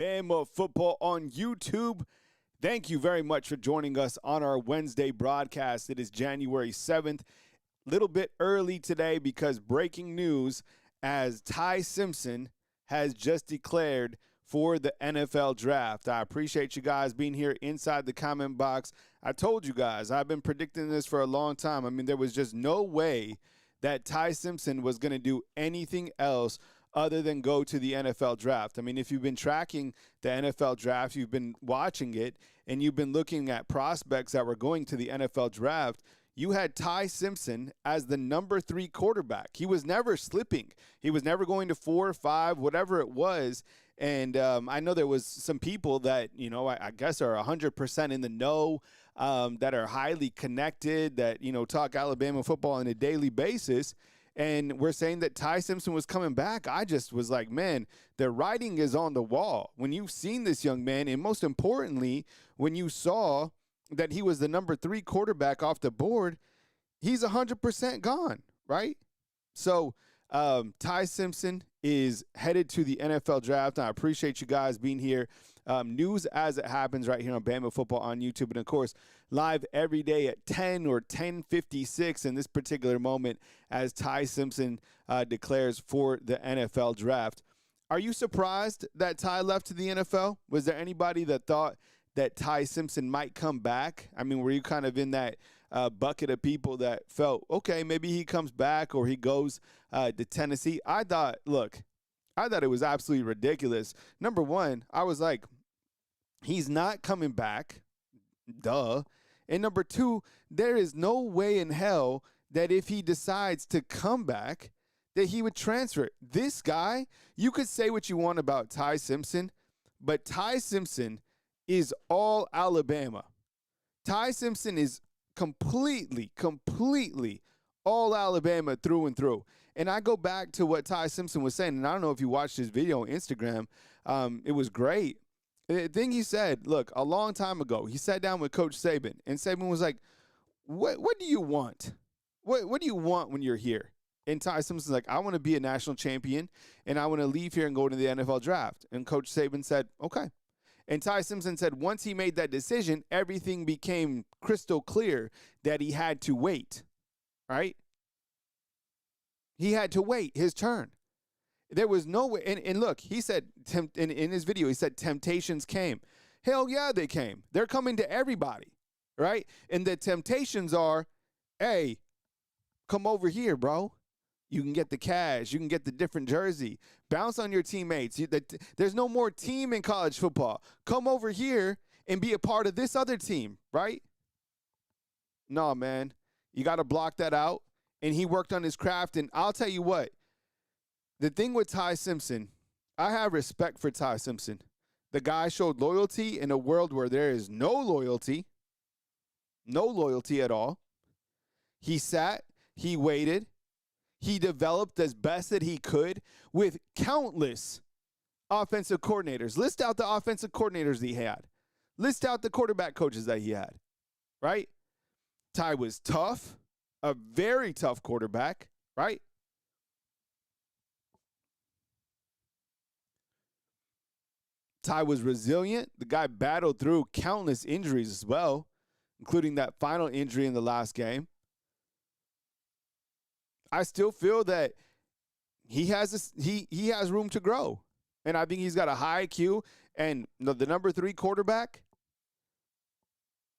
Bama football on YouTube. Thank you very much for joining us on our Wednesday broadcast. It is January 7th. Little bit early today because breaking news as Tai Simpson has just declared for the NFL draft. I appreciate you guys being here inside the comment box. I told you guys, I've been predicting this for a long time. I mean, there was just no way that Tai Simpson was going to do anything else other than go to the NFL draft. I mean, if you've been tracking the NFL draft, you've been watching it, and you've been looking at prospects that were going to the NFL draft, you had Tai Simpson as the number 3 quarterback. He was never slipping. He was never going to 4 or 5, whatever it was. And I know there was some people that, I guess are 100% in the know, that are highly connected, that, talk Alabama football on a daily basis. And we're saying that Tai Simpson was coming back. I just was like, man, the writing is on the wall. When you've seen this young man, and most importantly, when you saw that he was the number 3 quarterback off the board, he's 100% gone, right? So Tai Simpson is headed to the NFL draft. I appreciate you guys being here. News as it happens right here on Bama Football on YouTube. And, of course, live every day at 10 or 10:56 in this particular moment as Tai Simpson declares for the NFL draft. Are you surprised that Tai left to the NFL? Was there anybody that thought that Tai Simpson might come back? I mean, were you kind of in that bucket of people that felt, okay, maybe he comes back or he goes to Tennessee? I thought it was absolutely ridiculous. Number one, I was like, he's not coming back. Duh. And number two, there is no way in hell that if he decides to come back, that he would transfer. This guy, you could say what you want about Tai Simpson, but Tai Simpson is all Alabama. Tai Simpson is completely all Alabama through and through. And I go back to what Tai Simpson was saying, and I don't know if you watched his video on Instagram. It was great. The thing he said, look, a long time ago, he sat down with Coach Saban, and Saban was like, what do you want? What do you want when you're here? And Tai Simpson's like, I want to be a national champion, and I want to leave here and go to the NFL draft. And Coach Saban said, okay. And Tai Simpson said once he made that decision, everything became crystal clear that he had to wait, right? He had to wait his turn. There was no way. And look, he said in his video, he said temptations came. Hell yeah, they came. They're coming to everybody, right? And the temptations are, hey, come over here, bro. You can get the cash. You can get the different jersey. Bounce on your teammates. There's no more team in college football. Come over here and be a part of this other team, right? No, man. You got to block that out. And he worked on his craft. And I'll tell you what. The thing with Tai Simpson, I have respect for Tai Simpson. The guy showed loyalty in a world where there is no loyalty at all. He sat. He waited. He developed as best that he could with countless offensive coordinators. List out the offensive coordinators that he had. List out the quarterback coaches that he had, right? Tai was tough, a very tough quarterback, right? Tai was resilient. The guy battled through countless injuries as well, including that final injury in the last game. I still feel that he has room to grow. And I think he's got a high IQ. And the number 3 quarterback,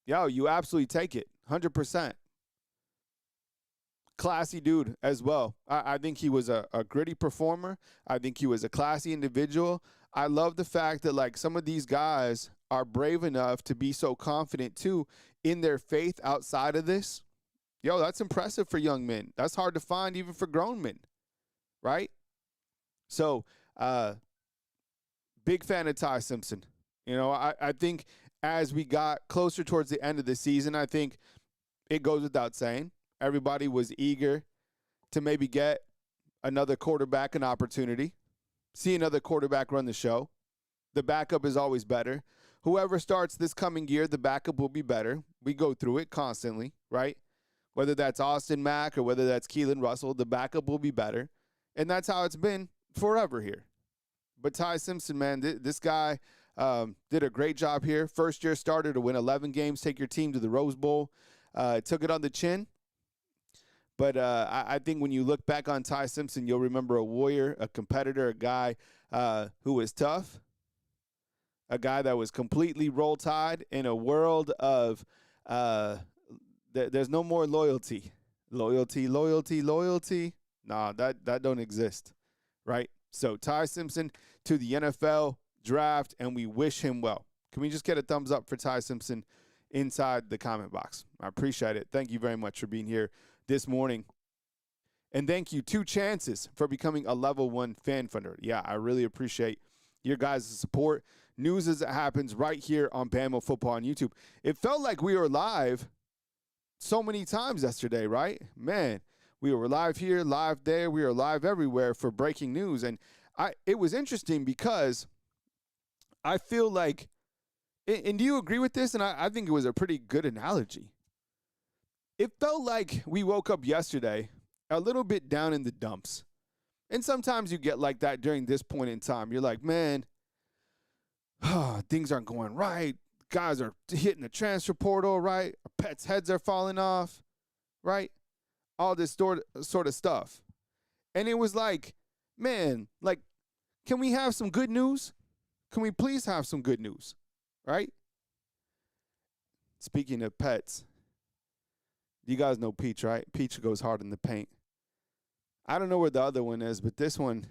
you absolutely take it. 100%. Classy dude as well. I think he was a gritty performer. I think he was a classy individual. I love the fact that, some of these guys are brave enough to be so confident, too, in their faith outside of this. That's impressive for young men. That's hard to find even for grown men, right? So, big fan of Tai Simpson. I think as we got closer towards the end of the season, I think it goes without saying, everybody was eager to maybe get another quarterback an opportunity, see another quarterback run the show. The backup is always better. Whoever starts this coming year, the backup will be better. We go through it constantly, right? Whether that's Austin Mack or whether that's Keelan Russell, the backup will be better. And that's how it's been forever here. But Tai Simpson, man, this guy did a great job here. First-year starter to win 11 games, take your team to the Rose Bowl. Took it on the chin. But I think when you look back on Tai Simpson, you'll remember a warrior, a competitor, a guy who was tough, a guy that was completely Roll Tide in a world of there's no more loyalty. Loyalty. Nah, that don't exist, right? So Tai Simpson to the NFL draft, and we wish him well. Can we just get a thumbs up for Tai Simpson inside the comment box? I appreciate it. Thank you very much for being here this morning. And thank you, 2 Chances, for becoming a level 1 fan funder. Yeah, I really appreciate your guys' support. News as it happens right here on Bama Football on YouTube. It felt like we were live so many times yesterday, right? Man, we were live here, live there. We were live everywhere for breaking news. And it was interesting because I feel like, and do you agree with this? And I think it was a pretty good analogy. It felt like we woke up yesterday a little bit down in the dumps. And sometimes you get like that during this point in time. You're like, man, things aren't going right. Guys are hitting the transfer portal, right? Our pets' heads are falling off, right? All this sort of stuff. And it was like, man, like, can we have some good news? Can we please have some good news, right? Speaking of pets, you guys know Peach, right? Peach goes hard in the paint. I don't know where the other one is, but this one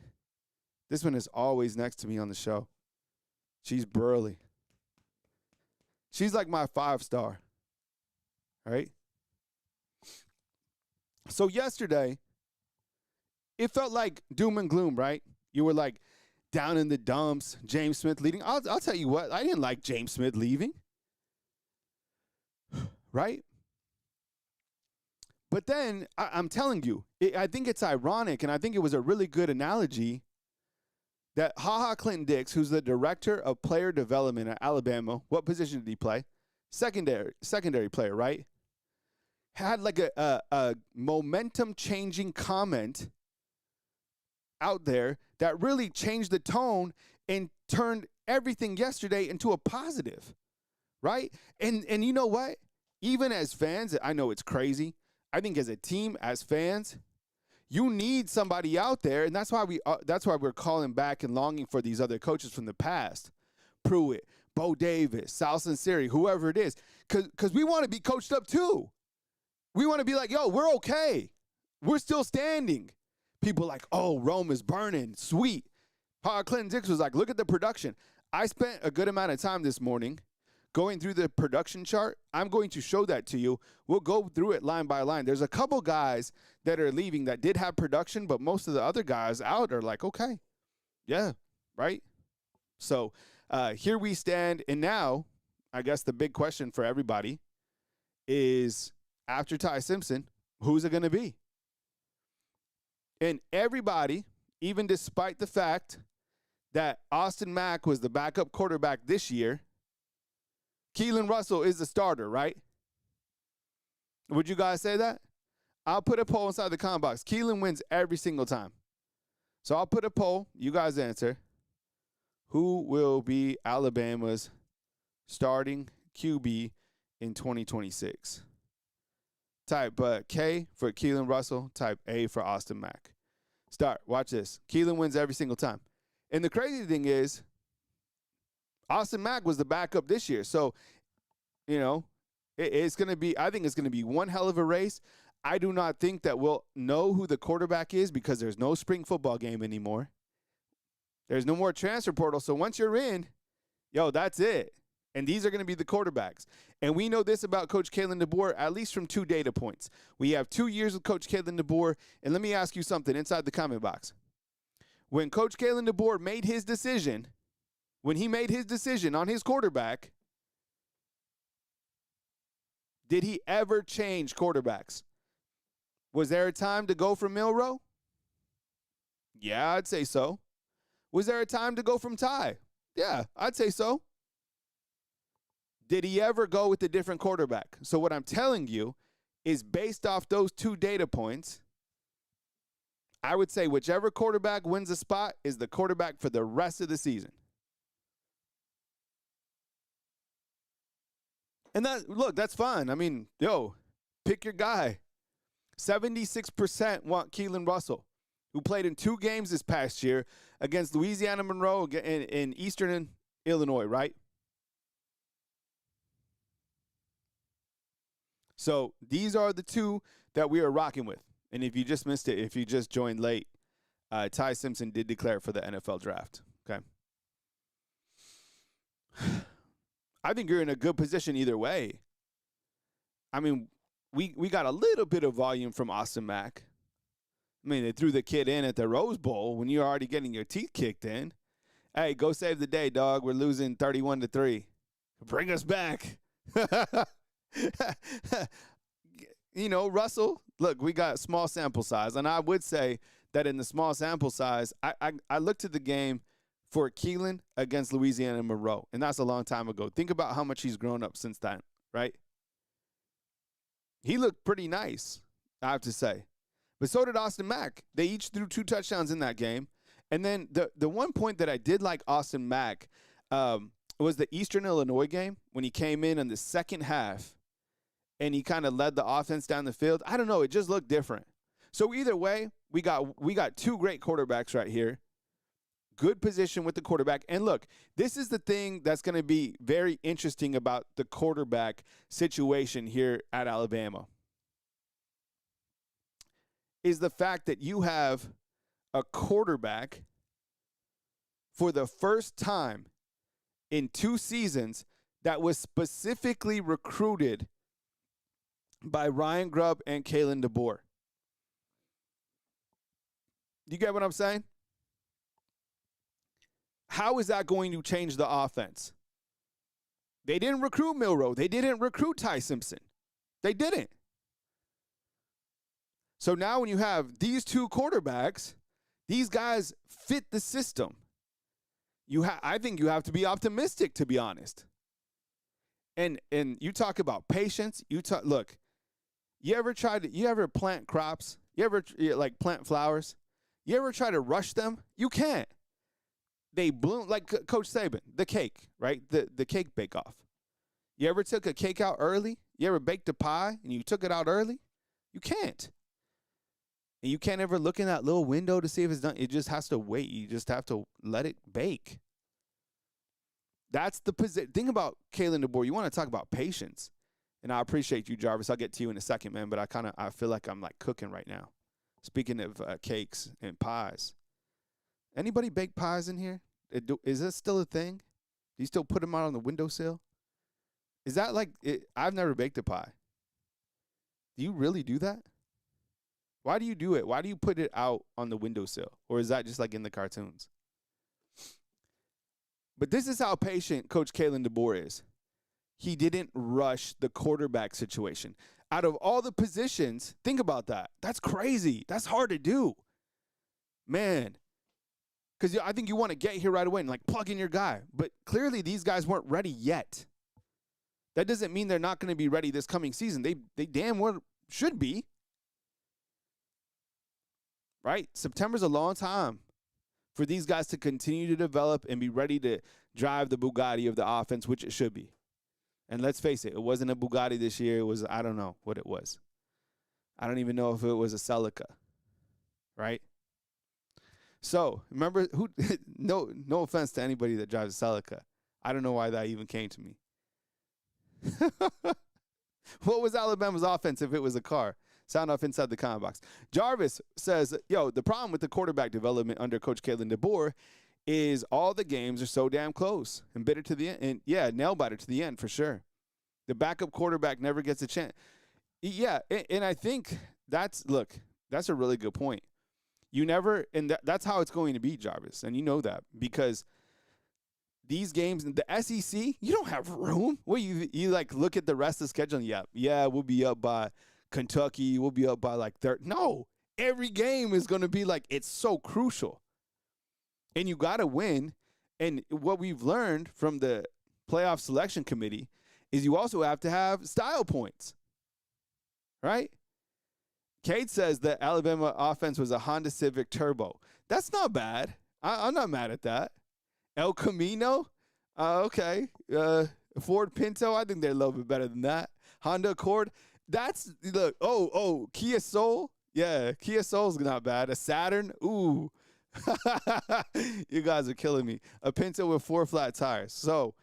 is always next to me on the show. She's burly. She's like my 5-star, right? So yesterday, it felt like doom and gloom, right? You were like down in the dumps, James Smith leaving. I'll tell you what, I didn't like James Smith leaving, right? But then, I'm telling you, I think it's ironic, and I think it was a really good analogy that HaHa Clinton-Dix, who's the director of player development at Alabama, what position did he play? Secondary player, right? Had like a momentum-changing comment out there that really changed the tone and turned everything yesterday into a positive, right? And you know what? Even as fans, I know it's crazy. I think as a team, as fans, you need somebody out there, and that's why we're calling back and longing for these other coaches from the past, Pruitt, Bo Davis, Sal Sinceri, whoever it is, because we want to be coached up too. We want to be like, yo, we're okay. We're still standing. People like, oh, Rome is burning. Sweet. Clinton-Dix was like, look at the production. I spent a good amount of time this morning going through the production chart. I'm going to show that to you. We'll go through it line by line. There's a couple guys that are leaving that did have production, but most of the other guys out are like, okay, yeah, right? So here we stand. And now, I guess the big question for everybody is, after Tai Simpson, who's it going to be? And everybody, even despite the fact that Austin Mack was the backup quarterback this year, Keelan Russell is the starter, right? Would you guys say that? I'll put a poll inside the comment box. Keelan wins every single time. So I'll put a poll. You guys answer. Who will be Alabama's starting QB in 2026? Type K for Keelan Russell. Type A for Austin Mack. Start. Watch this. Keelan wins every single time. And the crazy thing is, Austin Mack was the backup this year. So, you know, it's going to be, I think it's going to be one hell of a race. I do not think that we'll know who the quarterback is because there's no spring football game anymore. There's no more transfer portal. So once you're in, yo, that's it. And these are going to be the quarterbacks. And we know this about Coach Kalen DeBoer, at least from 2 data points. We have 2 years with Coach Kalen DeBoer. And let me ask you something inside the comment box. When Coach Kalen DeBoer made his decision, when he made his decision on his quarterback, did he ever change quarterbacks? Was there a time to go from Milroe? Yeah, I'd say so. Was there a time to go from Ty? Yeah, I'd say so. Did he ever go with a different quarterback? So what I'm telling you is based off those 2 data points, I would say whichever quarterback wins a spot is the quarterback for the rest of the season. And that's fine. I mean, pick your guy. 76% want Keelan Russell, who played in 2 games this past year against Louisiana Monroe in Eastern Illinois, right? So these are the 2 that we are rocking with. And if you just missed it, if you just joined late, Tai Simpson did declare for the NFL draft. Okay. I think you're in a good position either way. I mean, we got a little bit of volume from Austin Mack. I mean, they threw the kid in at the Rose Bowl when you're already getting your teeth kicked in. Hey, go save the day, dog. We're losing 31-3. Bring us back. Russell, look, we got small sample size. And I would say that in the small sample size, I looked at the game for Keelan against Louisiana Monroe, and that's a long time ago. Think about how much he's grown up since then, right? He looked pretty nice, I have to say. But so did Austin Mack. They each threw 2 touchdowns in that game. And then the one point that I did like Austin Mack was the Eastern Illinois game when he came in the second half and he kind of led the offense down the field. I don't know. It just looked different. So either way, we got 2 great quarterbacks right here. Good position with the quarterback. And look, this is the thing that's going to be very interesting about the quarterback situation here at Alabama, is the fact that you have a quarterback for the first time in 2 seasons that was specifically recruited by Ryan Grubb and Kalen DeBoer. You get what I'm saying? How is that going to change the offense? They didn't recruit Milroe. They didn't recruit Tai Simpson. They didn't. So now when you have these 2 quarterbacks, these guys fit the system. I think you have to be optimistic, to be honest. And you talk about patience. Look, you ever plant crops? You ever plant flowers? You ever try to rush them? You can't. They bloom like Coach Saban, the cake, right? The cake bake-off. You ever took a cake out early? You ever baked a pie and you took it out early? You can't. And you can't ever look in that little window to see if it's done. It just has to wait. You just have to let it bake. That's the position. Think about Kalen DeBoer. You want to talk about patience. And I appreciate you, Jarvis. I'll get to you in a second, man. But I feel like I'm like cooking right now. Speaking of cakes and pies. Anybody bake pies in here? Is this still a thing? Do you still put them out on the windowsill? Is that like it? I've never baked a pie. Do you really do that? Why do you do it? Why do you put it out on the windowsill? Or is that just like in the cartoons? But this is how patient Coach Kalen DeBoer is. He didn't rush the quarterback situation. Out of all the positions, think about that. That's crazy. That's hard to do. Man. Because I think you want to get here right away and like plug in your guy. But clearly these guys weren't ready yet. That doesn't mean they're not going to be ready this coming season. They damn well should be. Right? September's a long time for these guys to continue to develop and be ready to drive the Bugatti of the offense, which it should be. And let's face it, it wasn't a Bugatti this year. It was, I don't know what it was. I don't even know if it was a Celica. Right? So, remember, no offense to anybody that drives a Celica. I don't know why that even came to me. What was Alabama's offense if it was a car? Sound off inside the comment box. Jarvis says, the problem with the quarterback development under Coach Kalen DeBoer is all the games are so damn close and bitter to the end. And, yeah, nail-biter to the end for sure. The backup quarterback never gets a chance. Yeah, and I think that's a really good point. You never – and that's how it's going to be, Jarvis, and you know that because these games, the SEC, you don't have room. Well, you like look at the rest of the schedule and, yeah, we'll be up by – Kentucky, we'll be up by like 30. No, every game is going to be like, it's so crucial. And you got to win. And what we've learned from the playoff selection committee is you also have to have style points, right? Kate says the Alabama offense was a Honda Civic Turbo. That's not bad. I'm not mad at that. El Camino? Okay. Ford Pinto? I think they're a little bit better than that. Honda Accord? That's, look, Kia Soul? Yeah, Kia Soul's not bad. A Saturn? Ooh. You guys are killing me. A Pinto with 4 flat tires. So,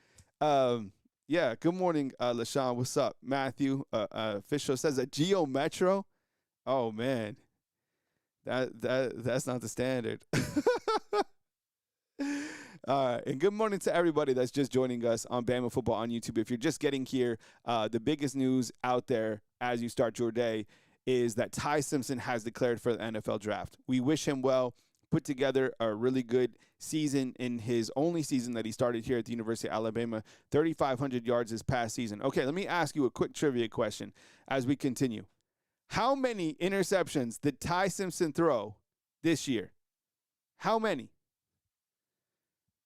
yeah, good morning, LaShawn. What's up? Matthew, official says a Geo Metro. Oh, man. That's not the standard. All right, and good morning to everybody that's just joining us on Bama Football on YouTube. If you're just getting here, the biggest news out there as you start your day is that Tai Simpson has declared for the NFL draft. We wish him well. Put together a really good season in his only season that he started here at the University of Alabama, 3,500 yards this past season. Okay, let me ask you a quick trivia question as we continue. How many interceptions did Tai Simpson throw this year? How many?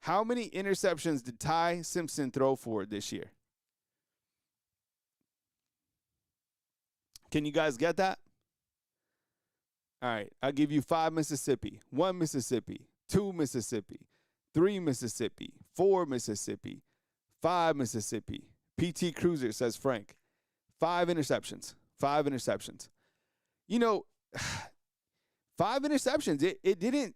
How many interceptions did Tai Simpson throw for this year? Can you guys get that? All right, I'll give you 5 Mississippi, 1 Mississippi, 2 Mississippi, 3 Mississippi, 4 Mississippi, 5 Mississippi. PT Cruiser, says Frank. 5 interceptions. 5 interceptions. You know, 5 interceptions. It didn't,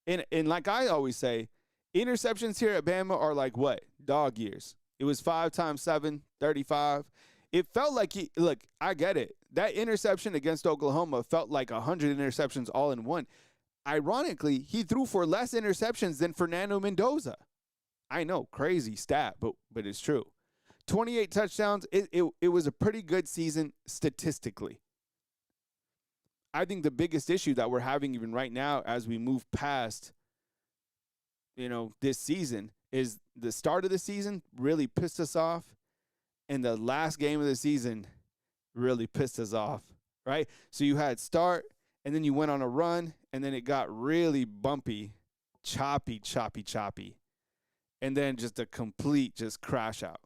and like I always say, interceptions here at Bama are like what? Dog years. It was 5 times 7, 35. It felt like look, I get it. That interception against Oklahoma felt like 100 interceptions all in one. Ironically, he threw for less interceptions than Fernando Mendoza. I know, crazy stat, but it's true. 28 touchdowns. It was a pretty good season statistically. I think the biggest issue that we're having even right now as we move past, this season is the start of the season really pissed us off. And the last game of the season really pissed us off, right? So you had start, and then you went on a run, and then it got really bumpy, choppy. And then just a complete crash out.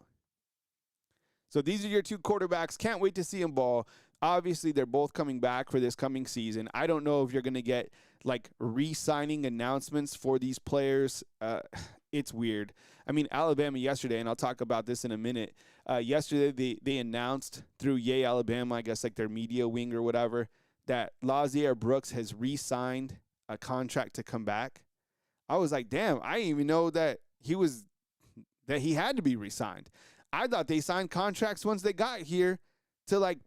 So these are your 2 quarterbacks. Can't wait to see them ball. Obviously, they're both coming back for this coming season. I don't know if you're going to get, re-signing announcements for these players. It's weird. I mean, Alabama yesterday, and I'll talk about this in a minute. Yesterday, they announced through Yay Alabama, I guess their media wing or whatever, that Lazier Brooks has re-signed a contract to come back. I was like, damn, I didn't even know that he had to be re-signed. I thought they signed contracts once they got here to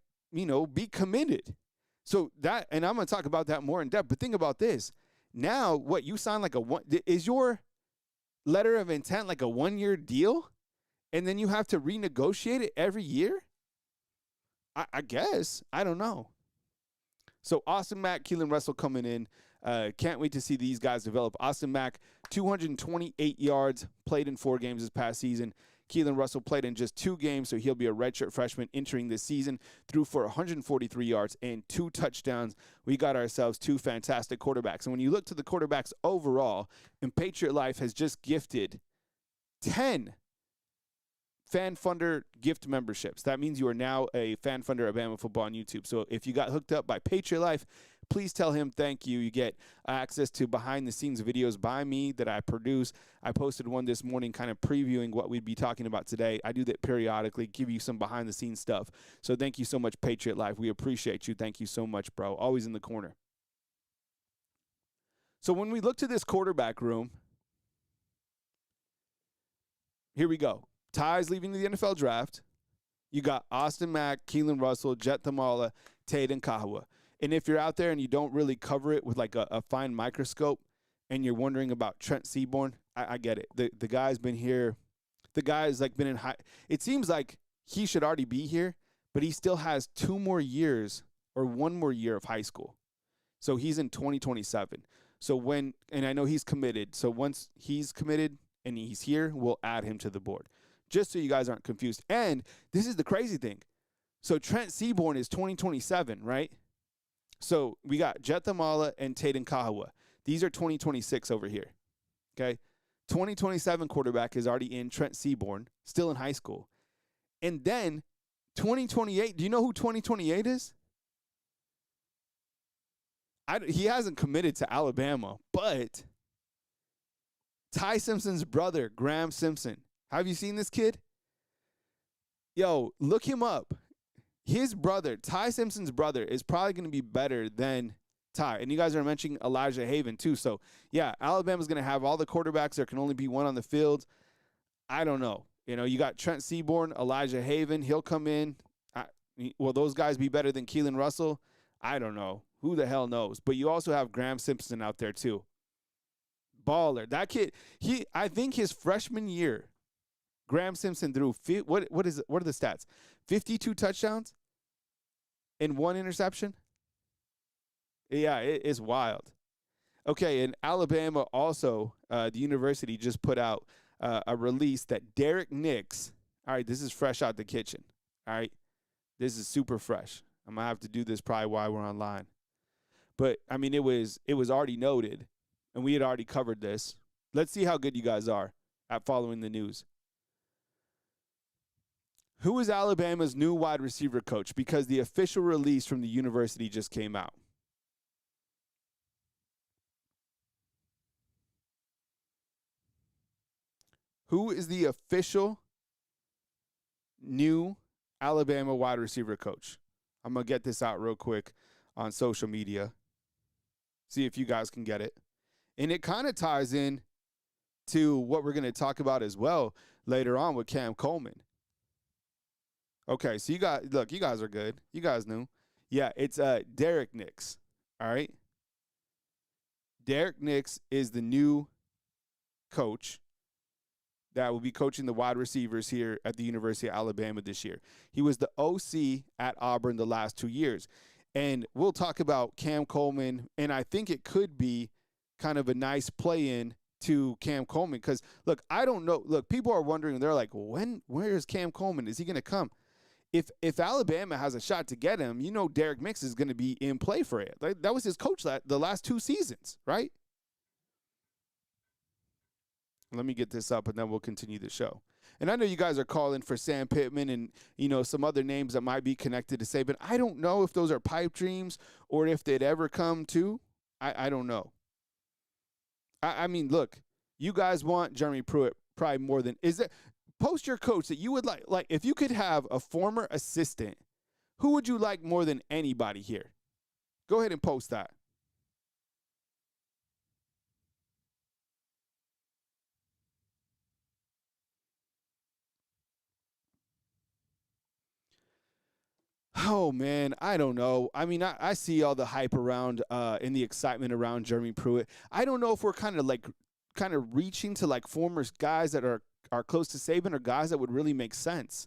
be committed. So that, and I'm going to talk about that more in depth, but think about this. Now, what, you sign is your letter of intent like a 1-year deal? And then you have to renegotiate it every year? I guess. I don't know. So Austin Mack, Keelan Russell coming in. Can't wait to see these guys develop. Austin Mack, 228 yards, played in 4 games this past season. Keelan Russell played in just 2 games, so he'll be a redshirt freshman entering this season. Threw for 143 yards and 2 touchdowns. We got ourselves 2 fantastic quarterbacks. And when you look to the quarterbacks overall, and Patriot Life has just gifted 10 Fan Funder gift memberships. That means you are now a Fan Funder of Bama Football on YouTube. So if you got hooked up by Patriot Life, please tell him thank you. You get access to behind-the-scenes videos by me that I produce. I posted one this morning kind of previewing what we'd be talking about today. I do that periodically, give you some behind-the-scenes stuff. So thank you so much, Patriot Life. We appreciate you. Thank you so much, bro. Always in the corner. So when we look to this quarterback room, here we go. Ty's leaving the NFL draft. You got Austin Mack, Keelan Russell, Jet Thamala, Kaden Strayhorn. And if you're out there and you don't really cover it with a fine microscope and you're wondering about Trent Seaborn, I get it. The guy's been here. The guy's been in high. It seems like he should already be here, but he still has 2 more years or 1 more year of high school. So he's in 2027. So and I know he's committed. So once he's committed and he's here, we'll add him to the board. Just so you guys aren't confused. And this is the crazy thing. So Trent Seaborn is 2027, right? So we got Jet Thamala and Kaden Strayhorn. These are 2026 over here, okay? 2027 quarterback is already in Trent Seaborn, still in high school. And then 2028, do you know who 2028 is? he hasn't committed to Alabama, but Tai Simpson's brother, Graham Simpson. Have you seen this kid? Yo, look him up. His brother, Tai Simpson's brother, is probably going to be better than Tai. And you guys are mentioning Elijah Haven too. So, yeah, Alabama's going to have all the quarterbacks. There can only be one on the field. I don't know. You know, you got Trent Seaborn, Elijah Haven. He'll come in. Will those guys be better than Keelan Russell? I don't know. Who the hell knows? But you also have Graham Simpson out there too. Baller. That kid, I think his freshman year, Graham Simpson threw, what are the stats? 52 touchdowns and 1 interception? Yeah, it is wild. Okay, and Alabama also, the university just put out a release that Derek Nix, all right, this is fresh out the kitchen, all right? This is super fresh. I'm going to have to do this probably while we're online. But, I mean, it was already noted, and we had already covered this. Let's see how good you guys are at following the news. Who is Alabama's new wide receiver coach? Because the official release from the university just came out. Who is the official new Alabama wide receiver coach? I'm going to get this out real quick on social media. See if you guys can get it. And it kind of ties in to what we're going to talk about as well later on with Cam Coleman. Okay, so you guys are good. You guys knew. Yeah, it's Derek Nix. All right. Derek Nix is the new coach that will be coaching the wide receivers here at the University of Alabama this year. He was the OC at Auburn the last 2 years. And we'll talk about Cam Coleman, and I think it could be kind of a nice play-in to Cam Coleman because, look, I don't know. Look, people are wondering. They're like, where is Cam Coleman? Is he going to come? If Alabama has a shot to get him, you know Derek Nix is going to be in play for it. Like, that was his coach the last 2 seasons, right? Let me get this up, and then we'll continue the show. And I know you guys are calling for Sam Pittman and, you know, some other names that might be connected to Saban. I don't know if those are pipe dreams or if they'd ever come to. I don't know. I mean, look, you guys want Jeremy Pruitt probably more than – is that post your coach that you would like. Like, if you could have a former assistant, who would you like more than anybody here? Go ahead and post that. Oh, man, I don't know. I mean, I see all the hype around and the excitement around Jeremy Pruitt. I don't know if we're kind of reaching to like former guys that are close to Saban or guys that would really make sense.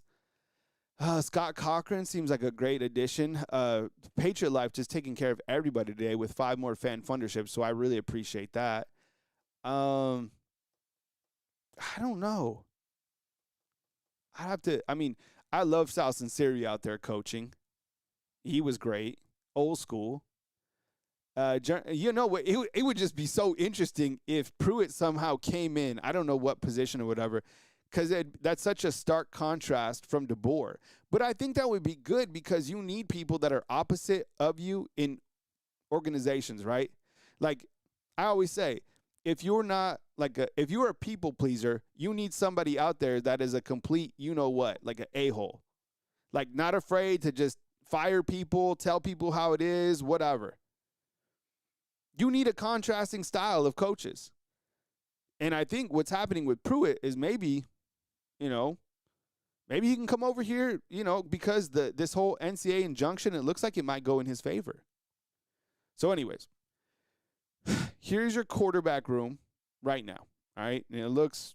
Scott Cochran seems like a great addition. Patriot Life just taking care of everybody today with 5 more fan funderships, so I really appreciate that. I don't know. I love Sal Sinceri out there coaching. He was great. Old school. You know what? It would just be so interesting if Pruitt somehow came in. I don't know what position or whatever, because that's such a stark contrast from Dbor. But I think that would be good because you need people that are opposite of you in organizations, right? Like I always say, if you're a people pleaser, you need somebody out there that is a complete, you know what, like an a-hole. Like not afraid to just fire people, tell people how it is, whatever. You need a contrasting style of coaches. And I think what's happening with Pruitt is maybe he can come over here, because this whole NCAA injunction, it looks like it might go in his favor. So anyways, here's your quarterback room right now, all right? And it looks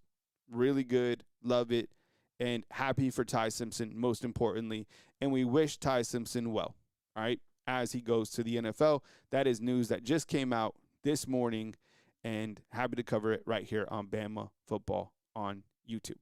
really good, love it, and happy for Tai Simpson, most importantly. And we wish Tai Simpson well, all right, as he goes to the NFL. That is news that just came out this morning, and happy to cover it right here on Bama Football on YouTube.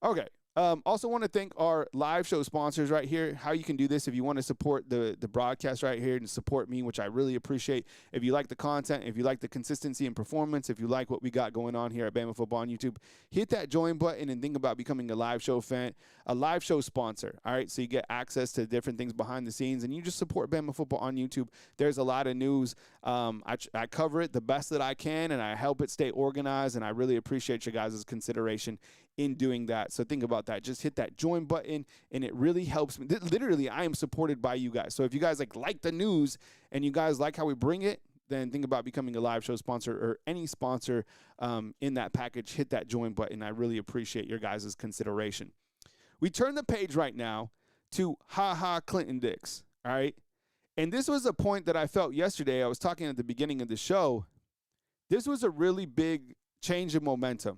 Okay, Also want to thank our live show sponsors right here. How you can do this if you want to support the broadcast right here and support me, which I really appreciate. If you like the content, if you like the consistency and performance, if you like what we got going on here at Bama Football on YouTube, hit that join button and think about becoming a live show fan, a live show sponsor. All right, so you get access to different things behind the scenes, and you just support Bama Football on YouTube. There's a lot of news. I cover it the best that I can, and I help it stay organized, and I really appreciate your guys' consideration in doing that. So think about that. Just hit that join button, and it really helps me. Literally, I am supported by you guys. So if you guys like the news and you guys like how we bring it, then think about becoming a live show sponsor or any sponsor in that package. Hit that join button. I really appreciate your guys' consideration. We turn the page right now to Clinton Dix, all right? And this was a point that I felt yesterday. I was talking at the beginning of the show. This was a really big change of momentum,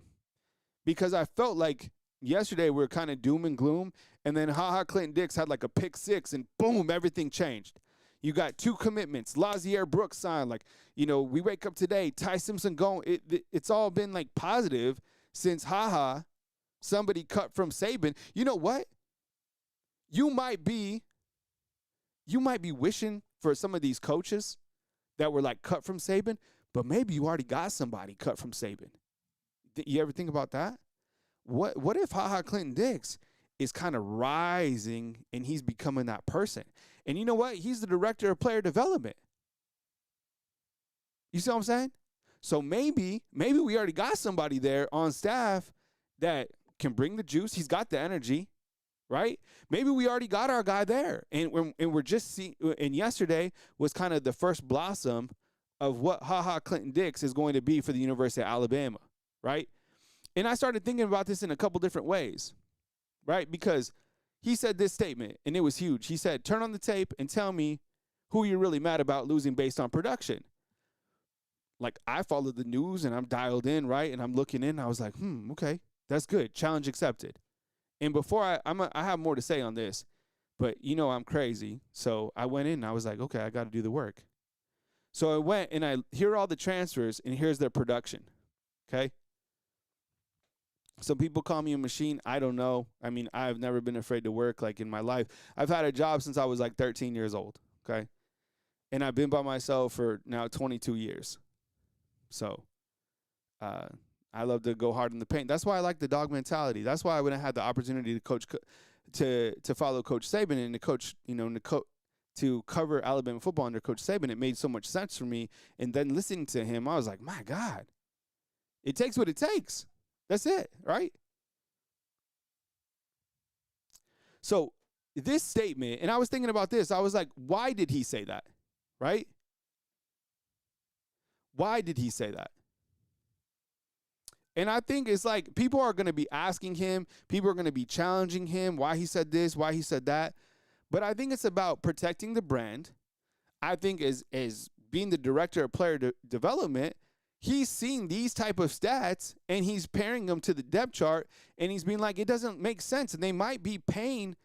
because I felt like yesterday we were kind of doom and gloom, and then Clinton Dix had like a pick six, and boom, everything changed. You got 2 commitments. Lazier Brooks signed. Like, we wake up today, Tai Simpson going. It's all been like positive since somebody cut from Saban. You know what? You might be wishing for some of these coaches that were like cut from Saban, but maybe you already got somebody cut from Saban. You ever think about that? What if Clinton Dix is kind of rising and he's becoming that person? And you know what? He's the director of player development. You see what I'm saying? So maybe we already got somebody there on staff that can bring the juice. He's got the energy, right? Maybe we already got our guy there, and we're just seeing. And yesterday was kind of the first blossom of what Clinton Dix is going to be for the University of Alabama. Right? And I started thinking about this in a couple different ways, right? Because he said this statement, and it was huge. He said, turn on the tape and tell me who you're really mad about losing based on production. Like, I followed the news, and I'm dialed in, right? And I'm looking in, and I was like, okay, that's good. Challenge accepted. And before I have more to say on this, but I'm crazy. So I went in, and I was like, okay, I got to do the work. So I went, and I hear all the transfers, and here's their production, okay? Some people call me a machine. I don't know. I mean, I've never been afraid to work like in my life. I've had a job since I was like 13 years old, okay? And I've been by myself for now 22 years. So I love to go hard in the paint. That's why I like the dog mentality. That's why when I had the opportunity to coach, to follow Coach Saban and to coach, to cover Alabama football under Coach Saban, it made so much sense for me. And then listening to him, I was like, my God, it takes what it takes. That's it, right? So this statement, and I was thinking about this. I was like, why did he say that, right? Why did he say that? And I think it's like people are going to be asking him, people are going to be challenging him, why he said this, why he said that. But I think it's about protecting the brand. I think as being the director of player development, he's seeing these type of stats and he's pairing them to the depth chart, and he's being like, it doesn't make sense. And they might be paying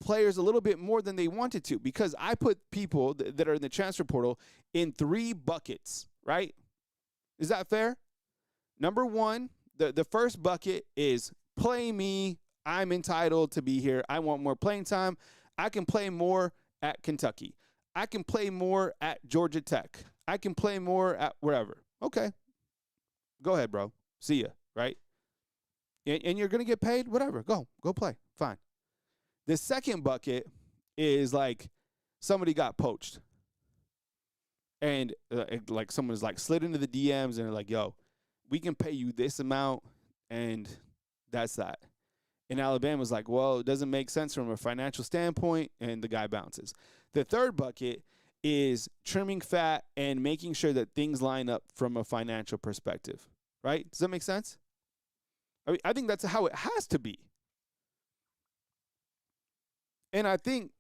players a little bit more than they wanted to, because I put people that are in the transfer portal in 3 buckets, right? Is that fair? Number 1, the first bucket is play me. I'm entitled to be here. I want more playing time. I can play more at Kentucky. I can play more at Georgia Tech. I can play more at wherever. Okay. Go ahead, bro. See ya, right? And you're going to get paid? Whatever. Go play. Fine. The second bucket is like somebody got poached. And like someone's like slid into the DMs and they're like, yo, we can pay you this amount, and that's that. And Alabama's like, well, it doesn't make sense from a financial standpoint, and the guy bounces. The third bucket is trimming fat and making sure that things line up from a financial perspective, right? Does that make sense? I mean, I think that's how it has to be. And I think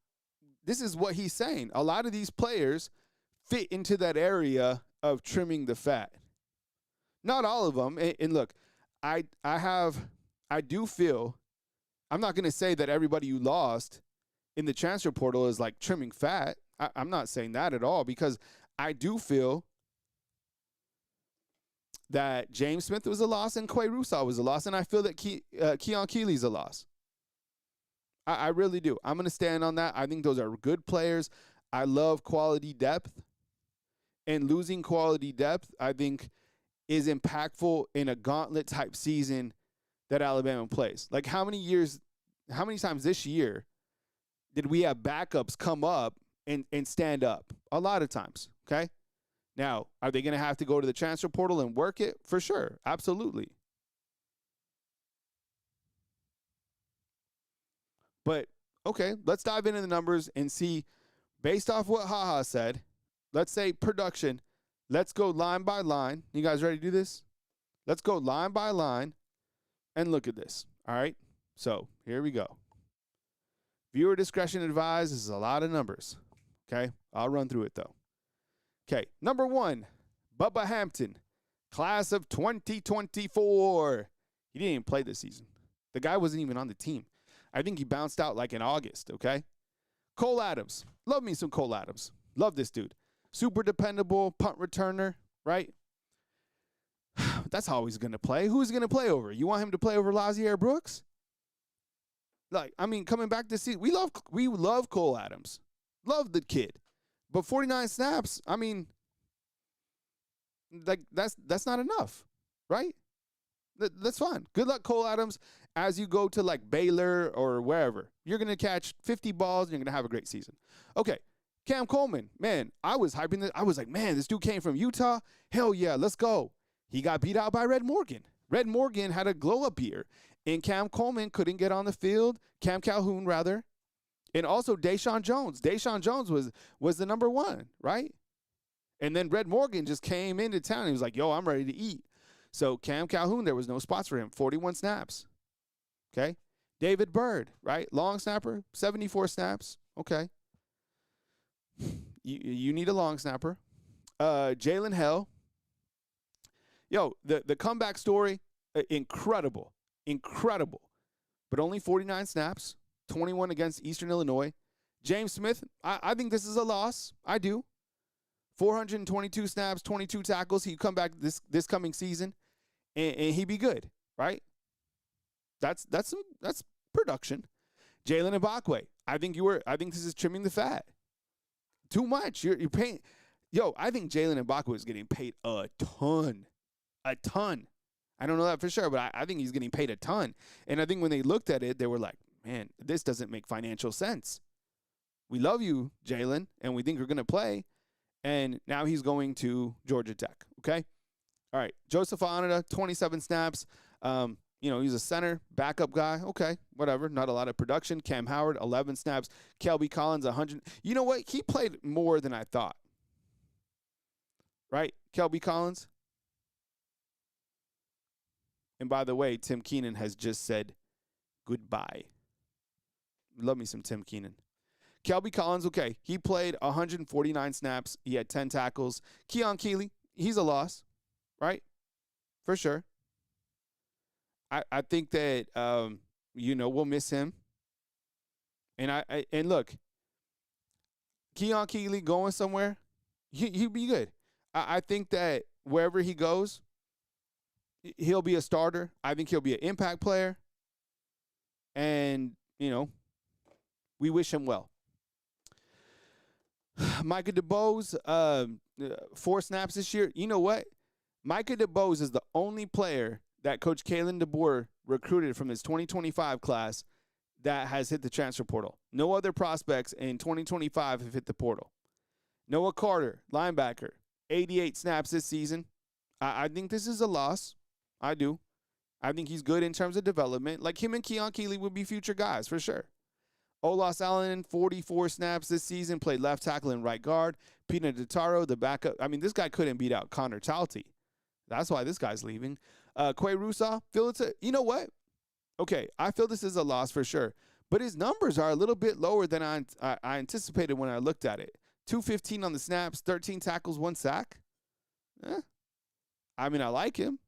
this is what he's saying. A lot of these players fit into that area of trimming the fat. Not all of them. And look, I do feel, I'm not going to say that everybody you lost in the transfer portal is like trimming fat. I'm not saying that at all, because I do feel that James Smith was a loss and Quay Rusau was a loss, and I feel that Keon Keeley's a loss, I really do. I'm going to stand on that. I think those are good players. I love quality depth. And losing quality depth, I think, is impactful in a gauntlet type season that Alabama plays. Like how many times this year did we have backups come up and stand up? A lot of times, okay? Now, are they going to have to go to the transfer portal and work it? For sure. Absolutely. But, okay, let's dive into the numbers and see, based off what HaHa said, let's say production, let's go line by line. You guys ready to do this? Let's go line by line and look at this, all right? So here we go. Viewer discretion advised. This is a lot of numbers, okay? I'll run through it, though. Okay, number 1, Bubba Hampton, class of 2024. He didn't even play this season. The guy wasn't even on the team. I think he bounced out like in August, okay? Cole Adams. Love me some Cole Adams. Love this dude. Super dependable, punt returner, right? That's how he's going to play. Who's going to play over? You want him to play over Lazier Brooks? Like, I mean, coming back to see, we love Cole Adams. Love the kid. But 49 snaps, I mean, like that's not enough, right? That's fine. Good luck, Cole Adams, as you go to like Baylor or wherever. You're going to catch 50 balls and you're going to have a great season. Okay, Cam Coleman, man, I was hyping this. I was like, man, this dude came from Utah. Hell yeah, let's go. He got beat out by Red Morgan. Red Morgan had a glow-up year, and Cam Coleman couldn't get on the field. Cam Calhoun, rather. And also Deshaun Jones. Deshaun Jones was the number 1, right? And then Red Morgan just came into town. And he was like, yo, I'm ready to eat. So Cam Calhoun, there was no spots for him. 41 snaps. Okay. David Byrd, right? Long snapper, 74 snaps. Okay. You need a long snapper. Jalen Hell. Yo, the comeback story, incredible. Incredible. But only 49 snaps. 21 against Eastern Illinois. James Smith, I think this is a loss. I do. 422 snaps, 22 tackles. He'd come back this coming season, and he'd be good, right? That's production. Jalen Ibakwe, I think this is trimming the fat. Too much. You're paying. Yo, I think Jalen Ibakwe is getting paid a ton. A ton. I don't know that for sure, but I think he's getting paid a ton. And I think when they looked at it, they were like, man, this doesn't make financial sense. We love you, Jalen, and we think you're going to play. And now he's going to Georgia Tech, okay? All right, Joseph Onada, 27 snaps. He's a center, backup guy. Okay, whatever, not a lot of production. Cam Howard, 11 snaps. Kelby Collins, 100. You know what? He played more than I thought, right? Kelby Collins. And by the way, Tim Keenan has just said goodbye. Love me some Tim Keenan. Kelby Collins, okay. He played 149 snaps. He had 10 tackles. Keon Keeley, he's a loss, right? For sure. I think that, we'll miss him. And look, Keon Keeley going somewhere, he'd be good. I think that wherever he goes, he'll be a starter. I think he'll be an impact player. And, we wish him well. Micah DeBose, 4 snaps this year. You know what? Micah DeBose is the only player that Coach Kalen Dbor recruited from his 2025 class that has hit the transfer portal. No other prospects in 2025 have hit the portal. Noah Carter, linebacker, 88 snaps this season. I think this is a loss. I do. I think he's good in terms of development. Like him and Keon Keeley would be future guys for sure. Olas Allen, 44 snaps this season, played left tackle and right guard. Pina Detaro, the backup. I mean, this guy couldn't beat out Connor Talty. That's why this guy's leaving. Quay Rusaw, you know what? Okay, I feel this is a loss for sure. But his numbers are a little bit lower than I anticipated when I looked at it. 215 on the snaps, 13 tackles, 1 sack. I mean, I like him.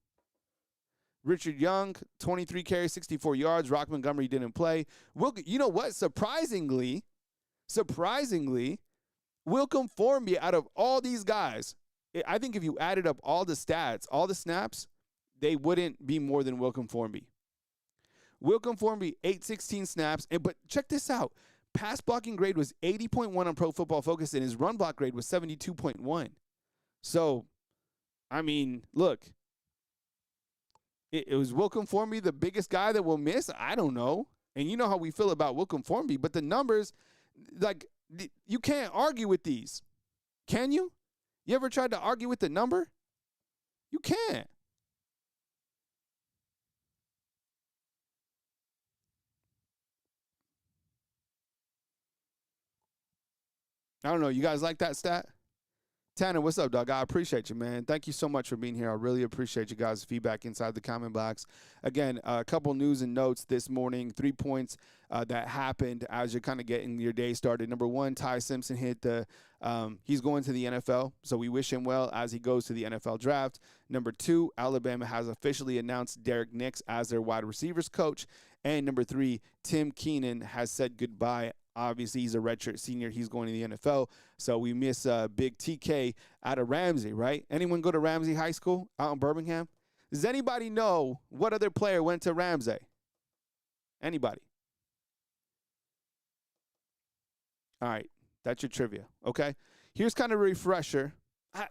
Richard Young, 23 carries, 64 yards. Rock Montgomery didn't play. You know what? Surprisingly, Wilcom Formby, out of all these guys, I think if you added up all the stats, all the snaps, they wouldn't be more than Wilcom Formby. Will Conformity, 816 snaps. But check this out. Pass blocking grade was 80.1 on Pro Football Focus, and his run block grade was 72.1. So, I mean, look, it was Will Conformity the biggest guy that will miss? I don't know. And you know how we feel about Will Conformity, but the numbers, like, you can't argue with these. Can you? You ever tried to argue with the number? You can't. I don't know. You guys like that stat? Tanner, what's up, dog? I appreciate you, man. Thank you so much for being here. I really appreciate you guys' feedback inside the comment box. Again, a couple news and notes this morning, 3 points that happened as you're kind of getting your day started. Number one, Tai Simpson hit he's going to the NFL, so we wish him well as he goes to the NFL draft. Number two, Alabama has officially announced Derek Nix as their wide receivers coach. And number three, Tim Keenan has said goodbye. Obviously, he's a redshirt senior. He's going to the NFL. So we miss big TK out of Ramsey, right? Anyone go to Ramsey High School out in Birmingham? Does anybody know what other player went to Ramsey? Anybody? All right. That's your trivia, okay? Here's kind of a refresher.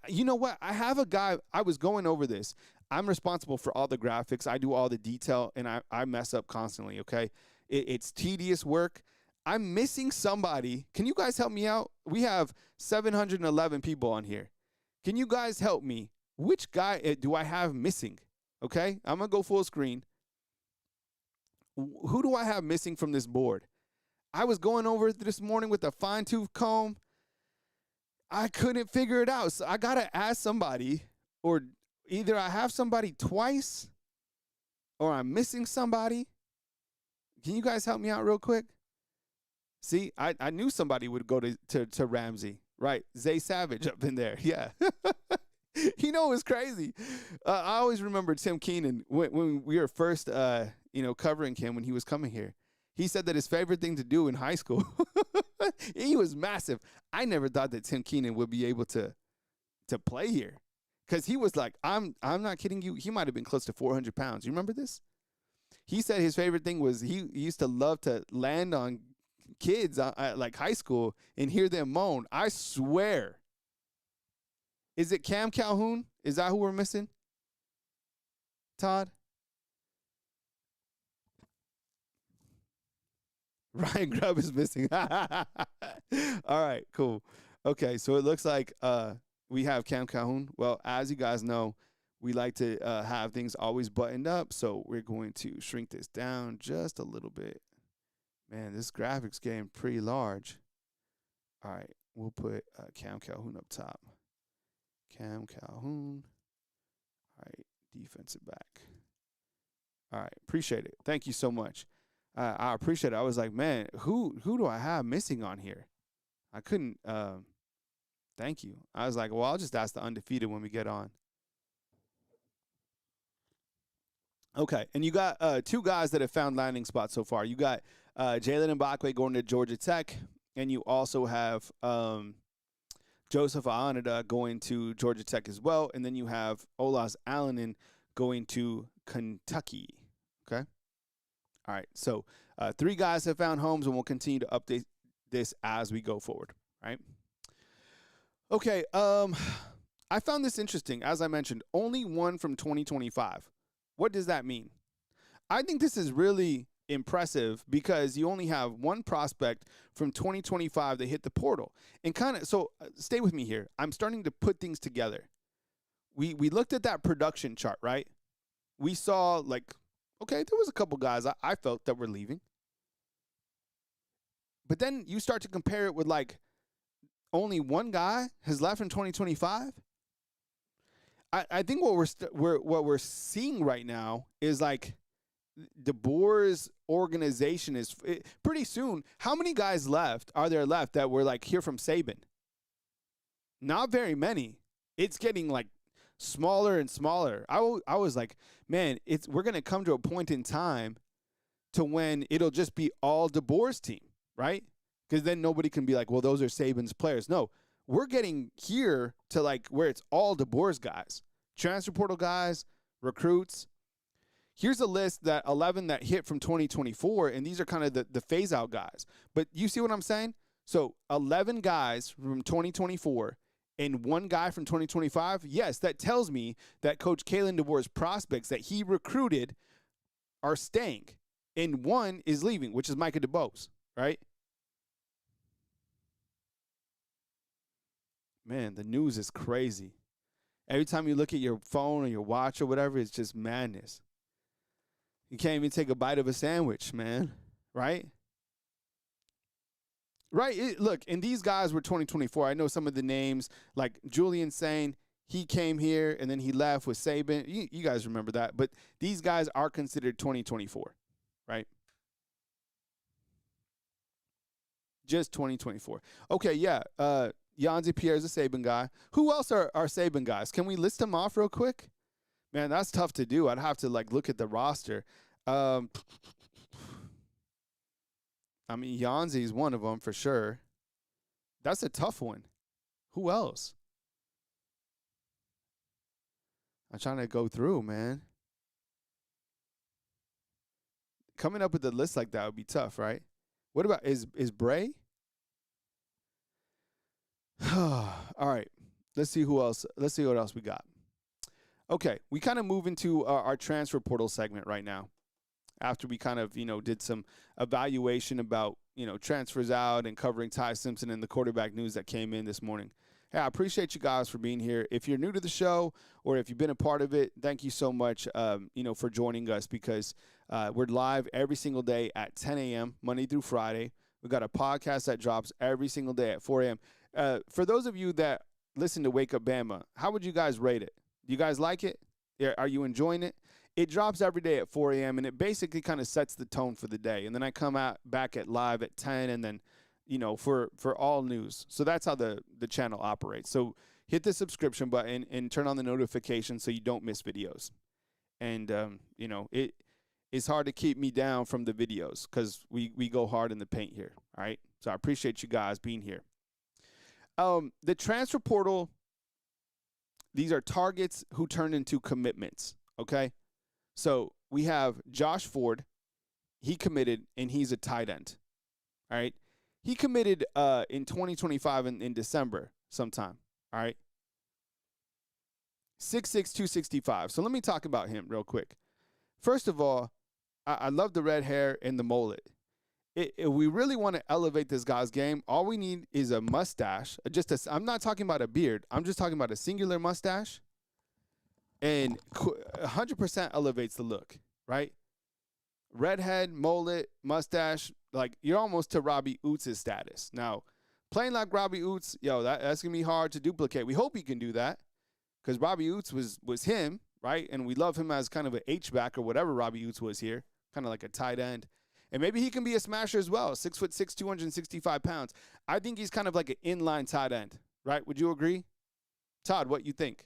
You know what? I have a guy. I was going over this. I'm responsible for all the graphics. I do all the detail, and I mess up constantly, okay? It's tedious work. I'm missing somebody. Can you guys help me out? We have 711 people on here. Can you guys help me? Which guy do I have missing? Okay, I'm going to go full screen. Who do I have missing from this board? I was going over it this morning with a fine-tooth comb. I couldn't figure it out. So I got to ask somebody, or either I have somebody twice or I'm missing somebody. Can you guys help me out real quick? See, I knew somebody would go to Ramsey, right? Zay Savage up in there, yeah. You know, it was crazy. I always remember Tim Keenan when we were first, covering him when he was coming here. He said that his favorite thing to do in high school, he was massive. I never thought that Tim Keenan would be able to play here, because he was like, I'm not kidding you. He might have been close to 400 pounds. You remember this? He said his favorite thing was he used to love to land on kids at like high school and hear them moan. I swear. Is it Cam Calhoun? Is that who we're missing? Todd? Ryan Grubb is missing. All right, cool. Okay, so it looks like we have Cam Calhoun. Well, as you guys know, we like to have things always buttoned up, so we're going to shrink this down just a little bit. Man, this graphic's getting pretty large. All right, we'll put Cam Calhoun up top. Cam Calhoun. All right, defensive back. All right, appreciate it. Thank you so much. I appreciate it. I was like, man, who do I have missing on here? I couldn't. Thank you. I was like, well, I'll just ask the undefeated when we get on. Okay, and you got two guys that have found landing spots so far. You got Jalen Mbakwe going to Georgia Tech, and you also have Joseph Aonada going to Georgia Tech as well, and then you have Olas Alanin going to Kentucky. Okay? All right, so three guys have found homes, and we'll continue to update this as we go forward, right? Okay, I found this interesting. As I mentioned, only one from 2025. What does that mean? I think this is really impressive because you only have one prospect from 2025 that hit the portal. And so stay with me here. I'm starting to put things together. We looked at that production chart, right? We saw, like, okay, there was a couple guys I felt that were leaving. But then you start to compare it with, like, only one guy has left in 2025. I think what we're seeing right now is, like, Dbor's organization is pretty soon. How many guys are there left that were, like, here from Saban? Not very many. It's getting, like, smaller and smaller. I was like, man, we're going to come to a point in time to when it'll just be all Dbor's team, right? Because then nobody can be like, well, those are Saban's players. No, we're getting here to, like, where it's all Dbor's guys, transfer portal guys, recruits. Here's a list that 11 that hit from 2024, and these are kind of the phase out guys. But you see what I'm saying? So 11 guys from 2024 and one guy from 2025. Yes, that tells me that Coach Kalen DeBoer's prospects that he recruited are staying, and one is leaving, which is Micah DeBose, right? Man, the news is crazy. Every time you look at your phone or your watch or whatever, it's just madness. You can't even take a bite of a sandwich, man, right? Right. Look, and these guys were 2024. I know some of the names, like Julian Sain. He came here and then he left with Saban. You guys remember that. But these guys are considered 2024, right? Just 2024. Okay, yeah. Yanzi Pierre's a Saban guy. Who else are Saban guys? Can we list them off real quick? Man, that's tough to do. I'd have to look at the roster. I mean, Yanzi's one of them for sure. That's a tough one. Who else? I'm trying to go through, man. Coming up with a list like that would be tough, right? What about is Bray? All right. Let's see who else. Let's see what else we got. Okay, we kind of move into our transfer portal segment right now. After we kind of, did some evaluation about, transfers out and covering Tai Simpson and the quarterback news that came in this morning. Hey, I appreciate you guys for being here. If you're new to the show or if you've been a part of it, thank you so much, for joining us because we're live every single day at 10 a.m., Monday through Friday. We've got a podcast that drops every single day at 4 a.m. For those of you that listen to Wake Up Bama, how would you guys rate it? Do you guys like it? Are you enjoying it? It drops every day at 4 a.m., and it basically kind of sets the tone for the day. And then I come out back at live at 10, and then, for all news. So that's how the channel operates. So hit the subscription button and turn on the notifications so you don't miss videos. And, it's hard to keep me down from the videos because we go hard in the paint here, all right? So I appreciate you guys being here. The transfer portal, these are targets who turned into commitments, okay? So we have Josh Ford. He committed, and he's a tight end, all right? He committed in 2025 in December sometime, all right? 6'6", 265. So let me talk about him real quick. First of all, I love the red hair and the mullet. If we really want to elevate this guy's game, all we need is a mustache. I'm not talking about a beard. I'm just talking about a singular mustache. And 100% elevates the look, right? Redhead, mullet, mustache, you're almost to Robbie Oots' status. Now, playing like Robbie Oots, that's going to be hard to duplicate. We hope he can do that because Robbie Oots was him, right? And we love him as kind of an H-back or whatever Robbie Oots was here, kind of like a tight end. And maybe he can be a smasher as well, 6'6", 265 pounds. I think he's kind of like an inline tight end, right? Would you agree? Todd, what you think?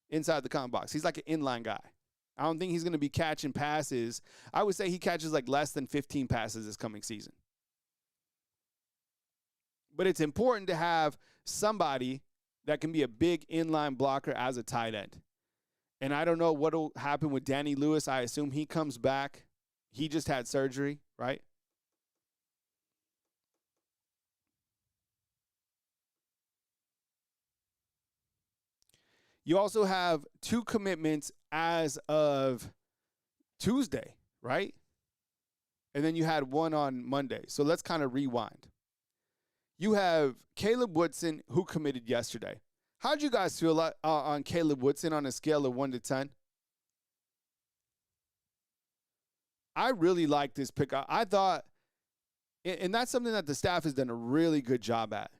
Inside the comment box. He's like an inline guy. I don't think he's going to be catching passes. I would say he catches less than 15 passes this coming season. But it's important to have somebody that can be a big inline blocker as a tight end. And I don't know what will happen with Danny Lewis. I assume he comes back. He just had surgery, right? You also have 2 commitments as of Tuesday, right? And then you had one on Monday. So let's kind of rewind. You have Caleb Woodson, who committed yesterday. How'd you guys feel on Caleb Woodson on a scale of 1 to 10? I really like this pick. I thought, and that's something that the staff has done a really good job at.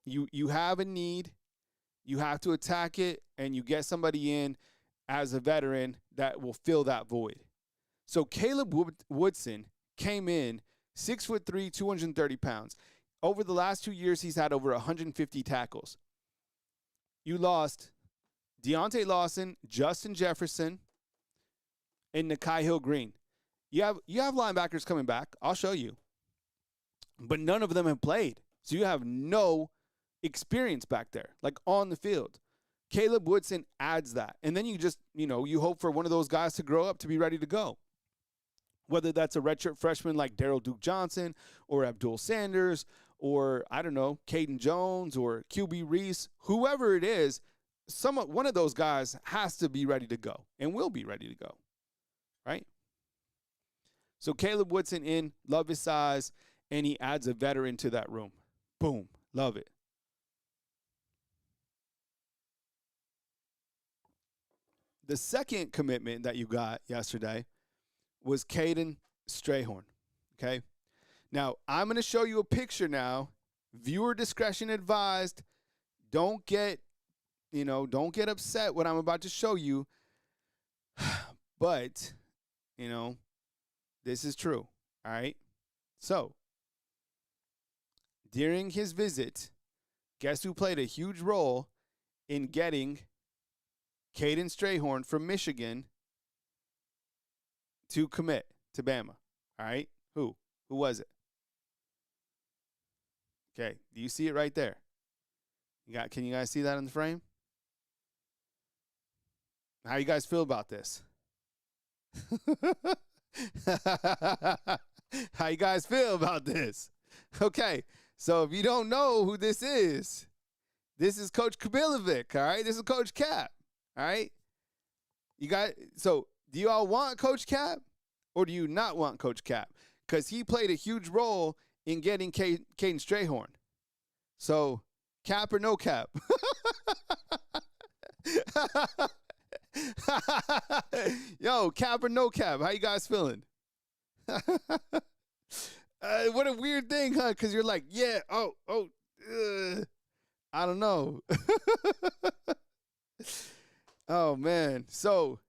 You have a need. You have to attack it, and you get somebody in as a veteran that will fill that void. So Caleb Woodson came in 6'3", 230 pounds. Over the last 2 years, he's had over 150 tackles. You lost Deontay Lawson, Justin Jefferson, and Nikhai Hill-Green. You have linebackers coming back. I'll show you. But none of them have played. So you have no experience back there, on the field. Caleb Woodson adds that. And then you just, you hope for one of those guys to grow up to be ready to go. Whether that's a redshirt freshman like Daryl Duke Johnson or Abdul Sanders or, I don't know, Caden Jones or QB Reese, whoever it is, one of those guys has to be ready to go and will be ready to go, right? So Caleb Woodson in, love his size, and he adds a veteran to that room. Boom, love it. The second commitment that you got yesterday was Kaden Strayhorn, okay? Now, I'm going to show you a picture now. Viewer discretion advised. Don't get upset what I'm about to show you. But, this is true, all right? So, during his visit, guess who played a huge role in getting Kaden Strayhorn from Michigan to commit to Bama? All right? Who was it? Okay, do you see it right there? Can you guys see that in the frame? How you guys feel about this? How you guys feel about this? Okay, so if you don't know who this is Coach Kapilovic, all right? This is Coach Cap, all right? So do you all want Coach Cap or do you not want Coach Cap? Because he played a huge role in getting Kaden Strayhorn. So cap or no cap? Yo, cap or no cap? How you guys feeling? What a weird thing, huh? Because you're like, yeah, I don't know. Oh, man. So,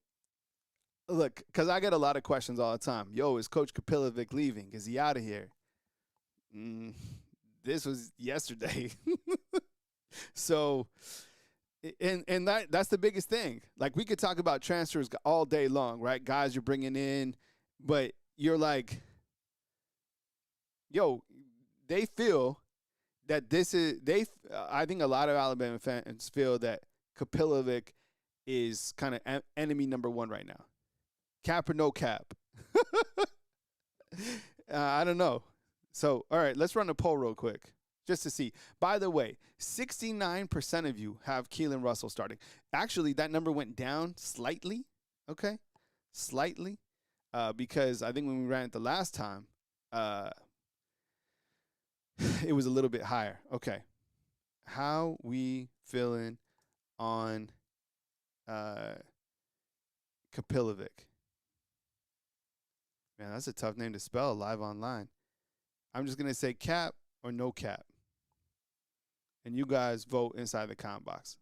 look, because I get a lot of questions all the time. Yo, is Coach Kapilovic leaving? Is he out of here? This was yesterday. So, and that's the biggest thing. Like, we could talk about transfers all day long, right? Guys you're bringing in, but you're like, yo, they feel that I think a lot of Alabama fans feel that Kapilovic is kind of enemy number one right now. Cap or no cap? I don't know. So, all right, let's run a poll real quick just to see. By the way, 69% of you have Keelan Russell starting. Actually, that number went down slightly, okay? Slightly, because I think when we ran it the last time, it was a little bit higher. Okay. How we feeling on Kapilovic? Man, that's a tough name to spell live online. I'm just going to say cap or no cap. And you guys vote inside the comment box.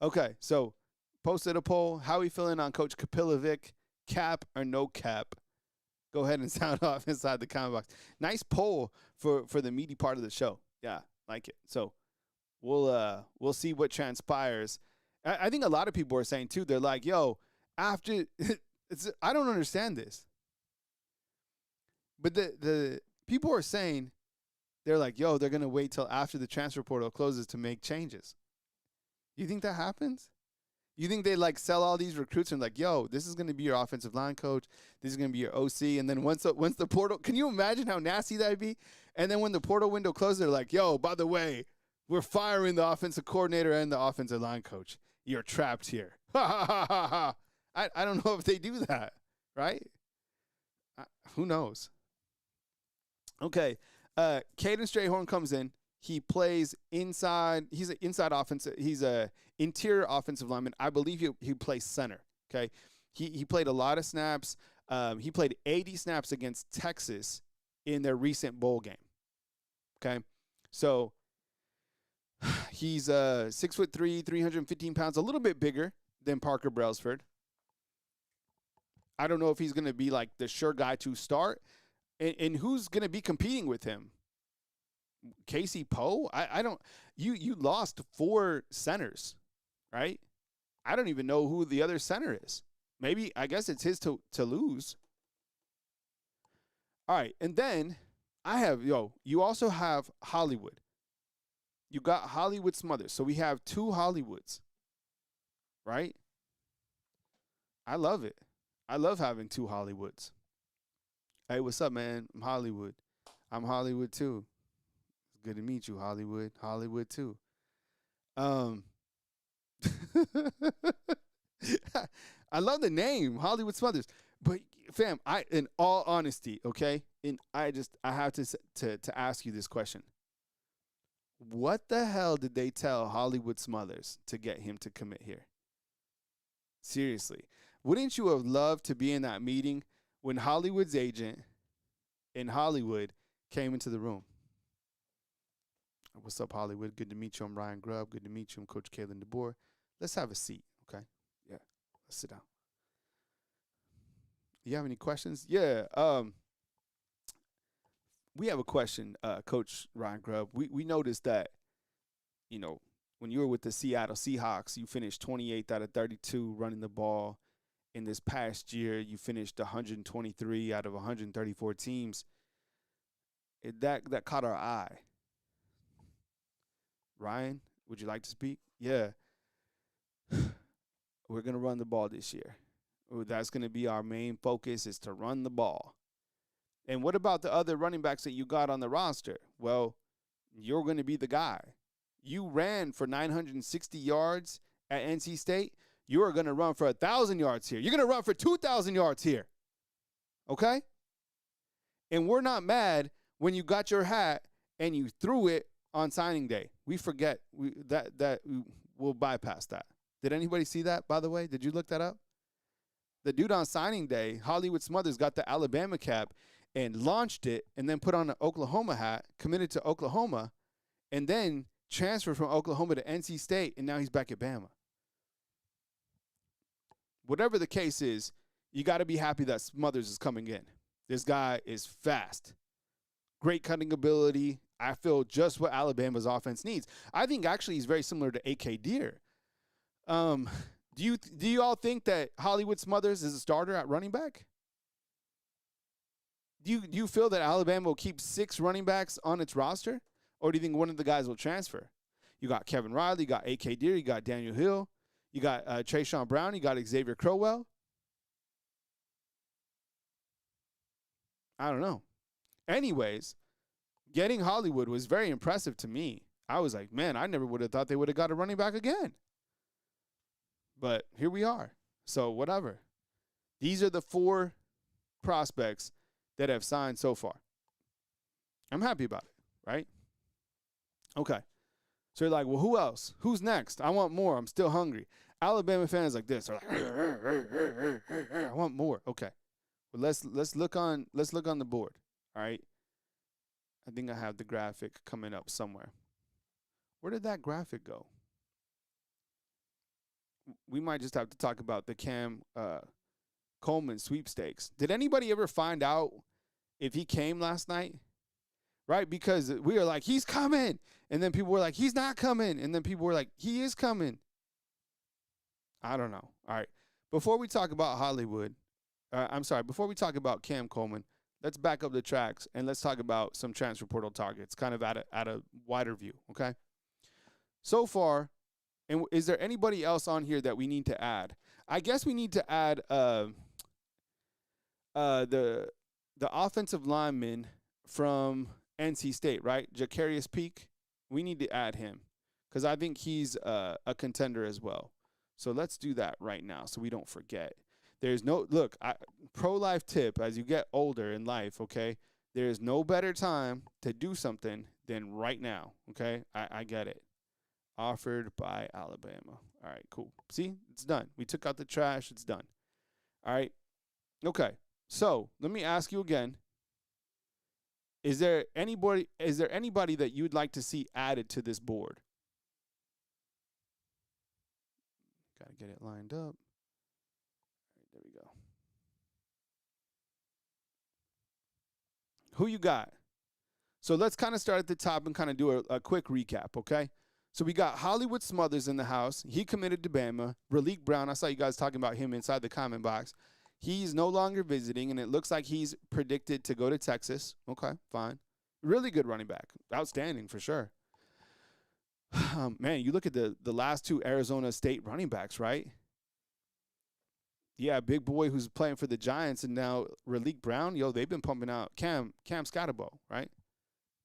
Okay, so posted a poll. How we feeling on Coach Kapilovic? Cap or no cap? Go ahead and sound off inside the comment box. Nice poll for the meaty part of the show. Yeah, like it. So we'll see what transpires. I think a lot of people are saying too. They're like, yo, after I don't understand this. But the people are saying, they're like, yo, they're gonna wait till after the transfer portal closes to make changes. You think that happens? You think they like sell all these recruits and like, yo, this is gonna be your offensive line coach, this is gonna be your OC, and then once the portal, can you imagine how nasty that'd be? And then when the portal window closes, they're like, yo, by the way, we're firing the offensive coordinator and the offensive line coach. You're trapped here. Ha ha ha ha ha. I don't know if they do that, right? Who knows? Okay, Kaden Strayhorn comes in. He plays inside. He's an inside offensive. He's a interior offensive lineman. I believe he plays center. Okay, he played a lot of snaps. He played 80 snaps against Texas in their recent bowl game. Okay, so he's 6'3", 315 pounds, a little bit bigger than Parker Brailsford. I don't know if he's going to be like the sure guy to start, and who's going to be competing with him. Casey Poe? I don't. You lost 4 centers, right? I don't even know who the other center is. Maybe, I guess it's his to lose. All right, and then you also have Hollywood. You got Hollywood Smothers. So we have 2 Hollywoods. right? I love it. I love having two Hollywoods. Hey, what's up, man? I'm Hollywood. I'm Hollywood too. It's good to meet you, Hollywood. Hollywood too. Um, I love the name, Hollywood Smothers. But fam, in all honesty, okay, I have to ask you this question. What the hell did they tell Hollywood Smothers to get him to commit here? Seriously. Wouldn't you have loved to be in that meeting when Hollywood's agent in Hollywood came into the room? What's up, Hollywood? Good to meet you. I'm Ryan Grubb. Good to meet you. I'm Coach Kaden Dbor. Let's have a seat, okay? Yeah, let's sit down. You have any questions? Yeah. We have a question, Coach Ryan Grubb. We noticed that, when you were with the Seattle Seahawks, you finished 28th out of 32 running the ball. In this past year, you finished 123 out of 134 teams. That caught our eye. Ryan, would you like to speak? Yeah. We're going to run the ball this year. That's going to be our main focus, is to run the ball. And what about the other running backs that you got on the roster? Well, you're going to be the guy. You ran for 960 yards at NC State. You are going to run for 1,000 yards here. You're going to run for 2,000 yards here. Okay? And we're not mad when you got your hat and you threw it on signing day. We forget we'll bypass that. Did anybody see that, by the way? Did you look that up? The dude on signing day, Hollywood Smothers, got the Alabama cap and launched it and then put on an Oklahoma hat, committed to Oklahoma, and then transferred from Oklahoma to NC State, and now he's back at Bama. Whatever the case is, you got to be happy that Smothers is coming in. This guy is fast. Great cutting ability. I feel just what Alabama's offense needs. I think actually he's very similar to A.K. Deer. Do you all think that Hollywood Smothers is a starter at running back? Do you feel that Alabama will keep 6 running backs on its roster? Or do you think one of the guys will transfer? You got Kevin Riley, you got A.K. Deer, you got Daniel Hill, you got Trayshawn Brown, you got Xavier Crowell. I don't know. Anyways, getting Hollywood was very impressive to me. I was like, man, I never would have thought they would have got a running back again. But here we are. So whatever. These are the 4 prospects that have signed so far. I'm happy about it, right? Okay. So you're like, well, who else? Who's next? I want more. I'm still hungry. Alabama fans like this are like, I want more. Okay. Well, let's look on the board. All right. I think I have the graphic coming up somewhere. Where did that graphic go? We might just have to talk about the Cam Coleman sweepstakes. Did anybody ever find out if he came last night? Right? Because we were like, he's coming. And then people were like, he's not coming. And then people were like, he is coming. I don't know. All right. Before we talk about Hollywood, before we talk about Cam Coleman, let's back up the tracks and let's talk about some transfer portal targets, kind of at a wider view, okay? So far, and is there anybody else on here that we need to add? I guess we need to add the offensive lineman from NC State, right? Jacarius Peak. We need to add him because I think he's a contender as well. So let's do that right now so we don't forget. There's no – look, pro-life tip as you get older in life, okay, there's no better time to do something than right now, okay? I get it. Offered by Alabama. All right, cool. See, it's done. We took out the trash. It's done. All right. Okay. So let me ask you again. Is there anybody that you'd like to see added to this board? Got to get it lined up. All right, there we go. Who you got? So let's kind of start at the top and kind of do a quick recap, okay? So we got Hollywood Smothers in the house. He committed to Bama. Raleek Brown, I saw you guys talking about him inside the comment box. He's no longer visiting, and it looks like he's predicted to go to Texas. Okay, fine. Really good running back. Outstanding for sure. Man, you look at the last 2 Arizona State running backs, right? Yeah, big boy who's playing for the Giants, and now Raleek Brown. Yo, they've been pumping out Cam Scatterbo, right?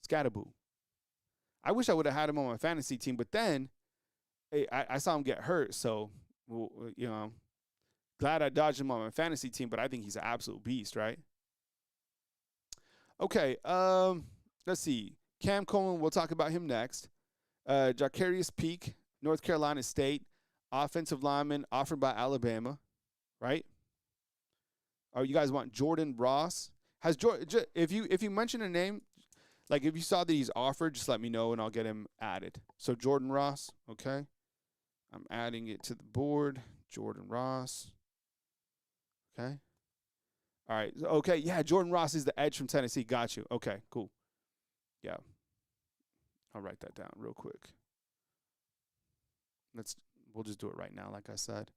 Scatterboo. I wish I would have had him on my fantasy team, but then I saw him get hurt, so glad I dodged him on my fantasy team. But I think he's an absolute beast, right? Okay, let's see. Cam Coleman, we'll talk about him next. Jacarius Peak, North Carolina State, offensive lineman offered by Alabama, right? Oh, you guys want Jordan Ross? If you mention a name, like if you saw that he's offered, just let me know and I'll get him added. So Jordan Ross, okay? I'm adding it to the board. Jordan Ross. Okay. All right. Okay. Yeah, Jordan Ross is the edge from Tennessee. Got you. Okay, cool. Yeah. I'll write that down real quick. We'll just do it right now, like I said.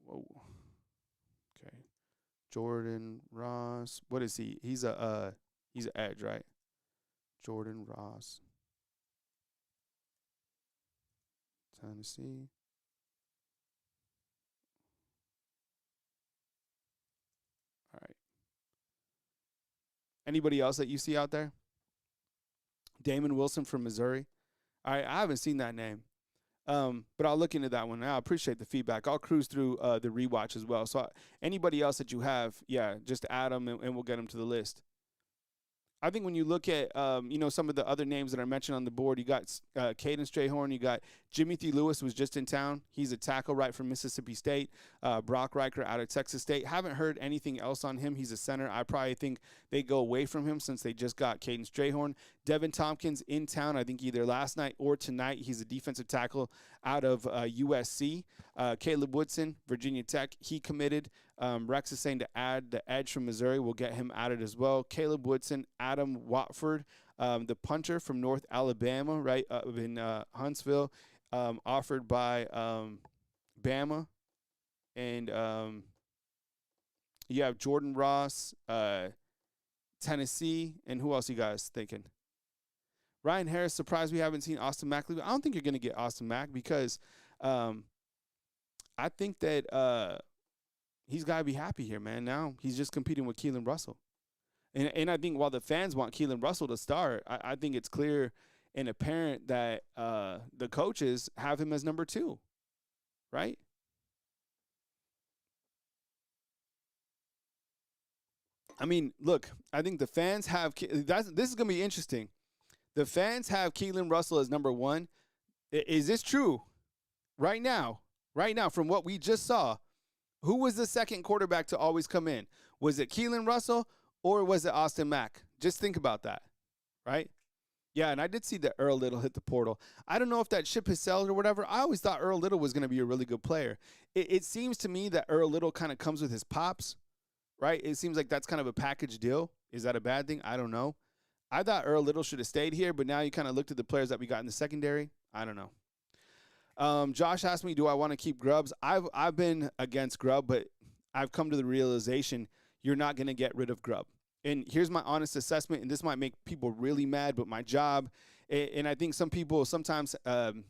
Whoa. Okay. Jordan Ross. What is he? He's an edge, right? Jordan Ross. Tennessee. All right. Anybody else that you see out there? Damon Wilson from Missouri. All right, I haven't seen that name. But I'll look into that one. I appreciate the feedback. I'll cruise through the rewatch as well. So anybody else that you have, yeah, just add them and we'll get them to the list. I think when you look at, some of the other names that are mentioned on the board, you got Kaden Strayhorn, you got Jimothy Lewis was just in town. He's a tackle right from Mississippi State. Brock Reicher out of Texas State. Haven't heard anything else on him. He's a center. I probably think they go away from him since they just got Kaden Strayhorn. Devin Tommpkins in town, I think either last night or tonight. He's a defensive tackle out of USC. Caleb Woodson, Virginia Tech, he committed. Rex is saying to add the edge from Missouri. We'll get him added as well. Caleb Woodson, Adam Watford, the punter from North Alabama, right, in Huntsville, offered by Bama. And you have Jordan Ross, Tennessee, and who else you guys thinking? Ryan Harris, surprised we haven't seen Austin Mack leave. I don't think you're going to get Austin Mack because I think that he's got to be happy here, man. Now he's just competing with Keelan Russell. And I think while the fans want Keelan Russell to start, I think it's clear and apparent that the coaches have him as number 2, right? I mean, look, I think the fans have this is going to be interesting. The fans have Keelan Russell as number 1. Is this true? Right now, from what we just saw, who was the second quarterback to always come in? Was it Keelan Russell or was it Austin Mack? Just think about that, right? Yeah, and I did see that Earl Little hit the portal. I don't know if that ship has sailed or whatever. I always thought Earl Little was going to be a really good player. It seems to me that Earl Little kind of comes with his pops, right? It seems like that's kind of a package deal. Is that a bad thing? I don't know. I thought Earl Little should have stayed here, but now you kind of looked at the players that we got in the secondary. I don't know. Josh asked me, do I want to keep Grubbs? I've been against Grubb, but I've come to the realization you're not going to get rid of Grubb. And here's my honest assessment, and this might make people really mad, but my job, and I think some people sometimes, they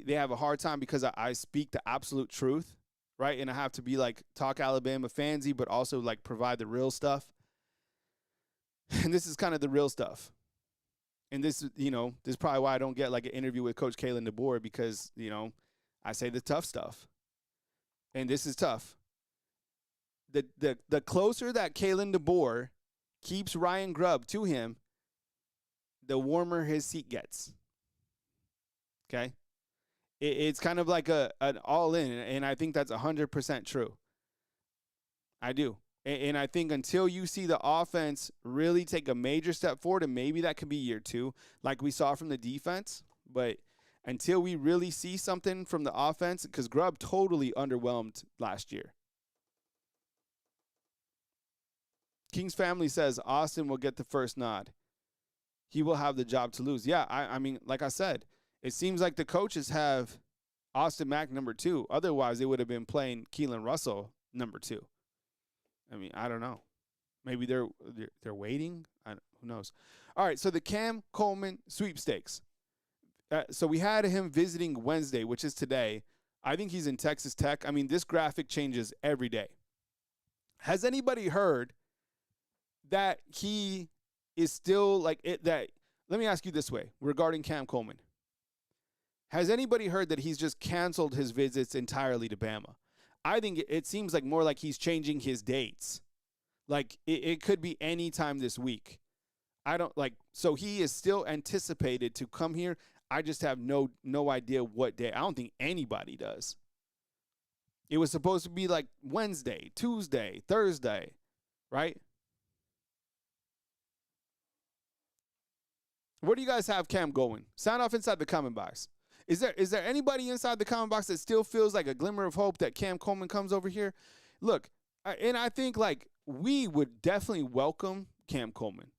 have a hard time because I speak the absolute truth, right? And I have to be like talk Alabama fansy, but also like provide the real stuff. And this is kind of the real stuff. And this is probably why I don't get like an interview with Coach Kalen Dbor because, I say the tough stuff. And this is tough. The closer that Kalen Dbor keeps Ryan Grubb to him, the warmer his seat gets. Okay? It's kind of like an all-in, and I think that's 100% true. I do. And I think until you see the offense really take a major step forward, and maybe that could be year 2, like we saw from the defense, but until we really see something from the offense, because Grubb totally underwhelmed last year. King's family says Austin will get the first nod. He will have the job to lose. Yeah, I mean, like I said, it seems like the coaches have Austin Mack number 2. Otherwise, they would have been playing Keelan Russell number 2. I mean, I don't know. Maybe they're waiting. Who knows? All right, so the Cam Coleman sweepstakes. So we had him visiting Wednesday, which is today. I think he's in Texas Tech. I mean, this graphic changes every day. Has anybody heard that he is still like it? That let me ask you this way regarding Cam Coleman. Has anybody heard that he's just canceled his visits entirely to Bama? I think it seems like more like he's changing his dates. Like it could be any time this week. I don't like. So he is still anticipated to come here. I just have no idea what day. I don't think anybody does. It was supposed to be like Wednesday, Tuesday, Thursday, right? Where do you guys have Cam going? Sound off inside the comment box. Is there anybody inside the comment box that still feels like a glimmer of hope that Cam Coleman comes over here? Look, and I think like we would definitely welcome Cam Coleman,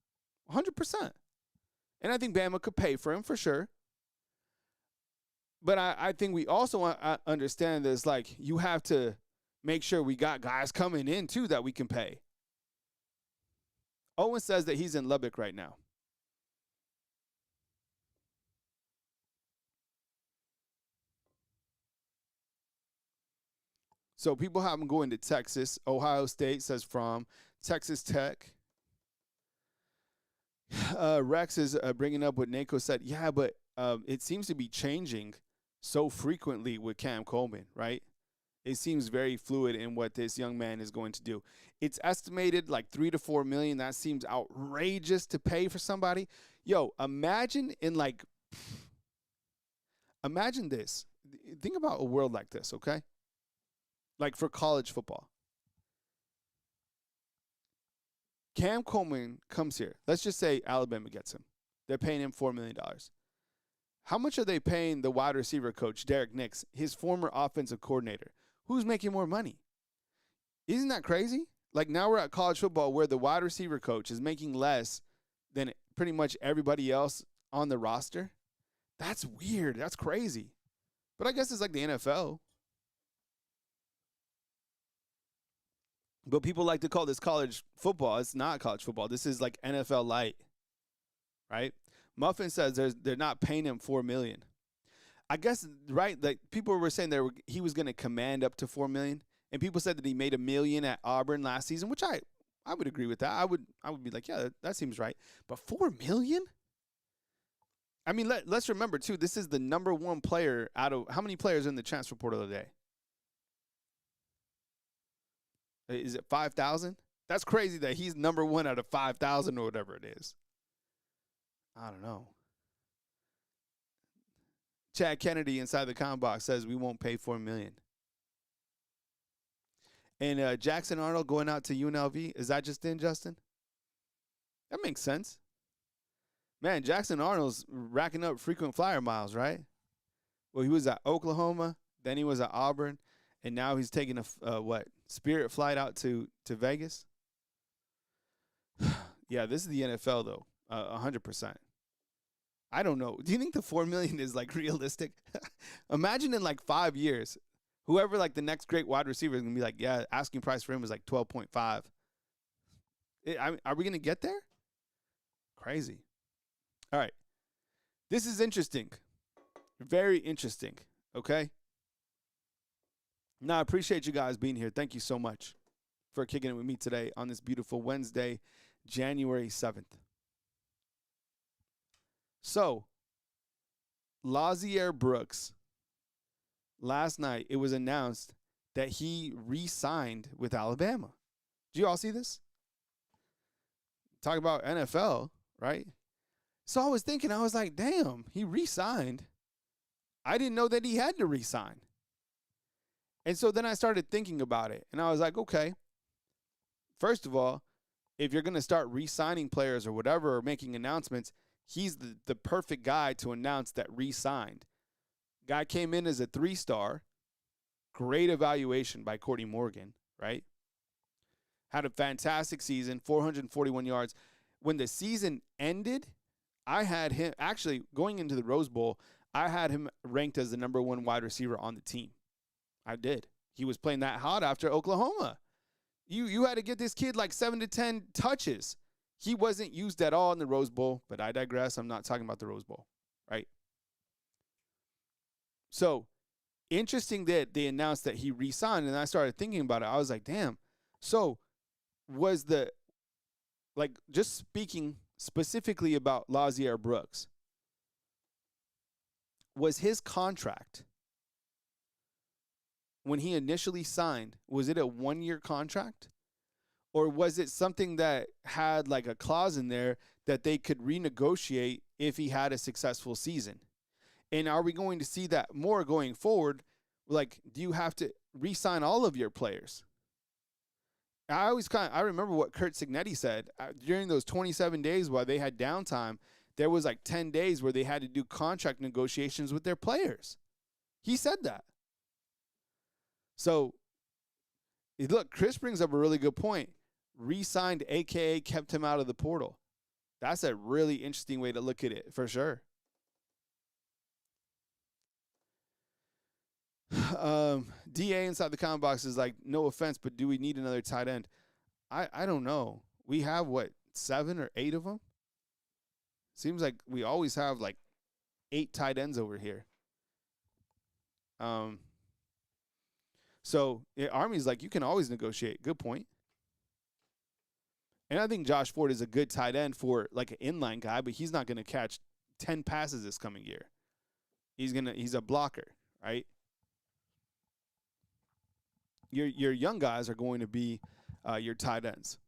100%. And I think Bama could pay for him for sure. But I think we also understand this, like you have to make sure we got guys coming in too that we can pay. Owen says that he's in Lubbock right now. So people have him going to Texas. Ohio State says from Texas Tech. Rex is bringing up what Nako said. Yeah, but it seems to be changing so frequently with Cam Coleman, right? It seems very fluid in what this young man is going to do. It's estimated like $3 to $4 million. That seems outrageous to pay for somebody. Yo, imagine this. Think about a world like this, okay? Like for college football. Cam Coleman comes here. Let's just say Alabama gets him. They're paying him $4 million. How much are they paying the wide receiver coach, Derek Nix, his former offensive coordinator? Who's making more money? Isn't that crazy? Like now we're at college football where the wide receiver coach is making less than pretty much everybody else on the roster. That's weird. That's crazy. But I guess it's like the NFL. But people like to call this college football. It's not college football. This is like NFL light, right? Muffin says they're not paying him $4 million. I guess, right, like people were saying he was going to command up to $4 million, and people said that he made $1 million at Auburn last season, which I would agree with that. I would be like, yeah, that seems right. But $4 million? I mean, let's remember too. This is the number one player out of how many players in the transfer portal today? Is it 5,000? That's crazy that he's number one out of 5,000 or whatever it is. I don't know. Chad Kennedy inside the comment box says we won't pay $4 million. And Jackson Arnold going out to UNLV. Is that just in, Justin? That makes sense. Man, Jackson Arnold's racking up frequent flyer miles, right? Well, he was at Oklahoma, then he was at Auburn, and now he's taking a Spirit flight out to Vegas? Yeah, this is the NFL, though, 100%. I don't know. Do you think the $4 million is, like, realistic? Imagine in, like, 5 years, whoever, like, the next great wide receiver is going to be like, yeah, asking price for him is, like, 12.5. Are we going to get there? Crazy. All right. This is interesting. Very interesting, okay? Now, I appreciate you guys being here. Thank you so much for kicking it with me today on this beautiful Wednesday, January 7th. So, Lazier Brooks, last night it was announced that he re-signed with Alabama. Did you all see this? Talk about NFL, right? So I was thinking, I was like, damn, he re-signed. I didn't know that he had to re-sign. And so then I started thinking about it, and I was like, okay, first of all, if you're going to start re-signing players or whatever or making announcements, he's the perfect guy to announce that re-signed. Guy came in as a 3-star, great evaluation by Courtney Morgan, right? Had a fantastic season, 441 yards. When the season ended, I had him, actually going into the Rose Bowl, I had him ranked as the number 1 wide receiver on the team. I did. He was playing that hot after Oklahoma. You had to get this kid like 7 to 10 touches. He wasn't used at all in the Rose Bowl, but I digress. I'm not talking about the Rose Bowl, right? So interesting that they announced that he re-signed, and I started thinking about it. I was like, damn. So was the, like, just speaking specifically about Lazier Brooks, was his contract when he initially signed, was it a 1-year contract? Or was it something that had like a clause in there that they could renegotiate if he had a successful season? And are we going to see that more going forward? Like, do you have to re-sign all of your players? I remember what Kurt Signetti said during those 27 days while they had downtime. There was like 10 days where they had to do contract negotiations with their players. He said that. So, look, Chris brings up a really good point. Re-signed, a.k.a. kept him out of the portal. That's a really interesting way to look at it, for sure. DA inside the comment box is like, no offense, but do we need another tight end? I don't know. We have, 7 or 8 of them? Seems like we always have, 8 tight ends over here. So Army's like, you can always negotiate. Good point. And I think Josh Ford is a good tight end for like an inline guy, but he's not going to catch 10 passes this coming year. He's a blocker, right? Your young guys are going to be your tight ends.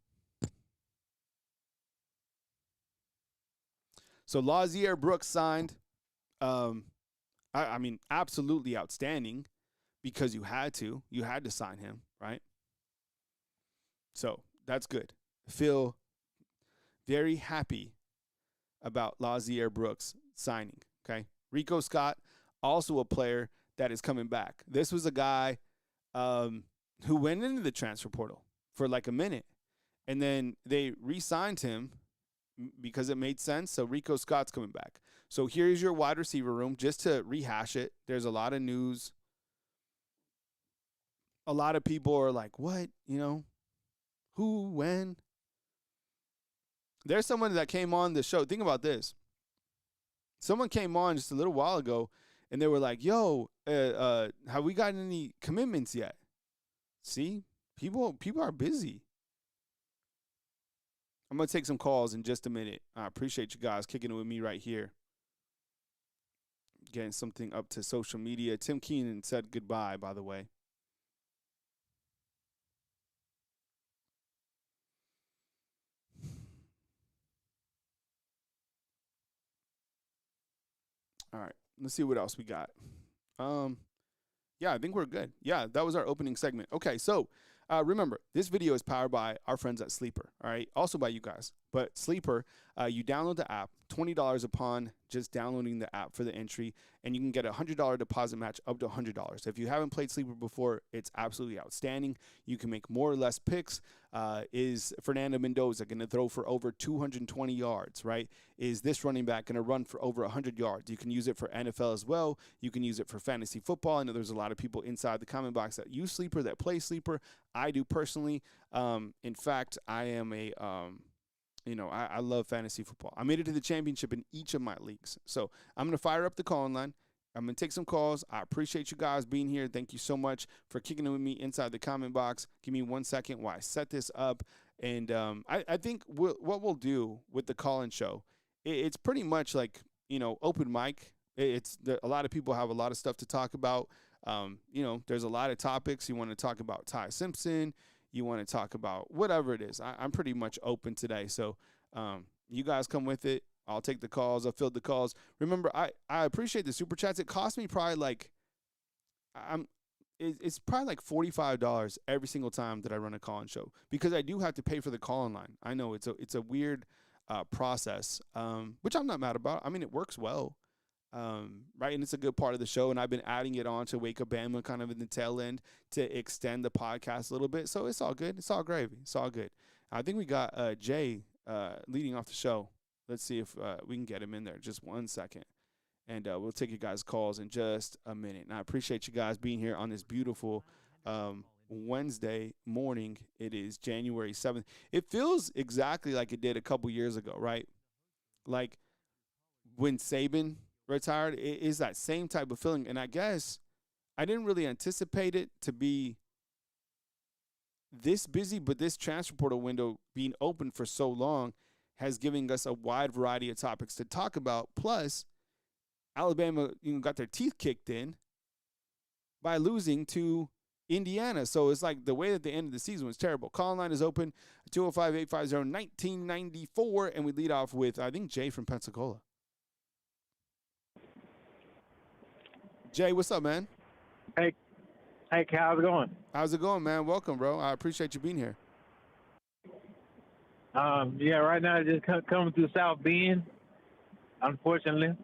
So Lazier Brooks signed. I mean, absolutely outstanding because you had to sign him, right? So that's good. Feel very happy about Lazier Brooks signing, okay? Rico Scott, also a player that is coming back. This was a guy who went into the transfer portal for like a minute, and then they re-signed him because it made sense. So Rico Scott's coming back. So here's your wide receiver room. Just to rehash it, there's a lot of news. A lot of people are like, what? Who, when? There's someone that came on the show. Think about this. Someone came on just a little while ago, and they were like, yo, have we gotten any commitments yet? See, people are busy. I'm going to take some calls in just a minute. I appreciate you guys kicking it with me right here. Getting something up to social media. Tim Keenan said goodbye, by the way. All right, let's see what else we got. Yeah, I think we're good. Yeah, that was our opening segment. Okay, so remember, this video is powered by our friends at Sleeper, all right? Also by you guys. But Sleeper, you download the app, $20 upon just downloading the app for the entry, and you can get a $100 deposit match up to $100. If you haven't played Sleeper before, it's absolutely outstanding. You can make more or less picks. Is Fernando Mendoza going to throw for over 220 yards, right? Is this running back going to run for over 100 yards? You can use it for NFL as well. You can use it for fantasy football. I know there's a lot of people inside the comment box that use Sleeper, that play Sleeper. I do personally. In fact, I am I love fantasy football. I made it to the championship in each of my leagues. So I'm going to fire up the calling line. I'm going to take some calls. I appreciate you guys being here. Thank you so much for kicking it with me inside the comment box. Give me 1 second while I set this up. And I think what we'll do with the call-in show, it's pretty much like, open mic. A lot of people have a lot of stuff to talk about. There's a lot of topics. You want to talk about Tai Simpson. You want to talk about whatever it is. I'm pretty much open today. So you guys come with it. I'll take the calls. I'll field the calls. Remember, I appreciate the super chats. It cost me probably it's probably like $45 every single time that I run a call-in show because I do have to pay for the call-in line. I know it's a weird process, which I'm not mad about. I mean, it works well, right? And it's a good part of the show. And I've been adding it on to Wake Up Bama kind of in the tail end to extend the podcast a little bit. So it's all good. It's all gravy. It's all good. I think we got Jay leading off the show. Let's see if we can get him in there. Just 1 second. And we'll take you guys' calls in just a minute. And I appreciate you guys being here on this beautiful Wednesday morning. It is January 7th. It feels exactly like it did a couple years ago, right? Like when Saban retired, it is that same type of feeling. And I guess I didn't really anticipate it to be this busy, but this transfer portal window being open for so long has given us a wide variety of topics to talk about. Plus, Alabama got their teeth kicked in by losing to Indiana. So it's like the way that they ended the season was terrible. Call line is open, 205-850-1994, and we lead off with, I think, Jay from Pensacola. Jay, what's up, man? Hey, how's it going? How's it going, man? Welcome, bro. I appreciate you being here. Yeah, right now just coming through South Bend, unfortunately.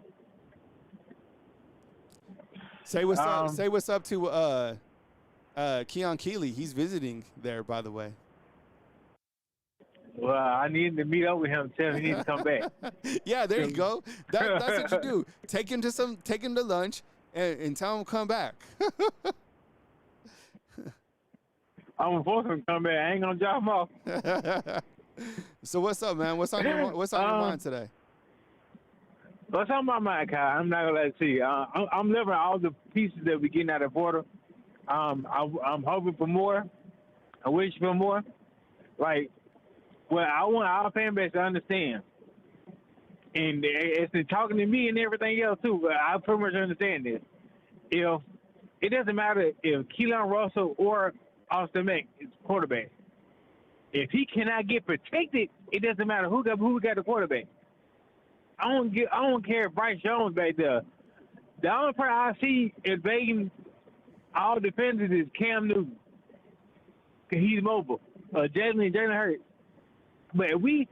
Say what's up. Say what's up to Keon Keeley. He's visiting there, by the way. Well, I need to meet up with him. Tell him he needs to come back. Yeah, there you go. That's what you do. Take him to lunch and tell him to come back. I'm gonna force him to come back. I ain't gonna drop him off. So what's up, man? What's on your mind today? What's on my mind, Kyle? I'm not gonna let you see. I'm living all the pieces that we getting out of the portal. I'm hoping for more. I wish for more. Like, well, I want our fan base to understand, and it's talking to me and everything else too. But I pretty much understand this. If it doesn't matter if Keelan Russell or Austin Mack is quarterback, if he cannot get protected, it doesn't matter who got the quarterback. I don't care if Bryce Jones back there. The only person I see evading all defenders is Cam Newton, because he's mobile. Jalen Hurts. But if we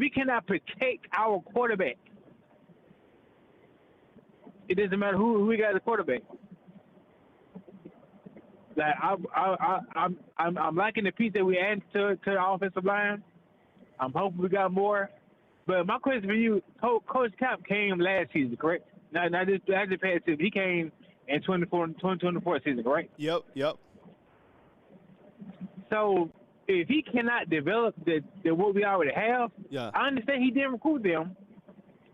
cannot protect our quarterback, it doesn't matter who we got the quarterback. Like I'm liking the piece that we added to the offensive line. I'm hoping we got more. But my question for you, Coach Cap came last season, correct? Not this past season. He came in 2024 season, correct? Yep. So if he cannot develop the what we already have, yeah. I understand he didn't recruit them.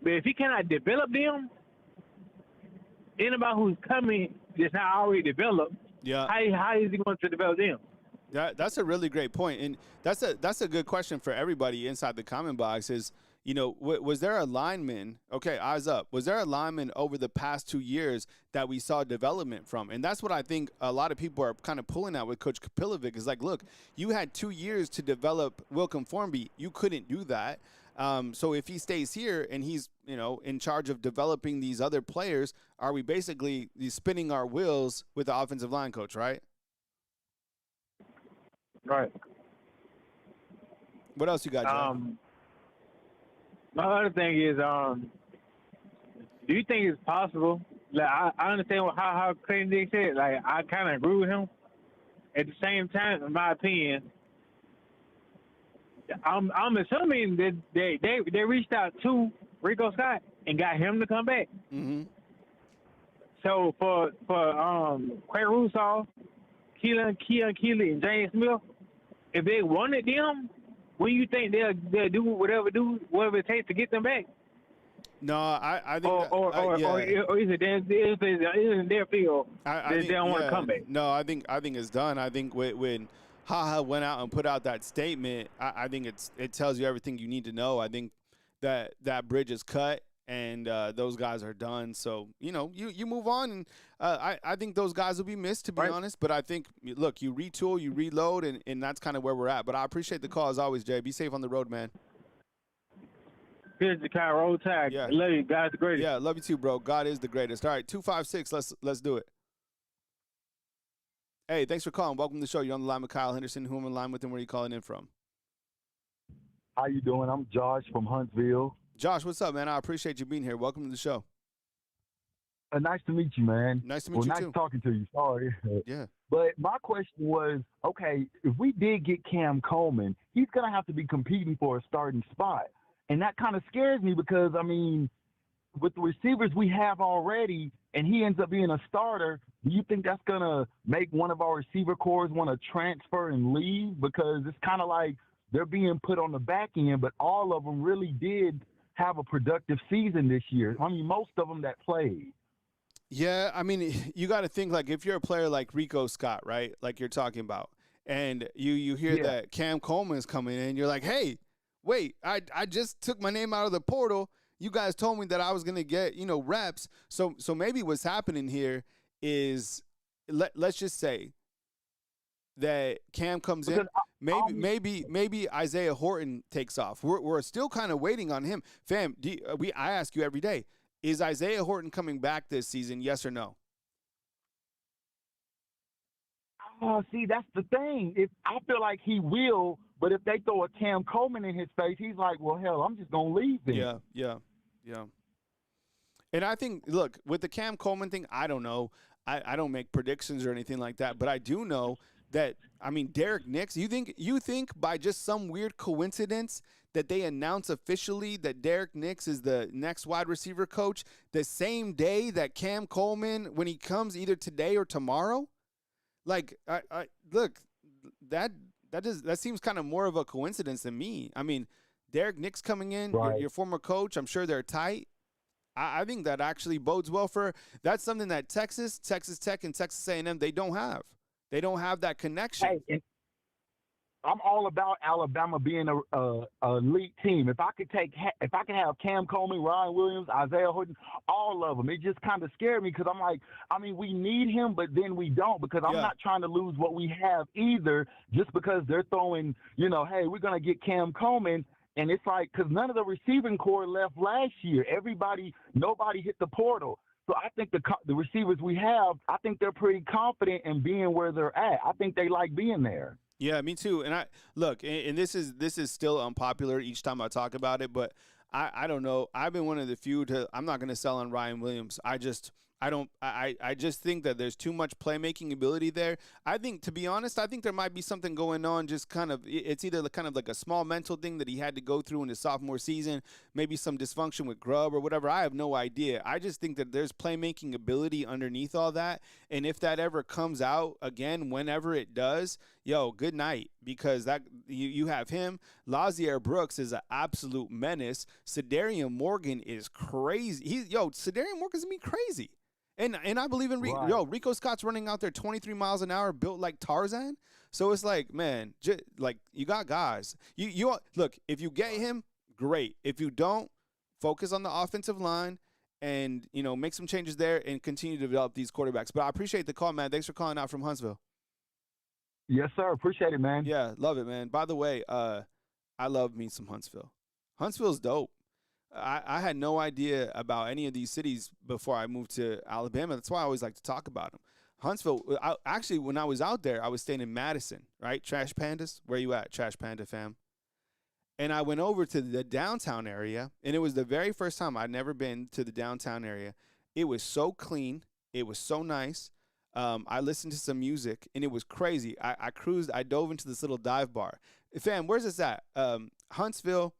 But if he cannot develop them, anybody who's coming that's not already developed, yeah. How is he going to develop them? That's a really great point, and that's a good question for everybody inside the comment box. Is was there a lineman? Okay, eyes up. Was there a lineman over the past 2 years that we saw development from? And that's what I think a lot of people are kind of pulling at with Coach Kapilovic. Is like, look, you had 2 years to develop Wilkin Formby. You couldn't do that. So if he stays here and he's in charge of developing these other players, are we basically spinning our wheels with the offensive line coach, right? Right. What else you got, John? My other thing is, do you think it's possible? Like, I understand how Clayton Dick said. Like, I kind of agree with him. At the same time, in my opinion, I'm assuming that they reached out to Rico Scott and got him to come back. Mm-hmm. So for Quay Russaw, Keelan Keeley, and James Smith, if they wanted them, when you think they'll do whatever it takes to get them back? No, I think or is it their field they don't want to come back? No, I think it's done. I think when HaHa went out and put out that statement, I think it tells you everything you need to know. I think that bridge is cut and those guys are done. So you move on, and I think those guys will be missed, to be honest. But I think, look, you retool, you reload, and that's kind of where we're at. But I appreciate the call as always, Jay. Be safe on the road, man. Here's the kind of roll tag. Yeah. Love you. God's the greatest. Yeah, love you too, bro. God is the greatest. All right, 256. Let's do it. Hey, thanks for calling. Welcome to the show. You're on the line with Kyle Henderson. Who am I in line with, and where are you calling in from? How you doing? I'm Josh from Huntsville. Josh, what's up, man? I appreciate you being here. Welcome to the show. Nice to meet you, man. Nice to meet you, nice too. talking to you. Sorry. Yeah. But my question was, okay, if we did get Cam Coleman, he's going to have to be competing for a starting spot. And that kind of scares me because, I mean, with the receivers we have already and he ends up being a starter, do you think that's going to make one of our receiver corps want to transfer and leave? Because it's kind of like they're being put on the back end, but all of them really did have a productive season this year. I mean, most of them that played. Yeah, I mean, you got to think, like, if you're a player like Rico Scott, right, like you're talking about, and you hear that Cam Coleman is coming in, you're like, hey, wait, I just took my name out of the portal. You guys told me that I was going to get, reps. So maybe what's happening here is, let's just say that Cam comes in. Maybe Isaiah Horton takes off. We're still kind of waiting on him. Fam, I ask you every day, is Isaiah Horton coming back this season, yes or no? Oh, see, that's the thing. I feel like he will, but if they throw a Cam Coleman in his face, he's like, well, hell, I'm just going to leave then. Yeah. And I think, look, with the Cam Coleman thing, I don't know. I don't make predictions or anything like that, but I do know that, I mean, Derek Nix, you think by just some weird coincidence that they announce officially that Derek Nix is the next wide receiver coach the same day that Cam Coleman, when he comes either today or tomorrow? Like, I look, that seems kind of more of a coincidence than me. I mean, Derek Nix coming in, right. your former coach, I'm sure they're tight. I think that actually bodes well that's something that Texas Tech, and Texas A&M, they don't have. They don't have that connection. Hey, I'm all about Alabama being a elite team. If I could have Cam Coleman, Ryan Williams, Isaiah Horton, all of them, it just kind of scared me because I'm like, I mean, we need him, but then we don't because I'm not trying to lose what we have either just because they're throwing, hey, we're going to get Cam Coleman. And it's like, because none of the receiving core left last year. Nobody hit the portal. So I think the receivers we have, I think they're pretty confident in being where they're at. I think they like being there. Yeah, me too. And and this is still unpopular each time I talk about it, but I don't know. I've been one of the few I'm not going to sell on Ryan Williams. I just think that there's too much playmaking ability there. I think, to be honest, there might be something going on. Just kind of, it's either kind of like a small mental thing that he had to go through in his sophomore season, maybe some dysfunction with Grubb or whatever. I have no idea. I just think that there's playmaking ability underneath all that. And if that ever comes out again, whenever it does, good night, because that you have him. Lazier Brooks is an absolute menace. Sedarian Morgan is crazy. Sedarian Morgan's gonna be crazy. And I believe in Rico Scott's running out there 23 miles an hour, built like Tarzan. So it's like, man, you got guys. You look, if you get him, great. If you don't, focus on the offensive line and make some changes there and continue to develop these quarterbacks. But I appreciate the call, man. Thanks for calling out from Huntsville. Yes, sir. Appreciate it, man. Yeah, love it, man. By the way, I love me some Huntsville. Huntsville's dope. I had no idea about any of these cities before I moved to Alabama. That's why I always like to talk about them. Huntsville, actually, when I was out there, I was staying in Madison, right? Trash Pandas, where you at, Trash Panda fam? And I went over to the downtown area, and it was the very first time I'd never been to the downtown area. It was so clean. It was so nice. I listened to some music, and it was crazy. I cruised. I dove into this little dive bar. Fam, where's this at? Huntsville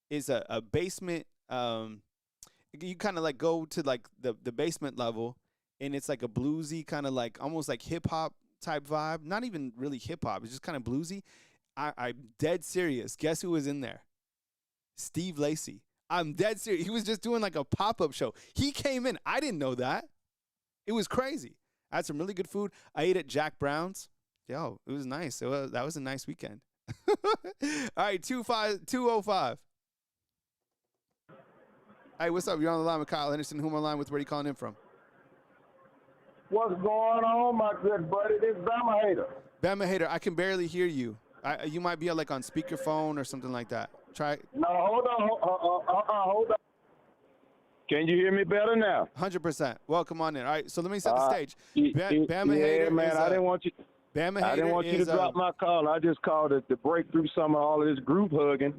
is a basement. You kind of like go to like the basement level, and it's like a bluesy kind of like almost like hip hop type vibe. Not even really hip hop. It's just kind of bluesy. I'm dead serious. Guess who was in there? Steve Lacy. I'm dead serious. He was just doing like a pop-up show. He came in. I didn't know that. It was crazy. I had some really good food. I ate at Jack Brown's. It was nice. That was a nice weekend. All right, 205. Hey, what's up? You're on the line with Kyle Henderson. Who am I on the line with? Where are you calling in from? What's going on, my good buddy? This Bama hater. Bama hater, I can barely hear you. You might be like on speakerphone or something like that. Try. No, hold on. Can you hear me better now? 100%. Well, come on in. All right, so let me set the stage. Bama hater, man. I didn't want you. Bama hater I didn't want you to drop my call. I just called it to break through some of all of this group hugging.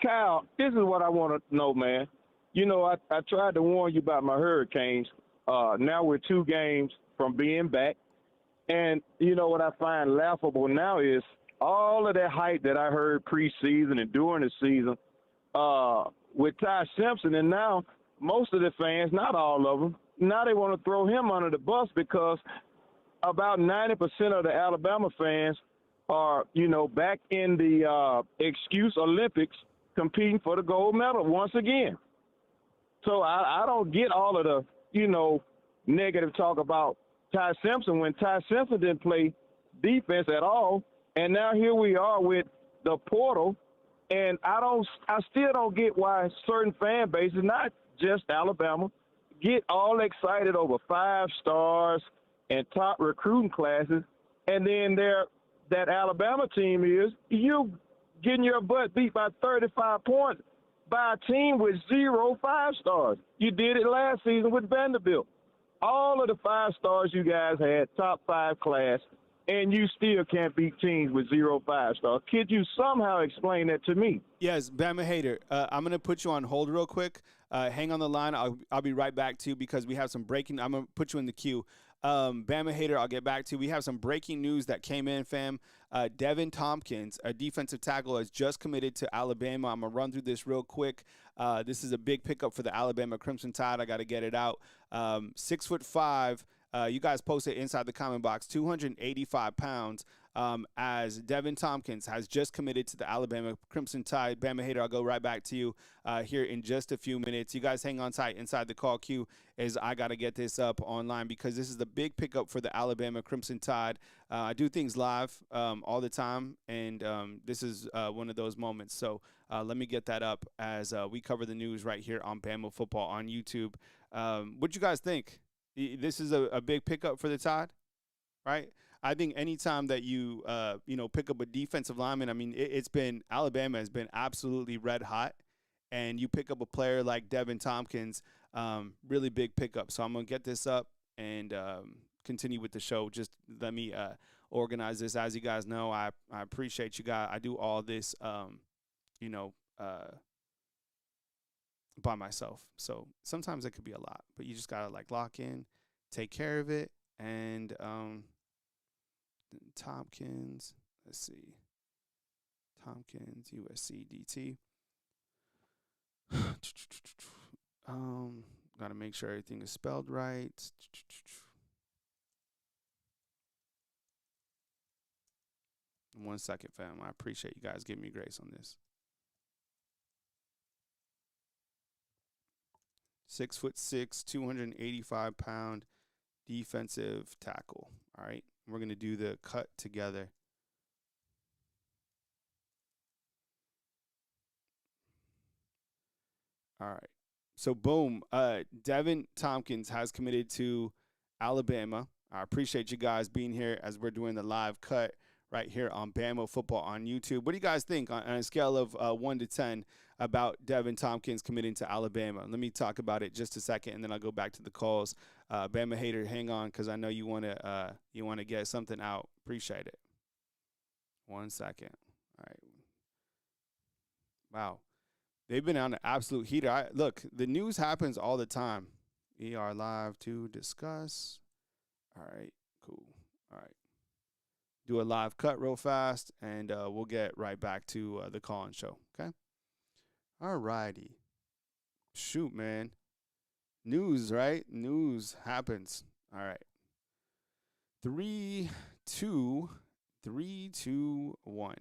Kyle, this is what I want to know, man. I tried to warn you about my Hurricanes. Now we're 2 games from being back. And what I find laughable now is all of that hype that I heard preseason and during the season with Tai Simpson. And now most of the fans, not all of them, now they want to throw him under the bus because about 90% of the Alabama fans are, back in the excuse Olympics competing for the gold medal once again. So I don't get all of the, negative talk about Tai Simpson when Tai Simpson didn't play defense at all. And now here we are with the portal. And I still don't get why certain fan bases, not just Alabama, get all excited over 5 stars and top recruiting classes. And then that Alabama team is you getting your butt beat by 35 points by a team with 0 5 stars. You did it last season with Vanderbilt. All of the 5 stars you guys had, top 5 class, and you still can't beat teams with 0 5 stars. Could you somehow explain that to me? Yes, Bama Hater, I'm going to put you on hold real quick. Hang on the line. I'll be right back to you because we have some breaking. I'm going to put you in the queue. Bama Hater, I'll get back to you. We have some breaking news that came in, fam. Tommpkins, a defensive tackle, has just committed to Alabama. I'm going to run through this real quick. This is a big pickup for the Alabama Crimson Tide. I got to get it out. 6'5". You guys posted inside the comment box, 285 pounds. As Tommpkins has just committed to the Alabama Crimson Tide. Bama Hater, I'll go right back to you here in just a few minutes. You guys hang on tight inside the call queue as I got to get this up online because this is the big pickup for the Alabama Crimson Tide. I do things live all the time, and this is one of those moments. So let me get that up as we cover the news right here on Bama Football on YouTube. What you guys think? This is a big pickup for the Tide, right? I think anytime that you pick up a defensive lineman, I mean, Alabama has been absolutely red hot, and you pick up a player like Tommpkins, really big pickup. So I'm gonna get this up and continue with the show. Just let me organize this. As you guys know, I appreciate you guys. I do all this, by myself. So sometimes it could be a lot, but you just gotta lock in, take care of it, and Tommpkins, let's see, Tommpkins, USC DT. Gotta make sure everything is spelled right. 1 second, fam. I appreciate you guys giving me grace on this. 6'6", 285-pound defensive tackle. All right. We're going to do the cut together. All right. So, boom. Tommpkins has committed to Alabama. I appreciate you guys being here as we're doing the live cut right here on Bama Football on YouTube. What do you guys think on a scale of 1 to 10 about Tommpkins committing to Alabama? Let me talk about it just a second, and then I'll go back to the calls. Bama Hater, hang on, because I know you want to get something out. Appreciate it. 1 second. All right. Wow. They've been on an absolute heater. Look, the news happens all the time. We are live to discuss. All right, cool. All right. Do a live cut real fast, and we'll get right back to the call-in show, okay? All righty. Shoot, man. News, right? News happens. All right. 3, 2, 1.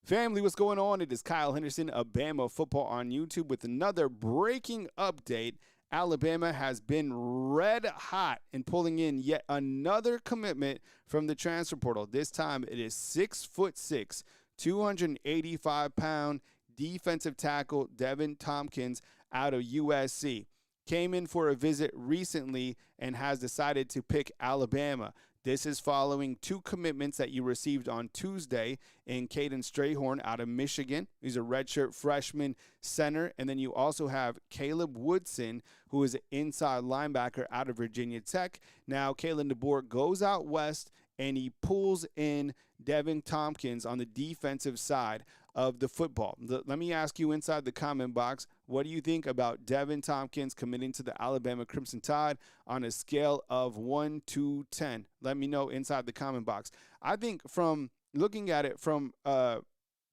Family, what's going on? It is Kyle Henderson of Bama Football on YouTube with another breaking update. Alabama has been red hot in pulling in yet another commitment from the transfer portal. This time it is 6'6", 285-pound defensive tackle Tommpkins out of USC. Came in for a visit recently and has decided to pick Alabama. This is following 2 commitments that you received on Tuesday in Kaden Strayhorn out of Michigan. He's a redshirt freshman center. And then you also have Caleb Woodson, who is an inside linebacker out of Virginia Tech. Now, Dbor goes out west, and he pulls in Tommpkins on the defensive side of the football. Let me ask you inside the comment box, what do you think about Tommpkins committing to the Alabama Crimson Tide on a scale of 1 to 10? Let me know inside the comment box. I think from looking at it from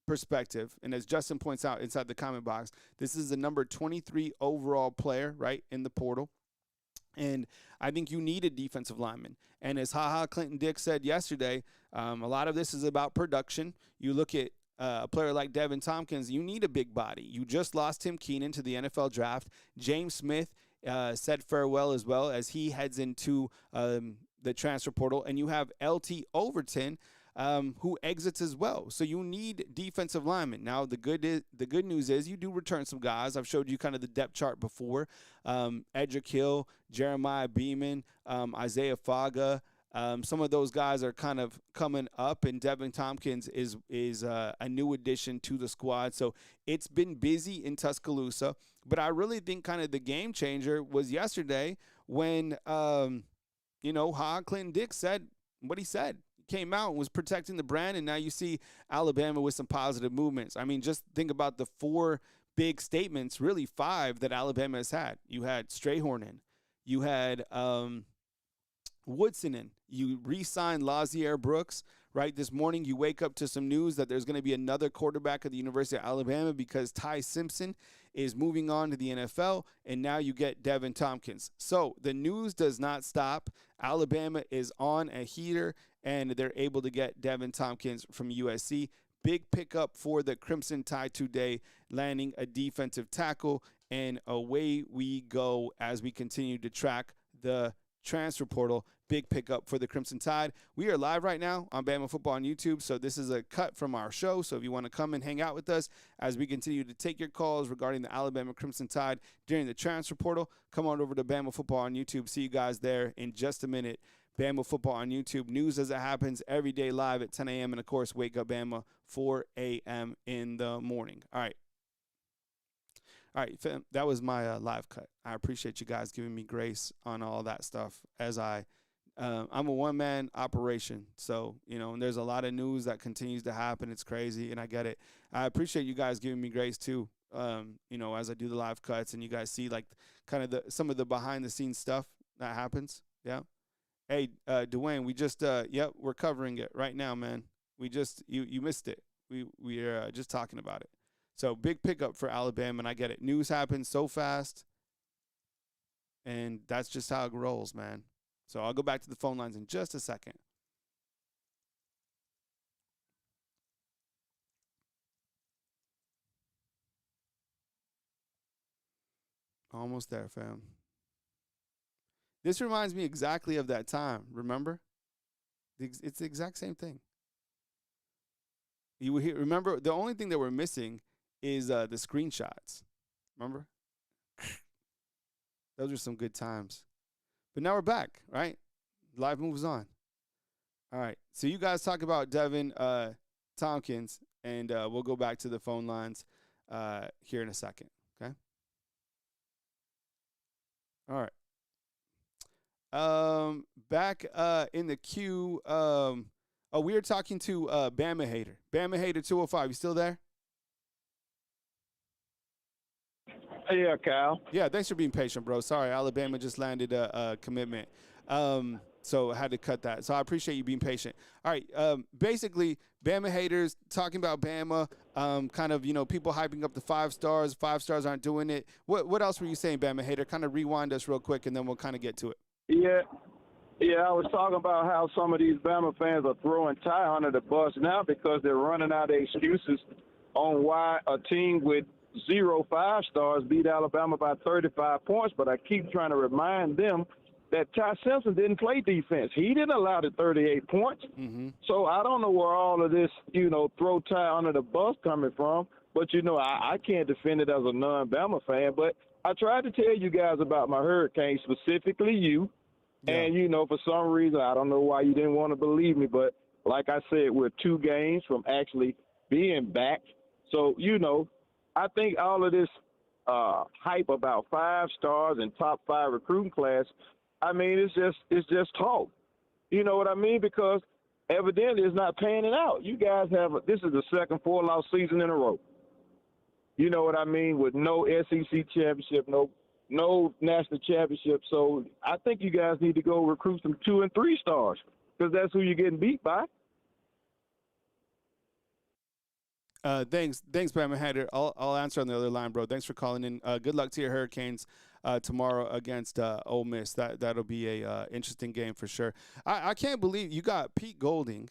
perspective, and as Justin points out inside the comment box, this is the number 23 overall player, right, in the portal. And I think you need a defensive lineman. And as HaHa Clinton Dick said yesterday, a lot of this is about production. You look at a player like Devin Tommpkins, you need a big body. You just lost Tim Keenan to the NFL draft. James Smith said farewell as well as he heads into the transfer portal. And you have LT Overton, who exits as well. So you need defensive linemen. Now, the good news is you do return some guys. I've showed you kind of the depth chart before. Edric Hill, Jeremiah Beeman, Isaiah Faga. Some of those guys are kind of coming up, and Devin Tommpkins is a new addition to the squad. So it's been busy in Tuscaloosa, but I really think kind of the game changer was yesterday when, Clinton Dix said what he said. He came out and was protecting the brand, and now you see Alabama with some positive movements. I mean, just think about the 4 big statements, really 5 that Alabama has had. You had Strayhorn in. You had Woodson in. You re-signed Lazier Brooks, right? This morning you wake up to some news that there's going to be another quarterback at the University of Alabama because Tai Simpson is moving on to the NFL, and now you get Devin Tommpkins. So the news does not stop. Alabama is on a heater, and they're able to get Devin Tommpkins from USC. Big pickup for the Crimson Tide today, landing a defensive tackle, and away we go as we continue to track the transfer portal. Big pickup for the Crimson Tide. We are live right now on Bama Football on YouTube, so this is a cut from our show. So if you want to come and hang out with us as we continue to take your calls regarding the Alabama Crimson Tide during the transfer portal, come on over to Bama Football on YouTube. See you guys there in just a minute. Bama Football on YouTube. News as it happens every day live at 10 a.m. And, of course, Wake Up Bama, 4 a.m. in the morning. All right, fam, that was my live cut. I appreciate you guys giving me grace on all that stuff as I'm a one-man operation. So, and there's a lot of news that continues to happen. It's crazy, and I get it. I appreciate you guys giving me grace too, as I do the live cuts and you guys see like kind of some of the behind-the-scenes stuff that happens. Yeah. Hey, Dwayne, we just, we're covering it right now, man. We just, you missed it. We are just talking about it. So big pickup for Alabama, and I get it. News happens so fast, and that's just how it rolls, man. So I'll go back to the phone lines in just a second. Almost there, fam. This reminds me exactly of that time, remember? It's the exact same thing. You remember, the only thing that we're missing is the screenshots. Remember? Those are some good times. But now we're back, right? Life moves on. All right. So you guys talk about Devin Tommpkins, and we'll go back to the phone lines here in a second, okay? All right. Back in the queue, we were talking to Bama Hater. Bama Hater 205, you still there? Yeah, Cal. Yeah, thanks for being patient, bro. Sorry, Alabama just landed a commitment, so I had to cut that. So I appreciate you being patient. All right, basically, Bama haters talking about Bama, kind of, people hyping up the 5 stars. 5 stars aren't doing it. What else were you saying, Bama hater? Kind of rewind us real quick, and then we'll kind of get to it. Yeah, I was talking about how some of these Bama fans are throwing Tai under the bus now because they're running out of excuses on why a team with 0 5 stars beat Alabama by 35 points. But I keep trying to remind them that Tai Simpson didn't play defense. He didn't allow the 38 points. Mm-hmm. So I don't know where all of this, throw Tai under the bus coming from. But, I can't defend it as a non-Bama fan. But I tried to tell you guys about my Hurricanes, specifically you. Yeah. And, for some reason, I don't know why you didn't want to believe me. But like I said, we're 2 games from actually being back. So, I think all of this hype about 5 stars and top 5 recruiting class, I mean, it's just talk. You know what I mean? Because evidently it's not panning out. You guys this is the second 4-loss season in a row. You know what I mean? With no SEC championship, no national championship. So I think you guys need to go recruit some 2 and 3 stars because that's who you're getting beat by. Thanks, Bama Hatter. I'll answer on the other line, bro. Thanks for calling in. Good luck to your Hurricanes tomorrow against Ole Miss. That'll be a interesting game for sure. I can't believe you got Pete Golding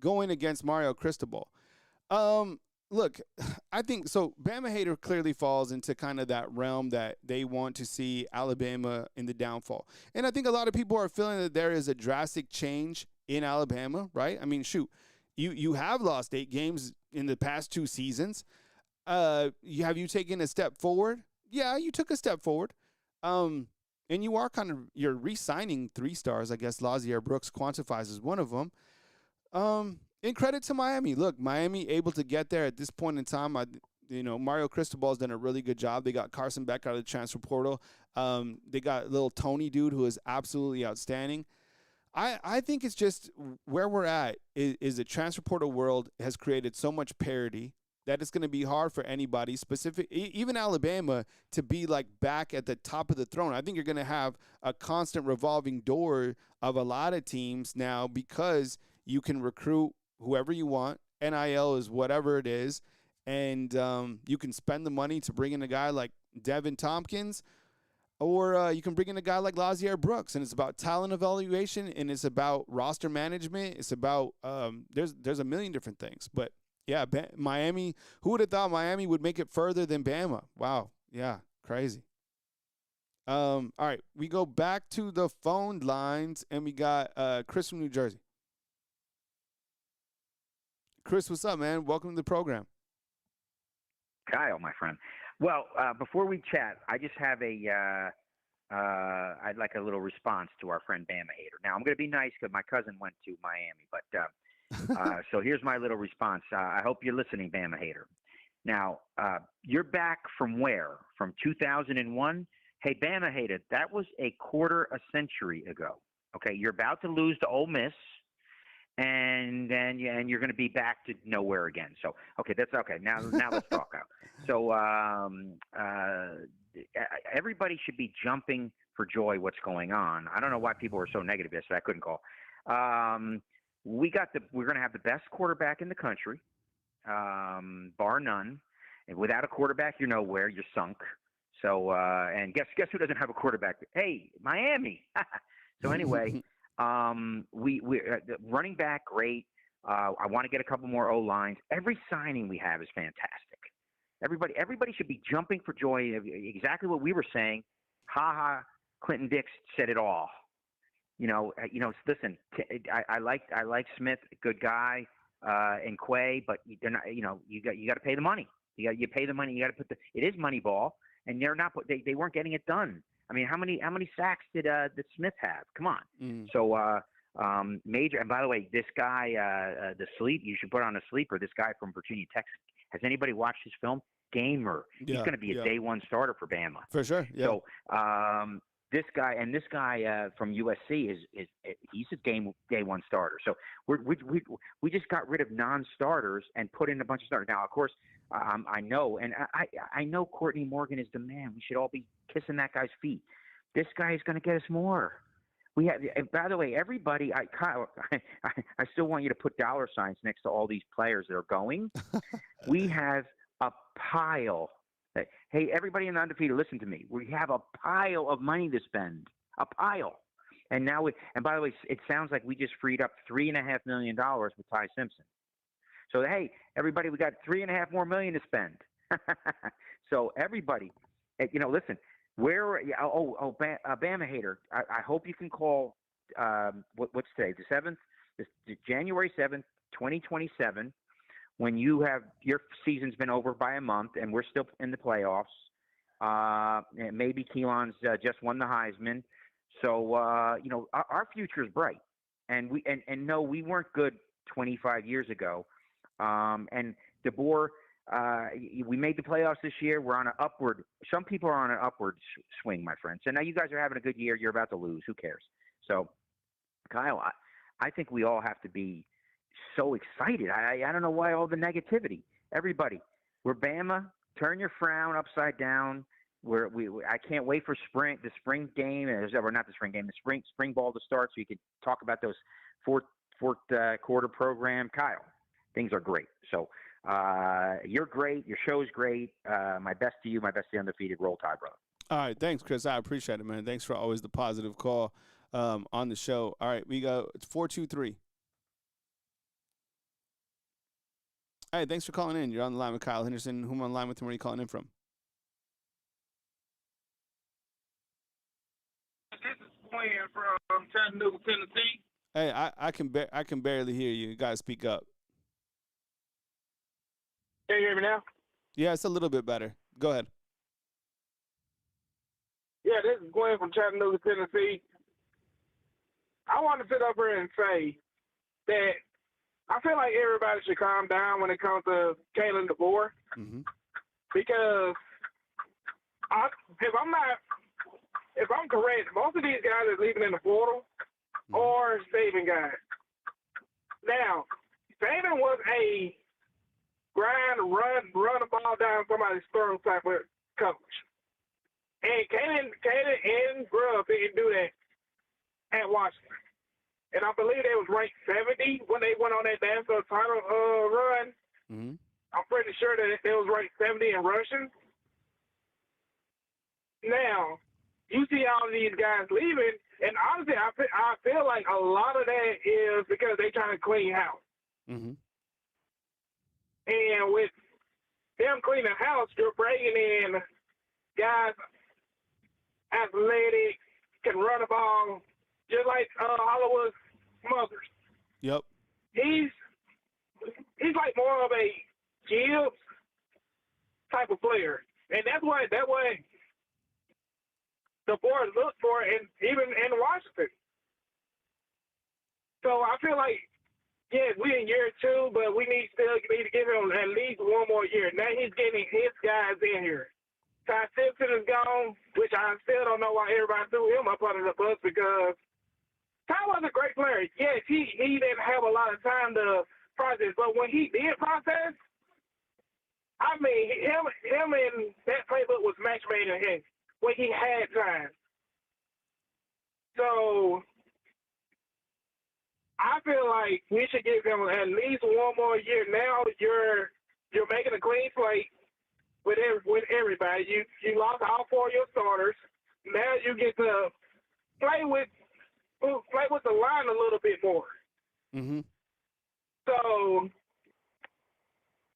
going against Mario Cristobal. Look, I think so. Bama hater clearly falls into kind of that realm that they want to see Alabama in the downfall. And I think a lot of people are feeling that there is a drastic change in Alabama, right? I mean, shoot, you have lost 8 games in the past 2 seasons. Have you taken a step forward? Yeah, you took a step forward. And you are you're re-signing 3 stars. I guess Lazier Brooks quantifies as one of them. And credit to Miami. Look, Miami able to get there at this point in time. Mario Cristobal's done a really good job. They got Carson Beck out of the transfer portal. They got little Tony dude who is absolutely outstanding. I think it's just where we're at is the transfer portal world has created so much parity that it's going to be hard for anybody, even Alabama, to be like back at the top of the throne. I think you're going to have a constant revolving door of a lot of teams now because you can recruit whoever you want. NIL is whatever it is. And you can spend the money to bring in a guy like Devin Tommpkins, or you can bring in a guy like Lazier Brooks. And it's about talent evaluation, and it's about roster management. It's about there's a million different things. But, yeah, Miami, who would have thought Miami would make it further than Bama? Wow. Yeah, crazy. All right, we go back to the phone lines, and we got Chris from New Jersey. Chris, what's up, man? Welcome to the program. Kyle, my friend. Well, before we chat, I just have I'd like a little response to our friend Bama Hater. Now, I'm going to be nice because my cousin went to Miami, but so here's my little response. I hope you're listening, Bama Hater. Now, you're back from where? From 2001? Hey, Bama Hater, that was a quarter a century ago. Okay, you're about to lose to Ole Miss, and you're going to be back to nowhere again. So, okay, that's okay. Now let's talk out. So, everybody should be jumping for joy. What's going on? I don't know why people are so negative yesterday. I couldn't call. We're going to have the best quarterback in the country, bar none. And without a quarterback, you're nowhere. You're sunk. So, and guess who doesn't have a quarterback? Hey, Miami. So anyway, we running back great. I want to get a couple more O lines. Every signing we have is fantastic. Everybody should be jumping for joy. Exactly what we were saying. Ha. Clinton Dix said it all. Listen. I like Smith, good guy, and Quay, but they're not. You got to pay the money. You pay the money. You got to put it is money ball, and they're not. They weren't getting it done. I mean, how many sacks did Smith have? Come on. So major. And by the way, this guy, you should put on a sleeper. This guy from Virginia Tech. Has anybody watched his film? Gamer. He's going to be a day one starter for Bama. For sure. Yeah. So this guy from USC he's a day one starter. So we just got rid of non-starters and put in a bunch of starters. Now, of course, I know, and I know Courtney Morgan is the man. We should all be kissing that guy's feet. This guy is going to get us more. We have. And by the way, everybody, Kyle, I still want you to put dollar signs next to all these players that are going. We have a pile. Hey, everybody in the undefeated, listen to me. We have a pile of money to spend. A pile. And now and by the way, it sounds like we just freed up $3.5 million with Tai Simpson. So hey, everybody, we got $3.5 million more to spend. So everybody, listen. Bama Hater. I hope you can call. What's today? The 7th. This January 7th, 2027. When you have your season's been over by a month and we're still in the playoffs, and maybe Keelan's just won the Heisman. So our future is bright, and no, we weren't good 25 years ago. And Dbor, we made the playoffs this year. We're on an upward. Some people are on an upward swing, my friends. So now you guys are having a good year. You're about to lose. Who cares? So, Kyle, I think we all have to be so excited. I don't know why all the negativity. Everybody, we're Bama. Turn your frown upside down. I can't wait for the spring game, or not the spring game, the spring ball to start, so you can talk about those fourth quarter program. Kyle, things are great. So you're great. Your show's great. My best to you. My best to the undefeated. Roll Tide, brother. All right, thanks, Chris. I appreciate it, man. Thanks for always the positive call on the show. All right, we go. It's 423. Hey, thanks for calling in. You're on the line with Kyle Henderson. Who am I on the line with and where are you calling in from? This is Quinn from Chattanooga, Tennessee. Hey, I can barely hear you. You gotta speak up. Can you hear me now? Yeah, it's a little bit better. Go ahead. Yeah, this is Glenn from Chattanooga, Tennessee. I want to sit up here and say that I feel like everybody should calm down when it comes to Kaden Dbor, because if I'm correct, most of these guys are leaving in the portal or saving guys. Now, Saban was a grind, run the ball down somebody's throat type of coach. And Kaden and Grubb didn't do that at Washington. And I believe they was ranked 70 when they went on that national title run. I'm pretty sure that they was ranked 70 in rushing. Now, you see all of these guys leaving, and honestly, I feel like a lot of that is because they trying to clean house. And with them cleaning house, you're bringing in guys athletic, can run the ball, just like Hollywood Smothers. Yep. He's like more of a Gibbs type of player, and that's what the board looked for, and even in Washington. So I feel like, yeah, we in year 2, but we need to give him at least one more year. Now he's getting his guys in here. Tai Simpson is gone, which I still don't know why everybody threw him up under the bus, because Tai was a great player. Yes, he didn't have a lot of time to process, but when he did process, I mean, him and that playbook was match made in him when he had time. So I feel like we should give him at least one more year. Now you're making a clean slate with everybody. You lost all 4 of your starters. Now you get to play with the line a little bit more. So,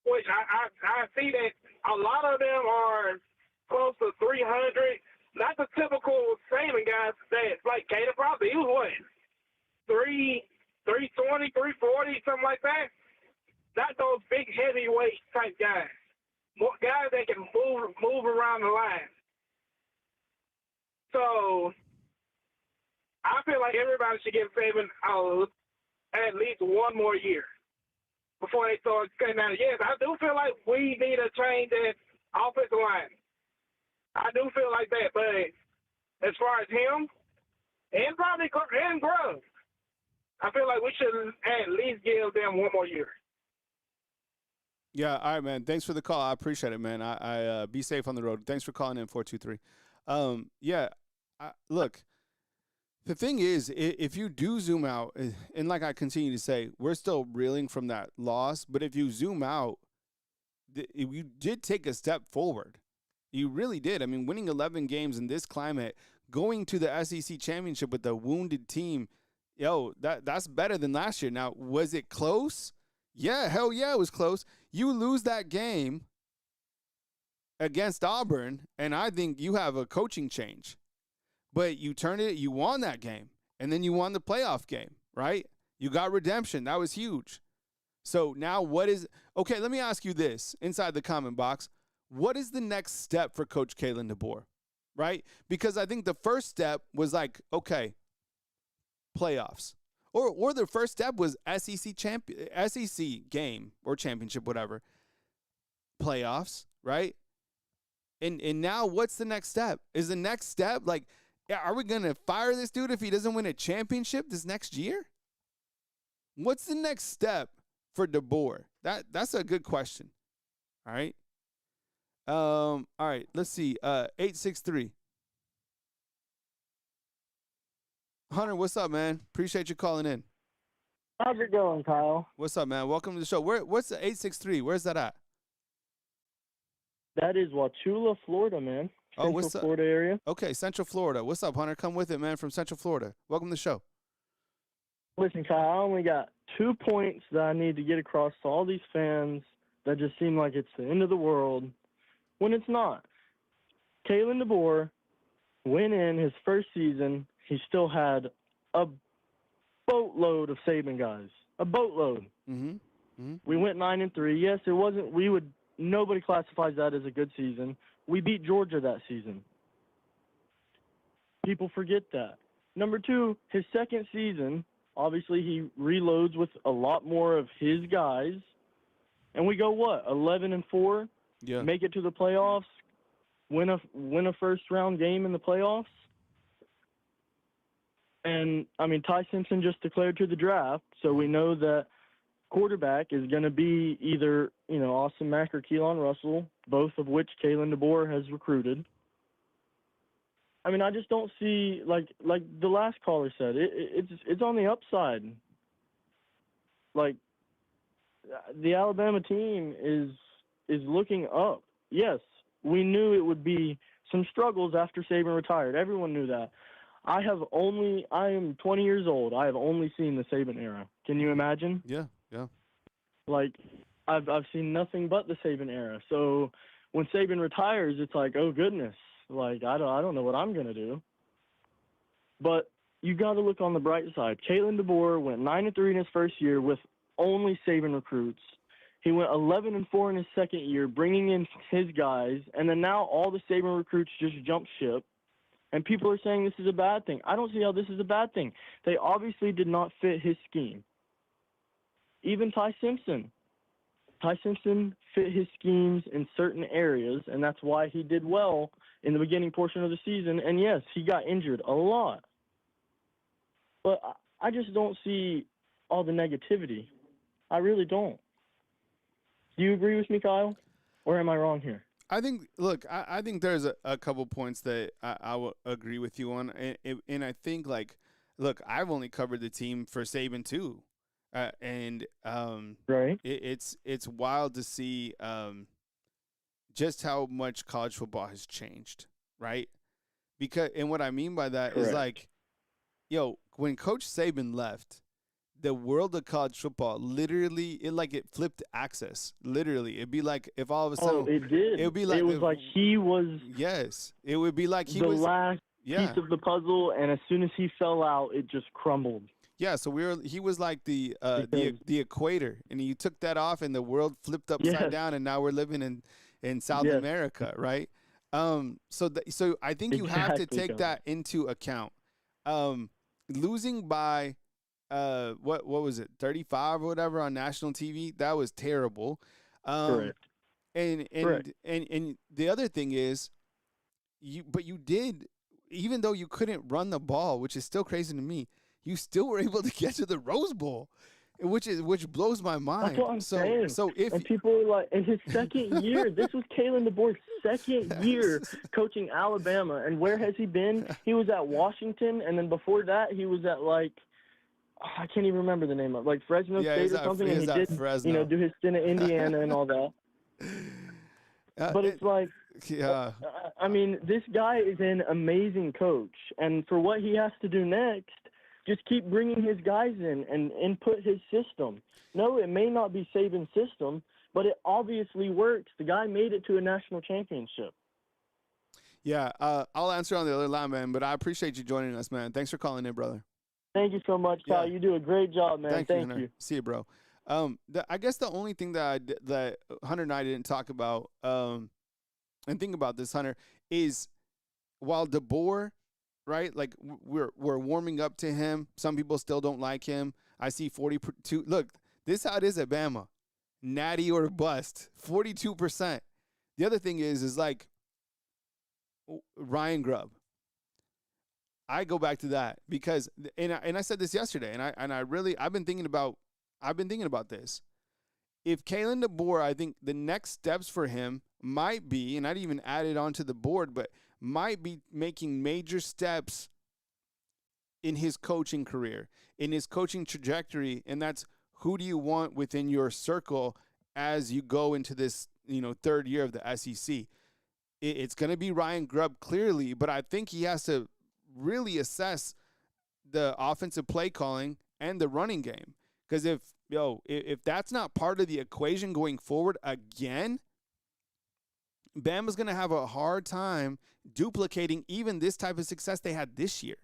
which I see that a lot of them are close to 300. Not the typical Saban guys that, like Kaden probably, he was what, 320, 340, something like that. Not those big heavyweight type guys. More guys that can move around the line. So I feel like everybody should give Saban at least one more year before they start cutting down. Yes, I do feel like we need to change that offensive line. I do feel like that, but as far as him and probably Grubb, I feel like we should at least give them one more year. Yeah, all right, man. Thanks for the call. I appreciate it, man. I be safe on the road. Thanks for calling in 423. Look, the thing is, if you do zoom out, and like I continue to say, we're still reeling from that loss, but if you zoom out, you did take a step forward. You really did. I mean, winning 11 games in this climate, going to the SEC championship with a wounded team, that's better than last year. Now, was it close? Yeah, hell yeah, it was close. You lose that game against Auburn, and I think you have a coaching change. But you turned it, you won that game, and then you won the playoff game, right? You got redemption. That was huge. So now okay, let me ask you this inside the comment box. What is the next step for Coach Kaden Dbor, right? Because I think the first step was like, okay, playoffs. Or the first step was SEC game or championship, whatever. Playoffs, right? And now what's the next step? Is the next step like, are we going to fire this dude if he doesn't win a championship this next year? What's the next step for Dbor? That's a good question. All right. All right, let's see. 863. Hunter, what's up, man? Appreciate you calling in. How's it going, Kyle? What's up, man? Welcome to the show. What's the 863? Where's that at? That is Wauchula, Florida, man. Central what's up? Florida area. Okay, Central Florida. What's up, Hunter? Come with it, man, from Central Florida. Welcome to the show. Listen, Kyle, I only got 2 points that I need to get across to all these fans that just seem like it's the end of the world when it's not. Kaden Dbor went in his first season. He still had a boatload of Saban guys, a boatload. Mm-hmm. Mm-hmm. We went 9-3. Yes, it wasn't. Nobody classifies that as a good season. We beat Georgia that season. People forget that. Number two, his second season, obviously he reloads with a lot more of his guys, and we go 11-4. Yeah. Make it to the playoffs, win a first round game in the playoffs. And I mean, Tai Simpson just declared to the draft, so we know that quarterback is going to be either, Austin Mack or Keelan Russell, both of which Kaden Dbor has recruited. I mean, I just don't see, like the last caller said, it's on the upside. Like, the Alabama team is looking up. Yes, we knew it would be some struggles after Saban retired. Everyone knew that. I am 20 years old. I have only seen the Saban era. Can you imagine? Yeah. Like, I've seen nothing but the Saban era. So when Saban retires, it's like, oh goodness, like I don't know what I'm gonna do. But you got to look on the bright side. Kaden Dbor went 9-3 in his first year with only Saban recruits. He went 11-4 in his second year, bringing in his guys, and then now all the Saban recruits just jumped ship. And people are saying this is a bad thing. I don't see how this is a bad thing. They obviously did not fit his scheme. Even Tai Simpson. Tai Simpson fit his schemes in certain areas, and that's why he did well in the beginning portion of the season. And, yes, he got injured a lot. But I just don't see all the negativity. I really don't. Do you agree with me, Kyle? Or am I wrong here? I think there's a couple points that I will agree with you on. And I think, I've only covered the team for Saban too. Right. It's wild to see just how much college football has changed, right? And what I mean by that is when Coach Saban left, the world of college football literally it flipped axis. Literally, it'd be like if all of a sudden it did. It would be like it was like he was. Yes, it would be like he the was last piece of the puzzle, and as soon as he fell out, it just crumbled. Yeah, so he was like the equator, and you took that off, and the world flipped upside down, and now we're living in South America, right? So I think you have to take that into account. Losing by what was it, 35 or whatever on national TV, that was terrible. Correct. And the other thing is, you did, even though you couldn't run the ball, which is still crazy to me. You still were able to get to the Rose Bowl, which blows my mind. That's what I'm saying. So and people were like, in his second year, this was Kaden Dbor's second year coaching Alabama, and where has he been? He was at Washington, and then before that, he was at I can't even remember the name of Fresno State or something. And he did Fresno. Do his stint at Indiana and all that. But it's I mean, this guy is an amazing coach, and for what he has to do next. Just keep bringing his guys in and input his system. No, it may not be Saban's system, but it obviously works. The guy made it to a national championship. Yeah, I'll answer on the other line, man, but I appreciate you joining us, man. Thanks for calling in, brother. Thank you so much, Kyle. You do a great job, man. Thank you. See you, bro. I guess the only thing that Hunter and I didn't talk about and think about this, Hunter, is while Dbor – right, like we're warming up to him. Some people still don't like him. I see 42. Look, this is how it is at Bama. Natty or bust, 42%. The other thing is like Ryan Grubb. I go back to that because, and I said this yesterday, and I've been thinking about this. If Kaden Dbor, I think the next steps for him might be, and I'd even add it onto the board, but might be making major steps in his coaching career, in his coaching trajectory, and that's who do you want within your circle as you go into this, third year of the SEC. It's going to be Ryan Grubb clearly, but I think he has to really assess the offensive play calling and the running game. Because if if that's not part of the equation going forward again, Bama's going to have a hard time duplicating even this type of success they had this year.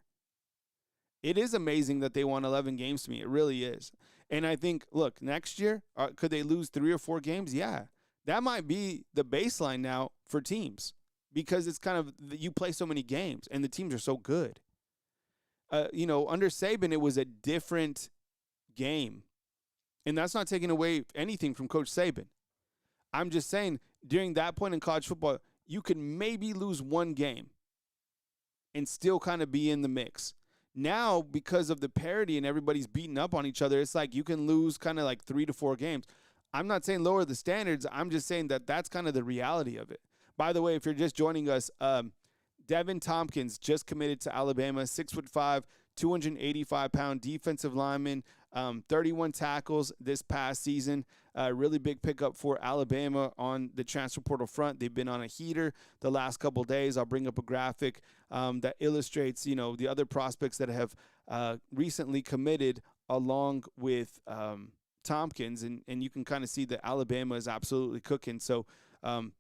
It is amazing that they won 11 games to me. It really is. And I think, look, next year, could they lose 3 or 4 games? Yeah. That might be the baseline now for teams because it's kind of you play so many games and the teams are so good. Under Saban, it was a different game. And that's not taking away anything from Coach Saban. I'm just saying, during that point in college football, you could maybe lose 1 game and still kind of be in the mix. Now, because of the parity and everybody's beating up on each other, it's like you can lose kind of like 3 to 4 games. I'm not saying lower the standards. I'm just saying that that's kind of the reality of it. By the way, if you're just joining us, Tommpkins just committed to Alabama, 6'5", 285-pound defensive lineman, 31 tackles this past season. Really big pickup for Alabama on the transfer portal front. They've been on a heater the last couple days. I'll bring up a graphic that illustrates, the other prospects that have recently committed along with Tommpkins, and you can kind of see that Alabama is absolutely cooking. So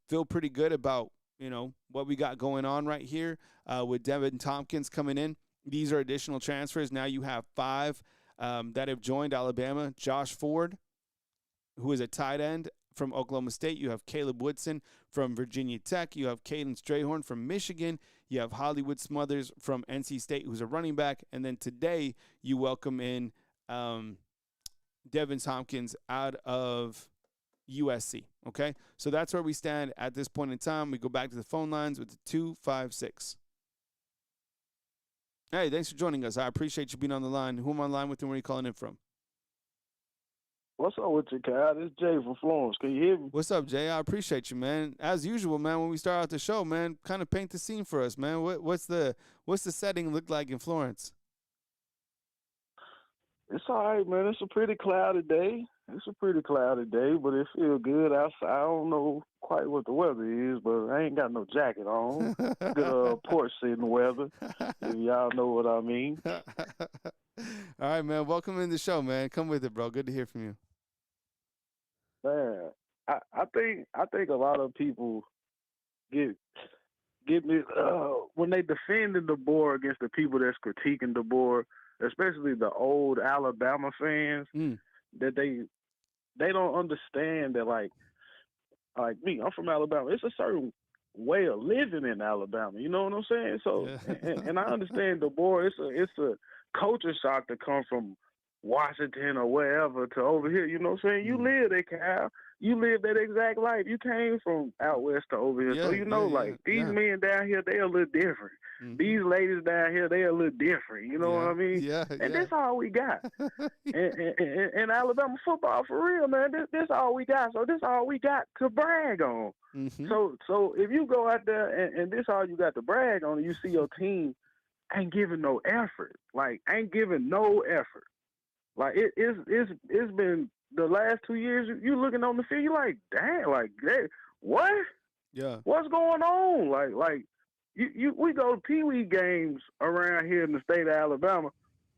feel pretty good about, what we got going on right here with Tommpkins coming in. These are additional transfers. Now you have 5 that have joined Alabama. Josh Ford, who is a tight end from Oklahoma State. You have Caleb Woodson from Virginia Tech. You have Kaden Strayhorn from Michigan. You have Hollywood Smothers from NC State, who's a running back. And then today you welcome in Devin Tommpkins out of USC. Okay, so that's where we stand at this point in time. We go back to the phone lines with the 256. Hey, thanks for joining us. I appreciate you being on the line. Who am I on the line with and where are you calling in from? What's up with you, Kyle? This is Jay from Florence. Can you hear me? What's up, Jay? I appreciate you, man. As usual, man, when we start out the show, man, kind of paint the scene for us, man. What's the setting look like in Florence? It's all right, man. It's a pretty cloudy day. But it feels good outside. I don't know quite what the weather is, but I ain't got no jacket on. Good porch sitting weather, if y'all know what I mean. All right, man. Welcome in the show, man. Come with it, bro. Good to hear from you. Man, I think a lot of people get me when they defending Dbor against the people that's critiquing Dbor, especially the old Alabama fans, that they don't understand that like me, I'm from Alabama. It's a certain way of living in Alabama. You know what I'm saying? So, and I understand Dbor. It's a culture shock to come from Washington or wherever to over here. You know what I'm saying? You live there, Cal. You live that exact life. You came from out west to over here. So these men down here, they a little different. Mm-hmm. These ladies down here, they a little different. You know what I mean? And that's all we got. and Alabama football, for real, man, this all we got. So this all we got to brag on. Mm-hmm. So if you go out there and this all you got to brag on, and you see your team ain't giving no effort. Like, ain't giving no effort. Like, it's been the last 2 years, you looking on the field, you like, damn, like, hey, what? Yeah. What's going on? Like we go to Pee Wee games around here in the state of Alabama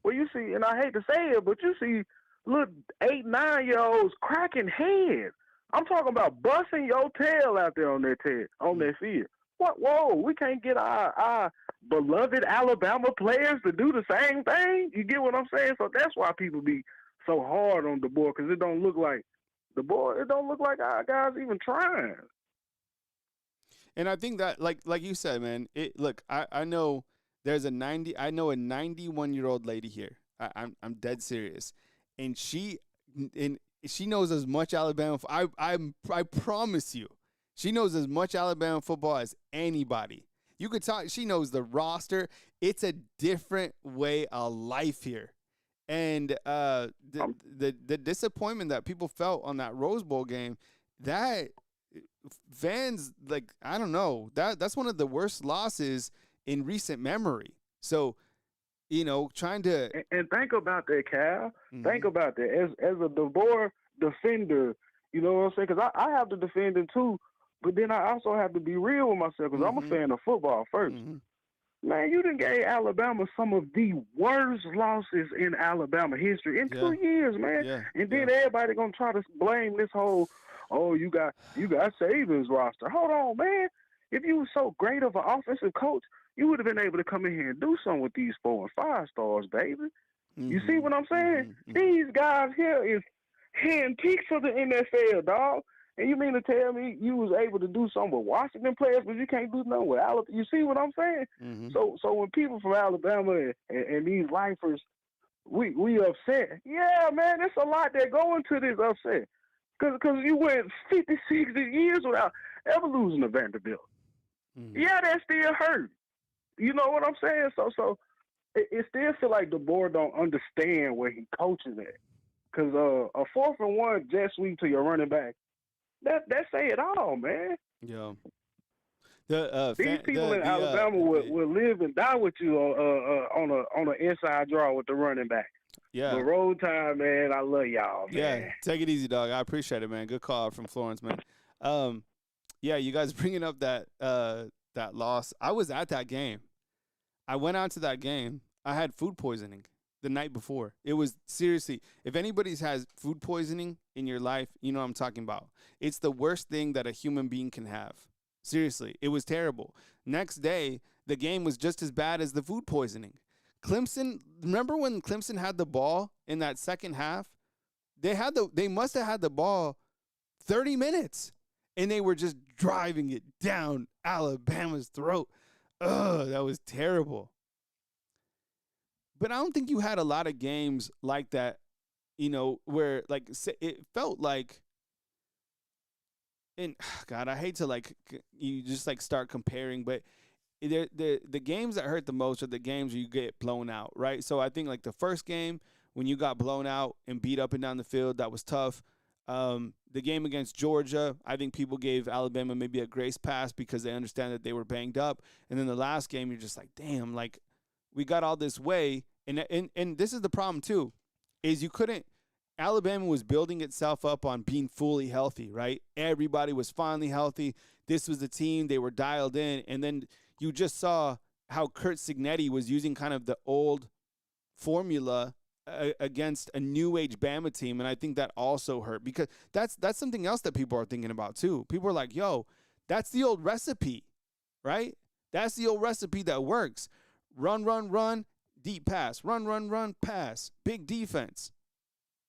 where you see, and I hate to say it, but you see little 8, 9-year-olds cracking heads. I'm talking about busting your tail out there on their field. What? Whoa, we can't get our beloved Alabama players to do the same thing? You get what I'm saying? So that's why people be so hard on Dbor, because it don't look like our guys even trying. And I think that, like you said, man, I know there's a 91-year-old lady here. I'm dead serious. And she knows as much Alabama. I promise you, she knows as much Alabama football as anybody. You could talk. She knows the roster. It's a different way of life here, and the disappointment that people felt on that Rose Bowl game, that fans, like, I don't know, that's one of the worst losses in recent memory. So, trying to and think about that, Cal. Mm-hmm. Think about that as a Dbor defender. You know what I'm saying? Because I have to defend him too. But then I also have to be real with myself, because I'm a fan of football first. Mm-hmm. Man, you done gave Alabama some of the worst losses in Alabama history in 2 years, man. Yeah. And then everybody gonna try to blame this whole, oh, you got Saban's roster. Hold on, man. If you were so great of an offensive coach, you would have been able to come in here and do something with these 4 and 5 stars, baby. You see what I'm saying? These guys here is handpicked for the NFL, dog. And you mean to tell me you was able to do something with Washington players, but you can't do nothing with Alabama? You see what I'm saying? So when people from Alabama and these lifers, we upset. Yeah, man, there's a lot that go into this upset. Because you went 50, 60 years without ever losing to Vanderbilt. Yeah, that still hurt. You know what I'm saying? So it still feel like Dbor don't understand where he coaches at. Because a 4th and 1 jet sweep to your running back, that say it all, man. Yeah. These people in Alabama will live and die with you on an inside draw with the running back. Yeah. But roll time, man. I love y'all, man. Yeah. Take it easy, dog. I appreciate it, man. Good call from Florence, man. Yeah, you guys bringing up that loss. I was at that game. I went out to that game. I had food poisoning the night before. It was seriously, if anybody's has food poisoning in your life, you know what I'm talking about. It's the worst thing that a human being can have. Seriously, it was terrible. Next day, the game was just as bad as the food poisoning. Clemson, remember when Clemson had the ball in that second half? They must have had the ball 30 minutes, and they were just driving it down Alabama's throat. Ugh, that was terrible. But I don't think you had a lot of games like that, you know, where like it felt like, and God, I hate to like you just like start comparing, but the games that hurt the most are the games where you get blown out, right? So I think like the first game when you got blown out and beat up and down the field, that was tough. The game against Georgia, I think people gave Alabama maybe a grace pass because they understand that they were banged up. And then the last game, you're just like, damn, like we got all this way. And this is the problem too, is you couldn't, Alabama was building itself up on being fully healthy, right? Everybody was finally healthy. This was the team. They were dialed in. And then you just saw how Curt Cignetti was using kind of the old formula against a new age Bama team, and I think that also hurt because that's something else that people are thinking about too. People are like, "Yo, that's the old recipe, right? That's the old recipe that works. Run, run, run, deep pass. Run, run, run, pass. Big defense."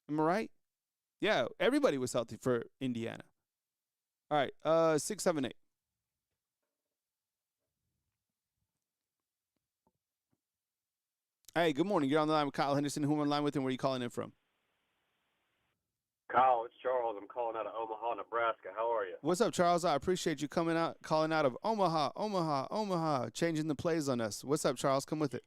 Am I right? Yeah, everybody was healthy for Indiana. All right, 678. Hey, good morning. You're on the line with Kyle Henderson. Who am I on the line with, and where are you calling in from? Kyle, it's Charles. I'm calling out of Omaha, Nebraska. How are you? What's up, Charles? I appreciate you calling out of Omaha, changing the plays on us. What's up, Charles? Come with it.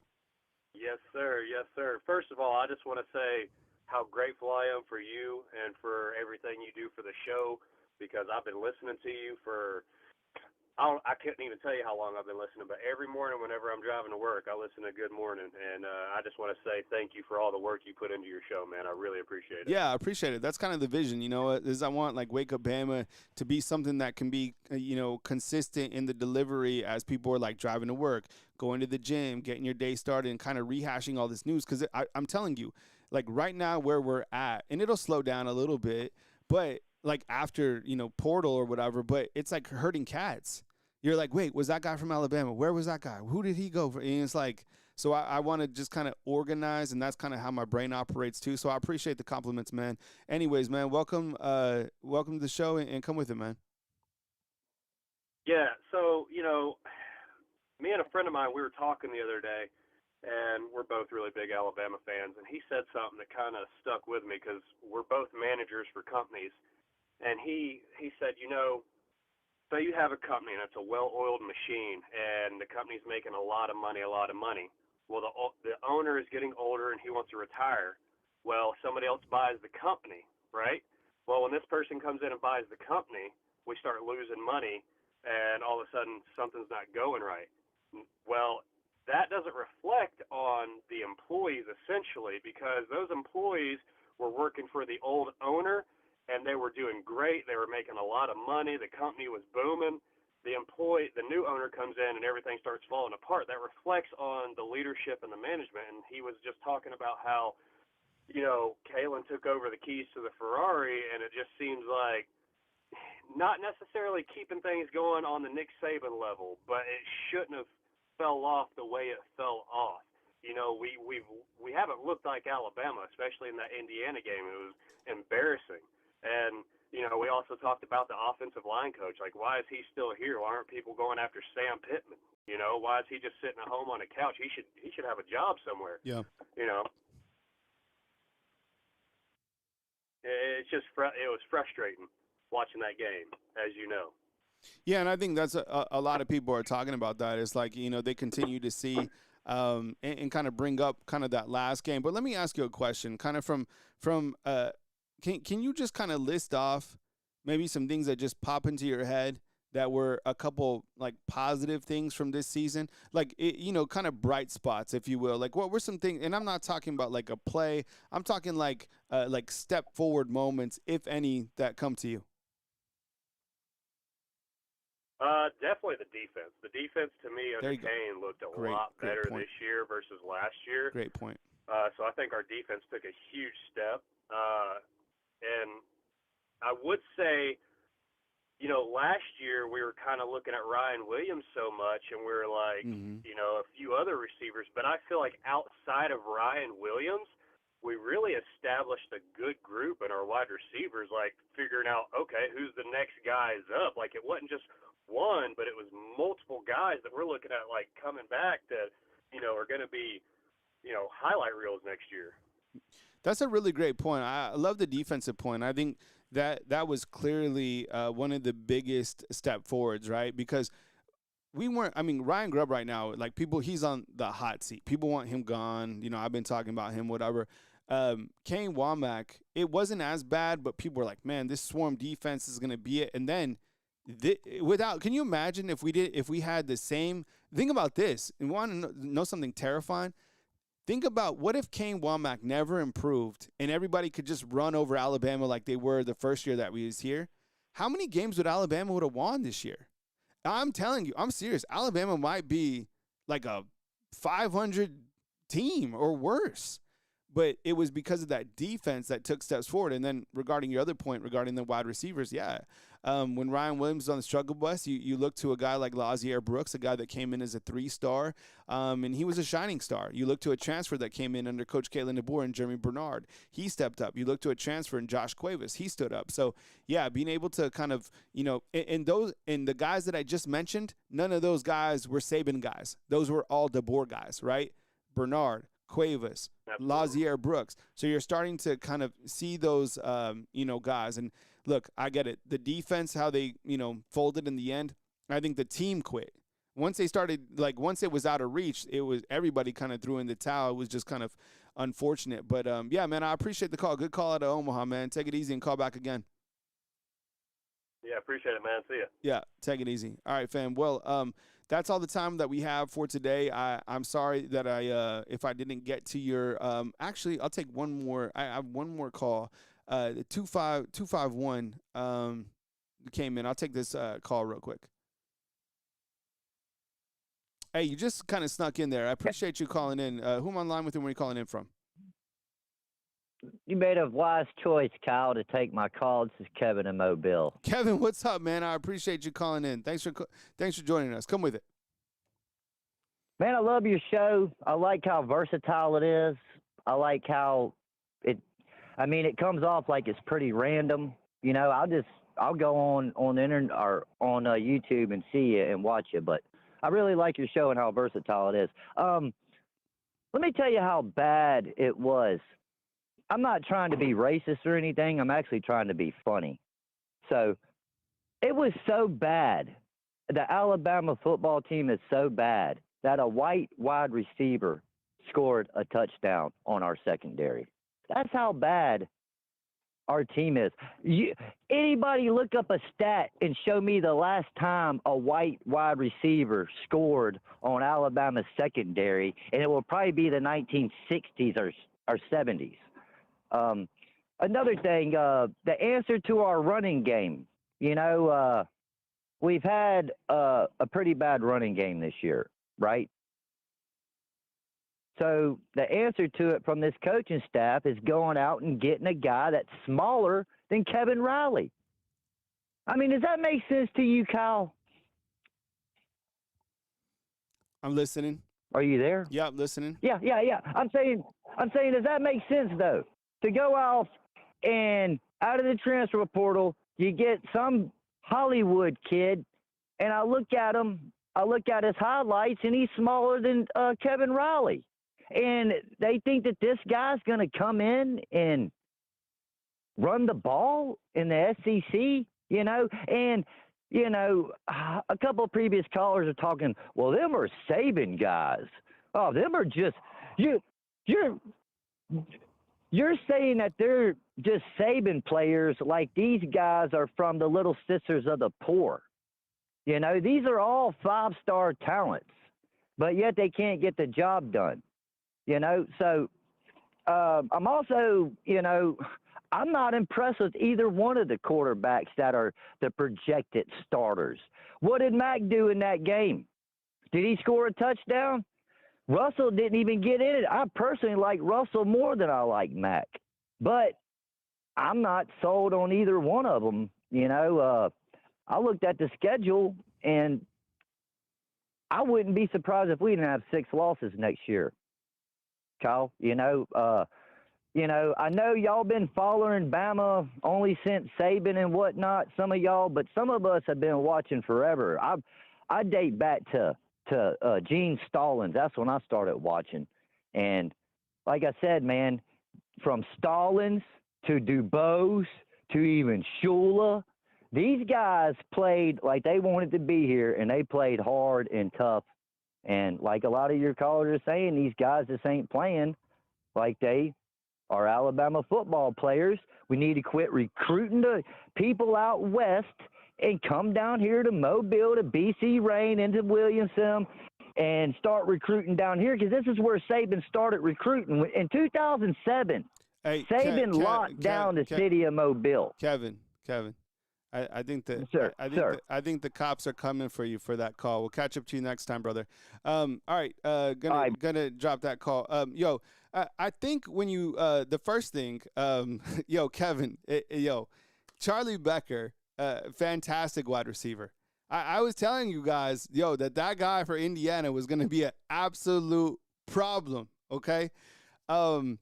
Yes, sir. Yes, sir. First of all, I just want to say how grateful I am for you and for everything you do for the show because I've been listening to you for I couldn't even tell you how long I've been listening, but every morning whenever I'm driving to work, I listen to Good Morning, and I just want to say thank you for all the work you put into your show, man. I really appreciate it. Yeah, I appreciate it. That's kind of the vision, you know, is I want like Wake Up Bama to be something that can be, you know, consistent in the delivery as people are like driving to work, going to the gym, getting your day started, and kind of rehashing all this news. Because I'm telling you, like right now where we're at, and it'll slow down a little bit, but like after, you know, portal or whatever, but it's like herding cats. You're like, wait, was that guy from Alabama? Where was that guy? Who did he go for? And it's like, so I want to just kind of organize, and that's kind of how my brain operates too. So I appreciate the compliments, man. Anyways, man, welcome to the show, and come with it, man. Yeah, so, you know, me and a friend of mine, we were talking the other day, and we're both really big Alabama fans, and he said something that kind of stuck with me because we're both managers for companies, and he said, you know, so you have a company, and it's a well-oiled machine, and the company's making a lot of money. Well, the owner is getting older, and he wants to retire. Well, somebody else buys the company, right? Well, when this person comes in and buys the company, we start losing money, and all of a sudden something's not going right. Well, that doesn't reflect on the employees, essentially, because those employees were working for the old owner, and they were doing great. They were making a lot of money. The company was booming. the new owner comes in and everything starts falling apart, that reflects on the leadership and the management. And he was just talking about how, Kalen took over the keys to the Ferrari, and it just seems like not necessarily keeping things going on the Nick Saban level, but it shouldn't have fell off the way it fell off. We haven't looked like Alabama, especially in that Indiana game. It was embarrassing. And, we also talked about the offensive line coach. Like, why is he still here? Why aren't people going after Sam Pittman? Why is he just sitting at home on a couch? He should have a job somewhere. Yeah. It was frustrating watching that game, as you know. Yeah, and I think that's a lot of people are talking about that. It's like, they continue to see and kind of bring up kind of that last game. But let me ask you a question, kind of from can you just kind of list off maybe some things that just pop into your head that were a couple like positive things from this season, like kind of bright spots, if you will. Like, what were some things? And I'm not talking about like a play. I'm talking like step forward moments, if any, that come to you. Definitely the defense. The defense to me under Kane looked a lot better this year versus last year. Great point. So I think our defense took a huge step. And I would say, last year we were kind of looking at Ryan Williams so much, and we were like, a few other receivers. But I feel like outside of Ryan Williams, we really established a good group in our wide receivers, like figuring out, okay, who's the next guys up. Like, it wasn't just one, but it was multiple guys that we're looking at, like, coming back that, are going to be, highlight reels next year. That's a really great point. I love the defensive point. I think that was clearly one of the biggest step forwards, right? Because Ryan Grubb right now, like, he's on the hot seat. People want him gone. I've been talking about him, whatever. Kane Womack, it wasn't as bad, but people were like, man, this swarm defense is going to be it. And then can you imagine if we had the same, think about this, and want to know something terrifying? Think about what if Kane Womack never improved and everybody could just run over Alabama like they were the first year that we was here. How many games would Alabama would have won this year? I'm telling you, I'm serious. Alabama might be like a 500 team or worse. But it was because of that defense that took steps forward. And then regarding your other point regarding the wide receivers, when Ryan Williams was on the struggle bus, you look to a guy like Lazier Brooks, a guy that came in as a 3-star, and he was a shining star. You look to a transfer that came in under Coach Kalen Dbor and Jeremy Bernard. He stepped up. You look to a transfer in Josh Cuevas. He stood up. So, being able to kind of, and the guys that I just mentioned, none of those guys were Saban guys. Those were all Dbor guys, right? Bernard, Cuevas, Lazier Brooks. So you're starting to kind of see those, guys. And look, I get it. The defense, how they, folded in the end, I think the team quit. Once they started, once it was out of reach, it was everybody kind of threw in the towel. It was just kind of unfortunate. But, man, I appreciate the call. Good call out of Omaha, man. Take it easy and call back again. Yeah, appreciate it, man. See ya. Yeah, take it easy. All right, fam. Well, that's all the time that we have for today. I'm sorry that if I didn't get to your actually, I'll take one more. I have one more call. The 251 came in. I'll take this call real quick. Hey, you just kind of snuck in there. I appreciate you calling in. Who am I on line with and where are you calling in from? You made a wise choice, Kyle, to take my call. This is Kevin in Mobile. Kevin, what's up, man? I appreciate you calling in. Thanks for joining us. Come with it. Man, I love your show. I like how versatile it is. I like how it comes off like it's pretty random. I'll go on the internet or on YouTube and see it and watch it. But I really like your show and how versatile it is. Let me tell you how bad it was. I'm not trying to be racist or anything. I'm actually trying to be funny. So it was so bad. The Alabama football team is so bad that a white wide receiver scored a touchdown on our secondary. That's how bad our team is. Anybody look up a stat and show me the last time a white wide receiver scored on Alabama's secondary, and it will probably be the 1960s or 70s. Another thing, the answer to our running game, we've had a pretty bad running game this year, right? So the answer to it from this coaching staff is going out and getting a guy that's smaller than Kevin Riley. I mean, does that make sense to you, Kyle? I'm listening. Are you there? Yeah, I'm listening. Yeah. I'm saying, does that make sense though? To go off and out of the transfer portal, you get some Hollywood kid, and I look at him, I look at his highlights, and he's smaller than Kevin Riley. And they think that this guy's going to come in and run the ball in the SEC, you know? And, you know, a couple of previous callers are talking, well, them are Saban guys. Oh, them are just, you're saying that they're just Saban players like these guys are from the Little Sisters of the Poor. You know, these are all five-star talents, but yet they can't get the job done. You know, so I'm also, you know, I'm not impressed with either one of the quarterbacks that are the projected starters. What did Mac do in that game? Did he score a touchdown? Russell didn't even get in it. I personally like Russell more than I like Mac, but I'm not sold on either one of them. You know, I looked at the schedule, and I wouldn't be surprised if we didn't have 6 losses next year. Kyle, you know, I know y'all been following Bama only since Saban and whatnot, some of y'all, but some of us have been watching forever. I date back to Gene Stallings. That's when I started watching. And like I said, man, from Stallings to Dubose to even Shula, these guys played like they wanted to be here, and they played hard and tough. And like a lot of your callers are saying, these guys just ain't playing like they are Alabama football players. We need to quit recruiting the people out west and come down here to Mobile, to BC Rain, into Williamson, and start recruiting down here, because this is where Saban started recruiting. In 2007, Saban locked down the city of Mobile. Kevin. I think that sir, I think the cops are coming for you for that call. We'll catch up to you next time, brother. All right, gonna drop that call. I think when you the first thing, Kevin, Charlie Becker, fantastic wide receiver. I was telling you guys, that guy for Indiana was gonna be an absolute problem. Okay, and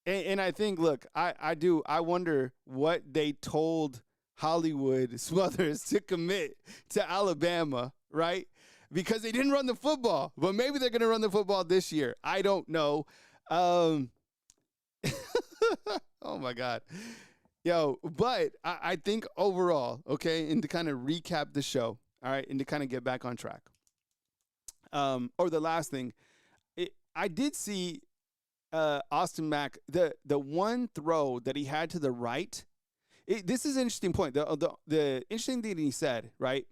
I think, look, I wonder what they told Hollywood Smothers to commit to Alabama, right? Because they didn't run the football, but maybe they're going to run the football this year. I don't know. Oh my God. But I think overall, okay, and to kind of recap the show, all right, and to kind of get back on track. Or the last thing, I did see Austin Mack, the one throw that he had to the right. This is an interesting point. The interesting thing he said, right?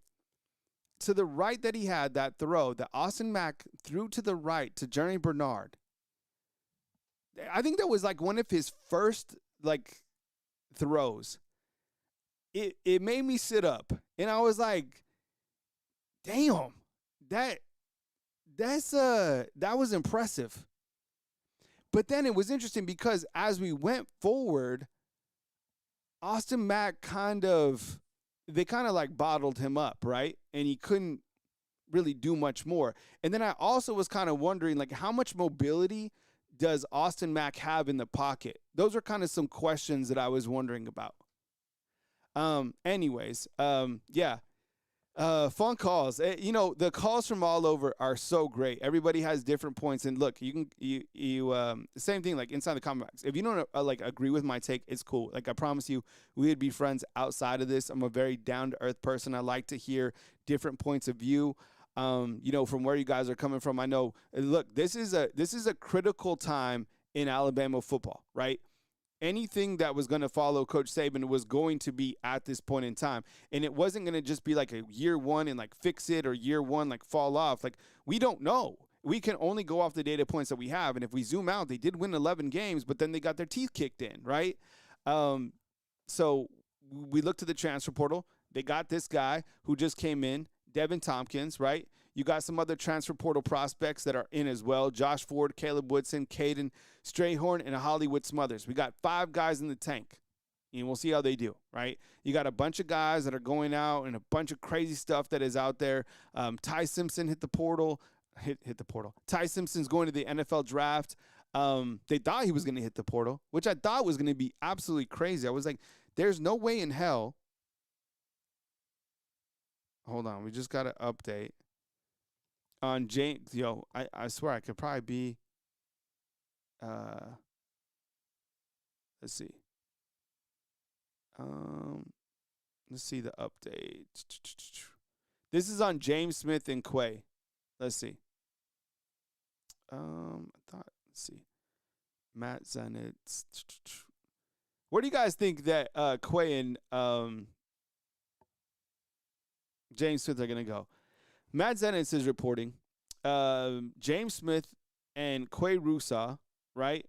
To the right that he had that throw, that Austin Mack threw to the right to Jeremy Bernard. I think that was like one of his first throws. It made me sit up, and I was like, damn, that was impressive. But then it was interesting because as we went forward, Austin Mack they kind of like bottled him up, right? And he couldn't really do much more. And then I also was kind of wondering, like, how much mobility does Austin Mack have in the pocket? Those are kind of some questions that I was wondering about. Fun calls. The calls from all over are so great. Everybody has different points. And look, you same thing, like inside the comment box. If you don't agree with my take, it's cool. Like, I promise you, we would be friends outside of this. I'm a very down to earth person. I like to hear different points of view. From where you guys are coming from. I know, look, this is a critical time in Alabama football, right? Anything that was going to follow Coach Saban was going to be at this point in time. And it wasn't going to just be like a year one and like fix it, or year one like fall off. Like, we don't know. We can only go off the data points that we have. And if we zoom out, they did win 11 games, but then they got their teeth kicked in, right? So we look to the transfer portal. They got this guy who just came in, Devin Tommpkins, right? You got some other transfer portal prospects that are in as well. Josh Ford, Caleb Woodson, Kaden Strayhorn, and Hollywood Smothers. We got 5 guys in the tank, and we'll see how they do, right? You got a bunch of guys that are going out and a bunch of crazy stuff that is out there. Tai Simpson hit the portal. Hit the portal. Tai Simpson's going to the NFL draft. They thought he was going to hit the portal, which I thought was going to be absolutely crazy. I was like, there's no way in hell. Hold on. We just got an update on James. Yo, I swear I could probably be. Let's see. Let's see the update. This is on James Smith and Quay. Let's see. Let's see. Matt Zenit. Where do you guys think that Quay and James Smith are going to go? Matt Zenitz is reporting James Smith and Quay Rusa, right?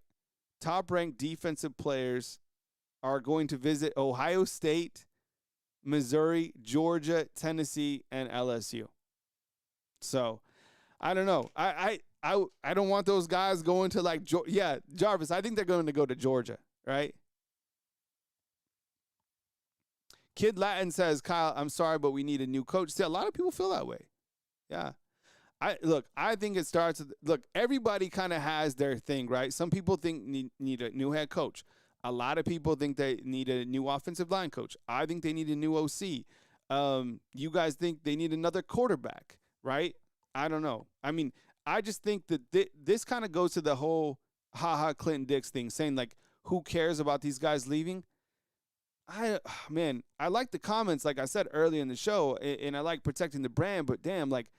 Top-ranked defensive players are going to visit Ohio State, Missouri, Georgia, Tennessee, and LSU. So, I don't know. I don't want those guys going to like Jarvis. I think they're going to go to Georgia, right? Kid Latin says, Kyle, I'm sorry, but we need a new coach. See, a lot of people feel that way. Yeah. I think it starts with, everybody kind of has their thing, right? Some people think need a new head coach. A lot of people think they need a new offensive line coach. I think they need a new OC. You guys think they need another quarterback, right? I don't know. I mean, I just think that this kind of goes to the whole Clinton Dix thing, saying like, who cares about these guys leaving? I like the comments, like I said earlier in the show, and I like protecting the brand, but damn, like,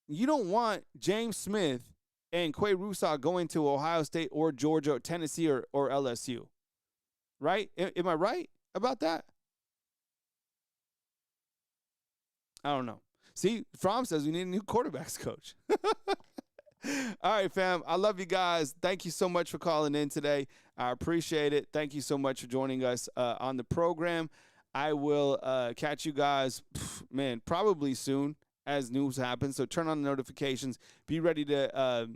you don't want James Smith and Quay Rusa going to Ohio State or Georgia or Tennessee or LSU, right? Am I right about that? I don't know. See, Fromm says we need a new quarterbacks coach. All right, fam. I love you guys. Thank you so much for calling in today. I appreciate it. Thank you so much for joining us on the program. I will catch you guys, probably soon as news happens. So turn on the notifications. Be ready to,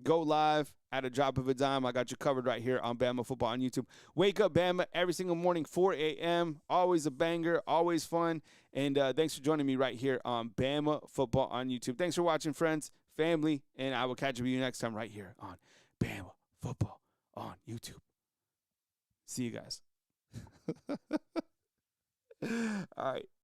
go live at a drop of a dime. I got you covered right here on Bama Football on YouTube. Wake Up Bama every single morning, 4 a.m. Always a banger, always fun. And thanks for joining me right here on Bama Football on YouTube. Thanks for watching, friends, family, and I will catch up with you next time right here on Bama Football on YouTube. See you guys. All right.